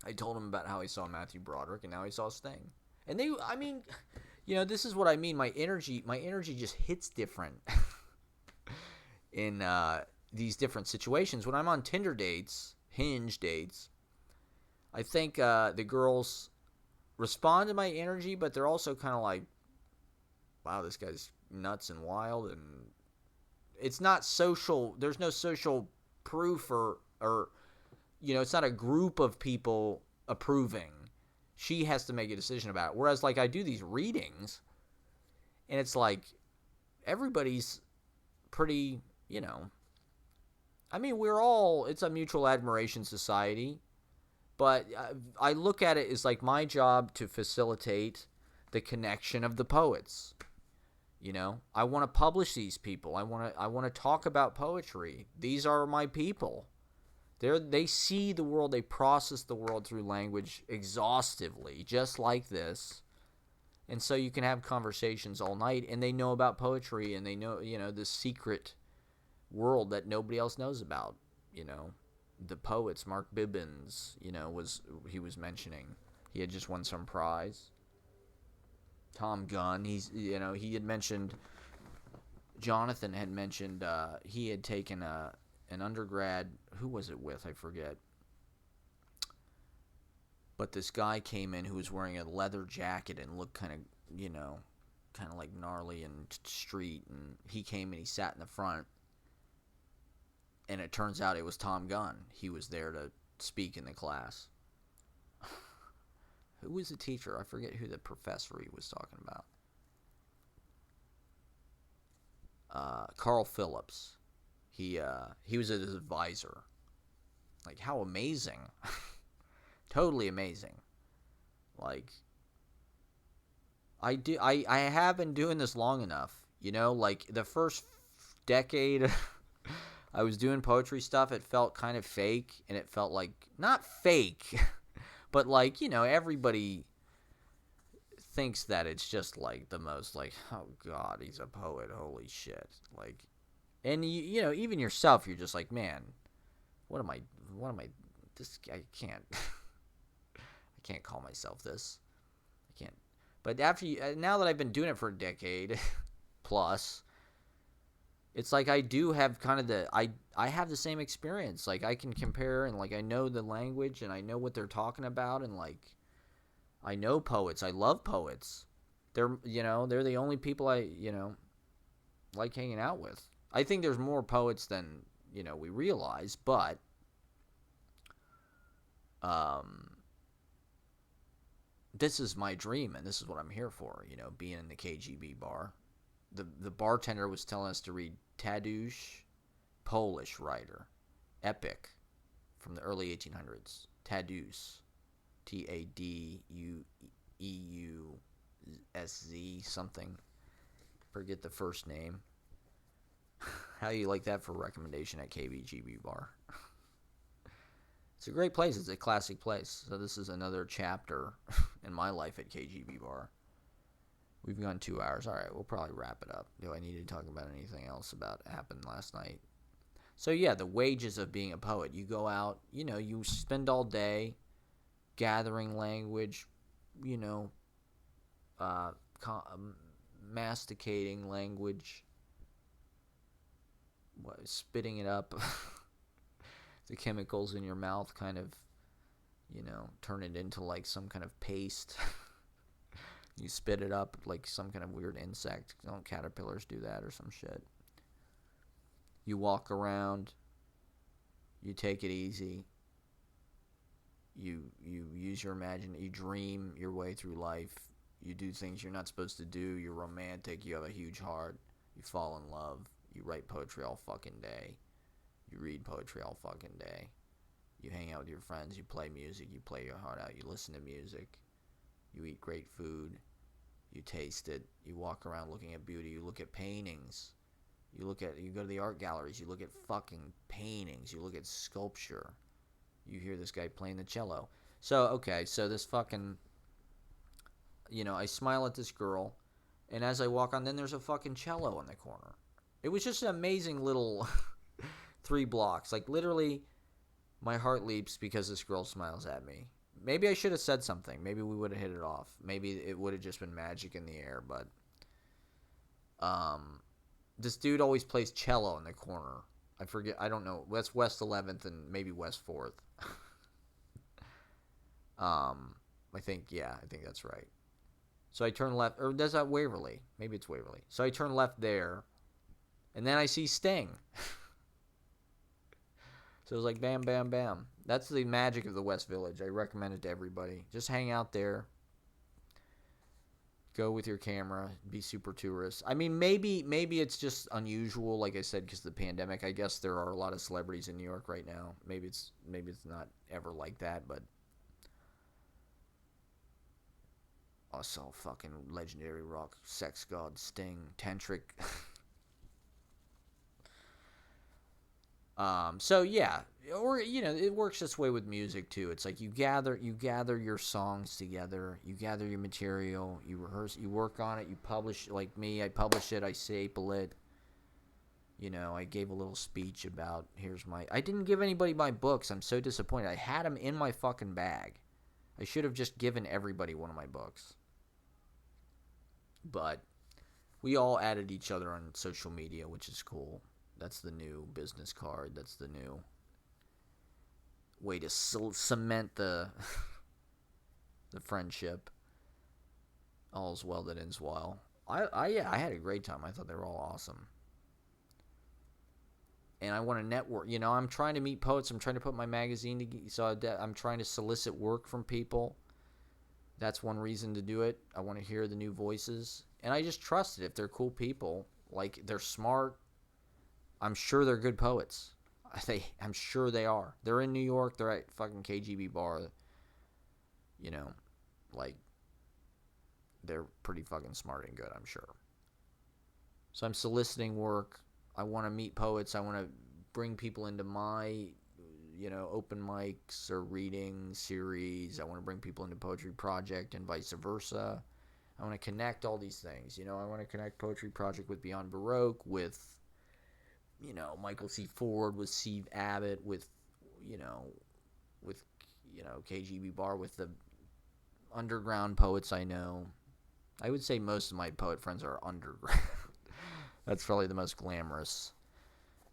A: I told him about how I saw Matthew Broderick and now I saw Sting. And this is what I mean. My energy just hits different in these different situations. When I'm on Tinder dates, Hinge dates, I think the girls respond to my energy, but they're also kind of like, wow, this guy's nuts and wild, and it's not social. There's no social proof or it's not a group of people approving. She has to make a decision about it. Whereas, like, I do these readings, and it's like everybody's pretty, I mean, it's a mutual admiration society, but I look at it as like my job to facilitate the connection of the poets. I want to publish these people. I want to talk about poetry. These are my people. They see the world, they process the world through language exhaustively, just like this. And so you can have conversations all night, and they know about poetry, and they know, this secret world that nobody else knows about. The poets, Mark Bibbins, he was mentioning. He had just won some prize. Tom Gunn, he had mentioned, Jonathan had mentioned he had taken an undergrad, who was it with? I forget. But this guy came in who was wearing a leather jacket and looked kind of like gnarly and street. And he came and he sat in the front. And it turns out it was Tom Gunn. He was there to speak in the class. Who was the teacher? I forget who the professor he was talking about. Carl Phillips. He was his advisor. Like, how amazing. Totally amazing. Like, I have been doing this long enough. Like the first decade I was doing poetry stuff, it felt kind of fake, and it felt like, not fake, but like, everybody thinks that it's just like the most like, oh God, he's a poet, holy shit. Like, and even yourself, you're just like, man, what am I, this, I can't, I can't call myself this. I can't. But now that I've been doing it for a decade plus, it's like I do have kind of I have the same experience. Like, I can compare, and like I know the language, and I know what they're talking about, and like I know poets. I love poets. They're the only people I like hanging out with. I think there's more poets than we realize, but this is my dream, and this is what I'm here for. Being in the KGB bar. The bartender was telling us to read Tadeusz, Polish writer, epic from the early 1800s. Tadeusz, Tadeusz something. Forget the first name. How do you like that for a recommendation at KBGB bar? It's a great place. It's a classic place. So this is another chapter in my life at KGB bar. We've gone 2 hours. All right, we'll probably wrap it up. Do I need to talk about anything else about happened last night? So yeah, the wages of being a poet. You go out, you spend all day gathering language, masticating language, spitting it up. The chemicals in your mouth kind of, turn it into like some kind of paste. You spit it up like some kind of weird insect. Don't caterpillars do that or some shit? You walk around. You take it easy. You use your imagination. You dream your way through life. You do things you're not supposed to do. You're romantic. You have a huge heart. You fall in love. You write poetry all fucking day. You read poetry all fucking day. You hang out with your friends. You play music. You play your heart out. You listen to music. You eat great food. You taste it. You walk around looking at beauty. You look at paintings. You go to the art galleries. You look at fucking paintings. You look at sculpture. You hear this guy playing the cello. So this fucking, I smile at this girl, and as I walk on, then there's a fucking cello in the corner. It was just an amazing little 3 blocks. Like, literally, my heart leaps because this girl smiles at me. Maybe I should have said something. Maybe we would have hit it off. Maybe it would have just been magic in the air. But this dude always plays cello in the corner. I forget. I don't know. That's West 11th and maybe West 4th. I I think that's right. So I turn left, or does that Waverly? Maybe it's Waverly. So I turn left there, and then I see Sting. So it was like bam, bam, bam. That's the magic of the West Village. I recommend it to everybody. Just hang out there. Go with your camera. Be super tourist. I mean, maybe it's just unusual, like I said, because of the pandemic. I guess there are a lot of celebrities in New York right now. Maybe it's not ever like that, but I saw fucking legendary rock sex god Sting, tantric. So yeah, or it works this way with music too. It's like you gather your songs together, you gather your material, you rehearse, you work on it, you publish. Like me, I publish it, I staple it. I gave a little speech about I didn't give anybody my books. I'm so disappointed. I had them in my fucking bag. I should have just given everybody one of my books. But we all added each other on social media, which is cool. That's the new business card. That's the new way to cement the the friendship. All's well that ends well. Yeah, I had a great time. I thought they were all awesome. And I want to network. I'm trying to meet poets. I'm trying to put my magazine together. So I'm trying to solicit work from people. That's one reason to do it. I want to hear the new voices. And I just trust it. If they're cool people, like they're smart, I'm sure they're good poets. I'm sure they are. They're in New York. They're at fucking KGB bar. Like they're pretty fucking smart and good, I'm sure. So I'm soliciting work. I want to meet poets. I want to bring people into my, open mics or reading series. I want to bring people into Poetry Project and vice versa. I want to connect all these things. I want to connect Poetry Project with Beyond Baroque, with, Michael C. Ford, with Steve Abbott, with, with, KGB Bar, with the underground poets I know. I would say most of my poet friends are underground. That's probably the most glamorous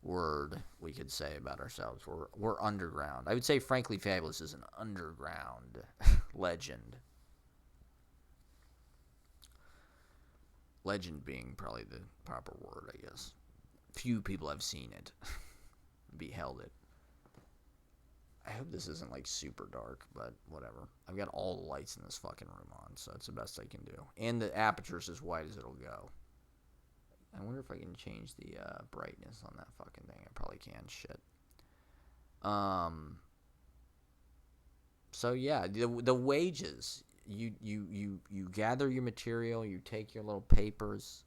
A: word we could say about ourselves. We're underground. I would say Frankly Fabulous is an underground legend. Legend being probably the proper word, I guess. Few people have seen it, beheld it. I hope this isn't like super dark, but whatever. I've got all the lights in this fucking room on, so it's the best I can do. And the aperture's as wide as it'll go. I wonder if I can change the brightness on that fucking thing. I probably can. Shit. So yeah, the wages. You gather your material. You take your little papers.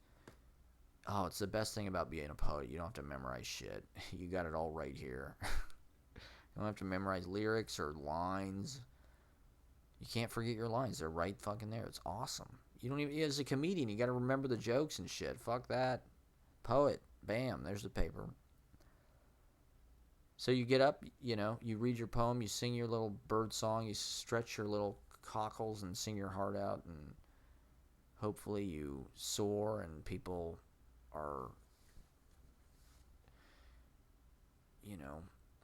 A: Oh, it's the best thing about being a poet. You don't have to memorize shit. You got it all right here. You don't have to memorize lyrics or lines. You can't forget your lines. They're right fucking there. It's awesome. You don't even, as a comedian, you got to remember the jokes and shit. Fuck that. Poet. Bam. There's the paper. So you get up, you read your poem, you sing your little bird song, you stretch your little cockles and sing your heart out, and hopefully you soar and people are,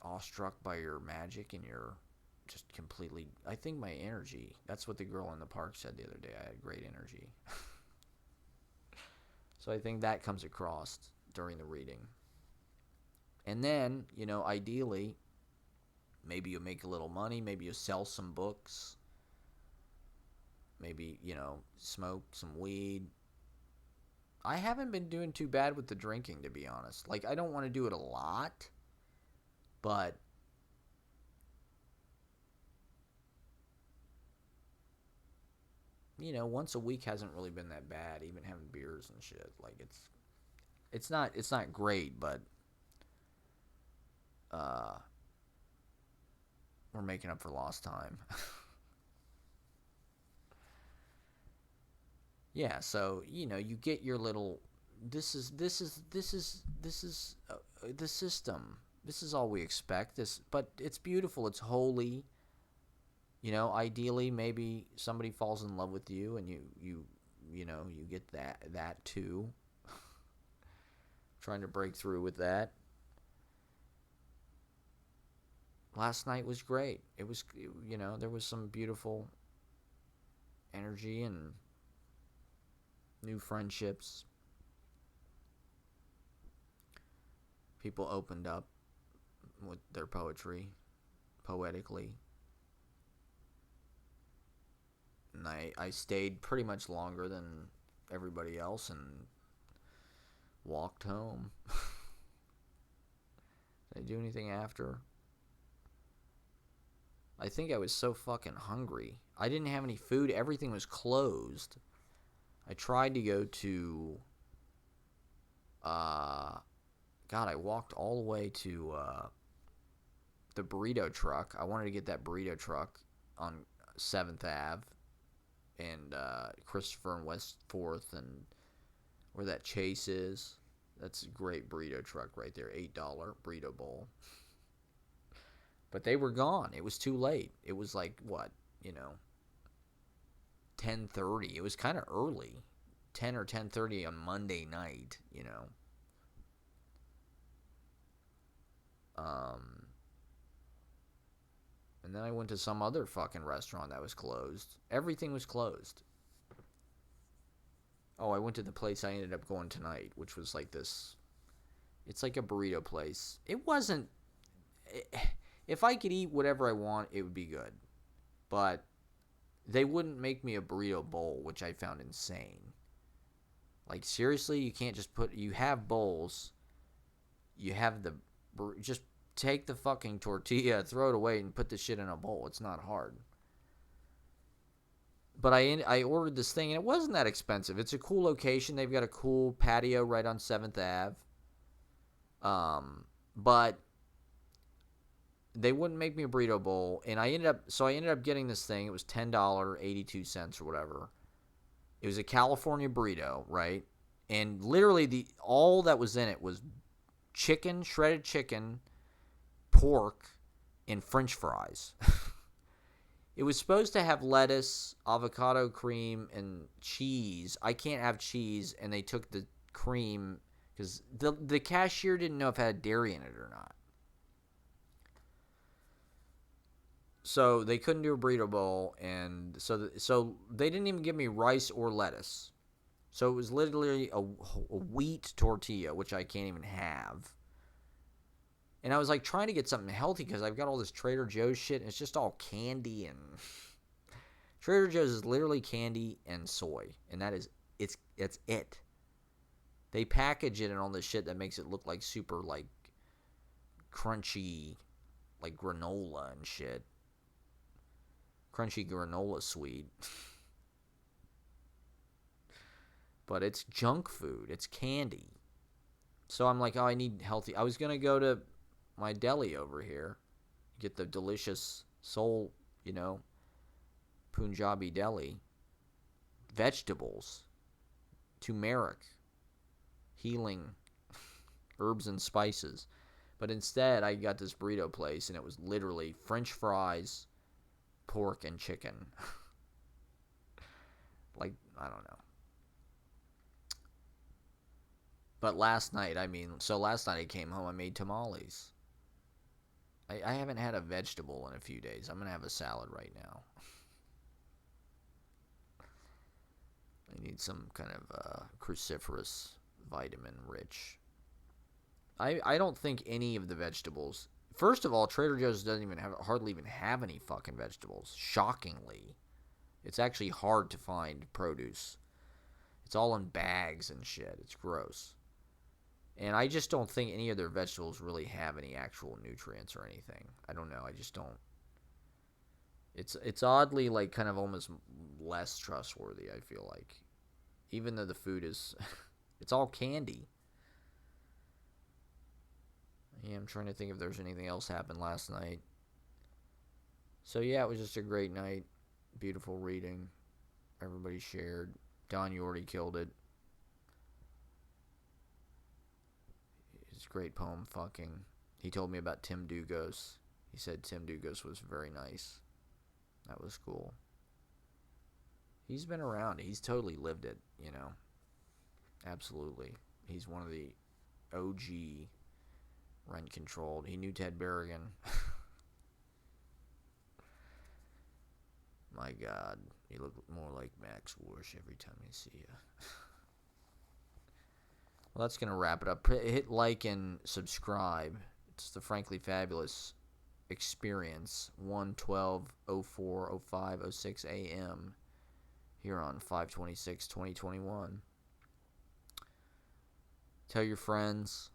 A: awestruck by your magic and your just completely, I think my energy, that's what the girl in the park said the other day. I had great energy. So I think that comes across during the reading. And then, ideally, maybe you make a little money, maybe you sell some books, maybe, smoke some weed. I haven't been doing too bad with the drinking, to be honest. Like, I don't want to do it a lot, but once a week hasn't really been that bad, even having beers and shit. Like, it's not great, but we're making up for lost time. Yeah, so you get your little. This is the system. This is all we expect. But it's beautiful. It's holy. Ideally, maybe somebody falls in love with you, and you get that too. Trying to break through with that. Last night was great. It was, there was some beautiful energy and new friendships. People opened up with their poetry, poetically. And I stayed pretty much longer than everybody else and walked home. Did I do anything after? I think I was so fucking hungry. I didn't have any food. Everything was closed. I tried to go to... God, I walked all the way to the burrito truck. I wanted to get that burrito truck on 7th Ave and Christopher and West 4th and where that Chase is. That's a great burrito truck right there. $8 burrito bowl. But they were gone. It was too late. It was like, what, 10:30. It was kind of early. 10 or 10:30 on Monday night, And then I went to some other fucking restaurant that was closed. Everything was closed. Oh, I went to the place I ended up going tonight, which was like this. It's like a burrito place. It wasn't. If I could eat whatever I want, it would be good. But they wouldn't make me a burrito bowl, which I found insane. Like, seriously, you can't just put. You have bowls. You have the. Just take the fucking tortilla, throw it away, and put the shit in a bowl. It's not hard. But I ordered this thing, and it wasn't that expensive. It's a cool location. They've got a cool patio right on 7th Ave. But they wouldn't make me a burrito bowl, and I ended up getting this thing. It was $10.82 or whatever. It was a California burrito, right? And literally all that was in it was chicken, shredded chicken, pork, and French fries. It was supposed to have lettuce, avocado cream, and cheese. I can't have cheese, and they took the cream because the cashier didn't know if it had dairy in it or not. So they couldn't do a burrito bowl, and so they didn't even give me rice or lettuce. So it was literally a wheat tortilla, which I can't even have. And I was like trying to get something healthy because I've got all this Trader Joe's shit, and it's just all candy and Trader Joe's is literally candy and soy, and that is it's it. They package it in all this shit that makes it look like super like crunchy, like granola and shit. Crunchy granola sweet. But it's junk food. It's candy. So I'm like, oh, I need healthy. I was going to go to my deli over here, get the delicious soul, Punjabi deli. Vegetables. Turmeric. Healing. Herbs and spices. But instead, I got this burrito place, and it was literally French fries, pork, and chicken. Like, I don't know. But last night I came home, I made tamales. I haven't had a vegetable in a few days. I'm going to have a salad right now. I need some kind of cruciferous, vitamin-rich. I don't think any of the vegetables... First of all, Trader Joe's doesn't hardly even have any fucking vegetables. Shockingly. It's actually hard to find produce. It's all in bags and shit. It's gross. And I just don't think any of their vegetables really have any actual nutrients or anything. I don't know. I just don't. It's oddly like kind of almost less trustworthy, I feel like. Even though the food is... it's all candy. Yeah, I'm trying to think if there's anything else happened last night. So yeah, it was just a great night. Beautiful reading. Everybody shared. Don Yorty killed it. His great poem, Fucking. He told me about Tim Dugos. He said Tim Dugos was very nice. That was cool. He's been around. He's totally lived it, Absolutely. He's one of the OG rent-controlled. He knew Ted Berrigan. My God, you look more like Max Warsh every time I see you. Well, that's going to wrap it up. Hit like and subscribe. It's the Frankly Fabulous Experience, 1/12/04/05/06 a.m. here on 5/26/2021. Tell your friends.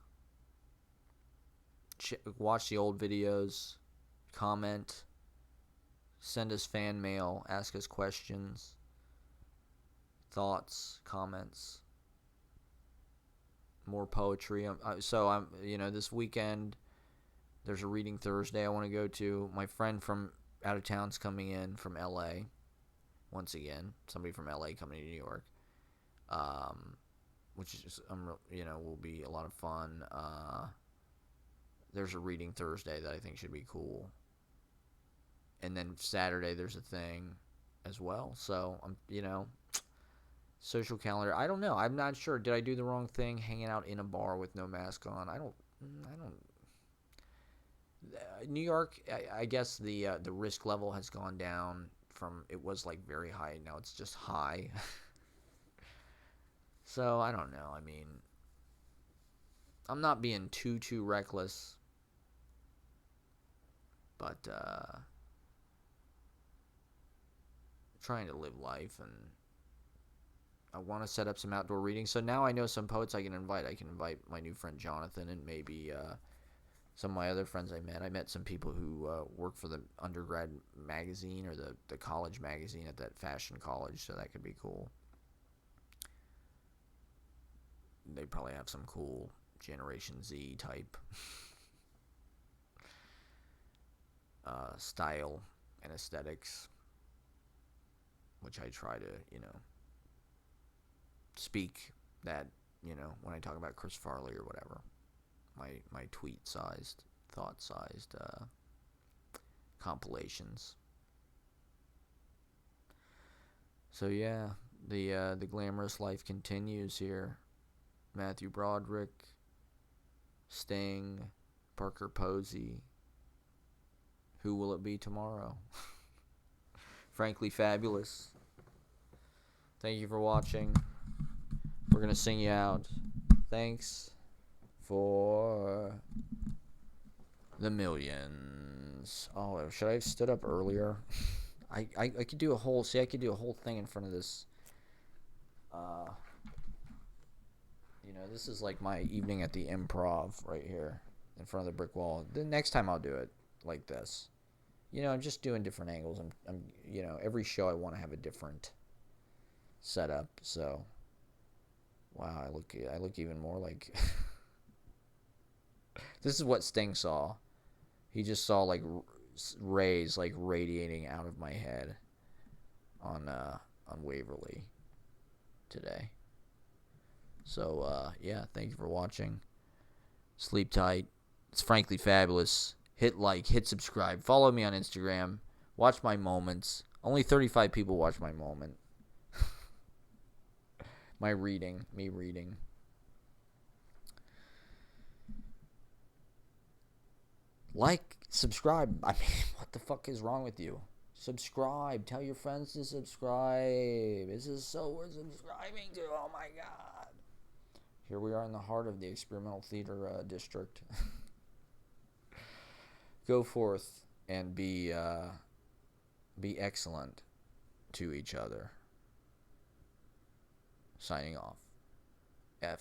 A: Watch the old videos. Comment. Send us fan mail. Ask us questions. Thoughts. Comments. More poetry. This weekend there's a reading Thursday I want to go to. My friend from out of town's coming in from LA. Once again, somebody from LA coming to New York, which is just, will be a lot of fun. There's a reading Thursday that I think should be cool, and then Saturday there's a thing as well. So social calendar. I don't know. I'm not sure. Did I do the wrong thing hanging out in a bar with no mask on? I don't. New York, I guess the risk level has gone down from, it was like very high. Now it's just high. So I don't know. I mean, I'm not being too reckless, but trying to live life, and I want to set up some outdoor readings. So now I know some poets I can invite. I can invite my new friend Jonathan, and maybe some of my other friends I met. I met some people who work for the undergrad magazine or the college magazine at that fashion college, so that could be cool. They probably have some cool Generation Z type style and aesthetics, which I try to, speak that, when I talk about Chris Farley or whatever. My tweet-sized, thought-sized compilations. So yeah, the glamorous life continues here. Matthew Broderick, Sting, Parker Posey. Who will it be tomorrow? Frankly Fabulous. Thank you for watching. We're going to sing you out. Thanks for the millions. Oh, should I have stood up earlier? I could do a whole, I could do a whole thing in front of this. This is like my evening at the Improv right here in front of the brick wall. The next time I'll do it like this. I'm just doing different angles. I'm every show I want to have a different setup. So, wow, I look even more like. This is what Sting saw. He just saw like rays like radiating out of my head on Waverly today. So yeah, thank you for watching. Sleep tight. It's Frankly Fabulous. Hit like, hit subscribe, follow me on Instagram, watch my moments. Only 35 people watch my moment. Me reading. Like, subscribe. I mean, what the fuck is wrong with you? Subscribe. Tell your friends to subscribe. This is so worth subscribing to. Oh my God. Here we are in the heart of the experimental theater district. Go forth and be excellent to each other. Signing off. FLF.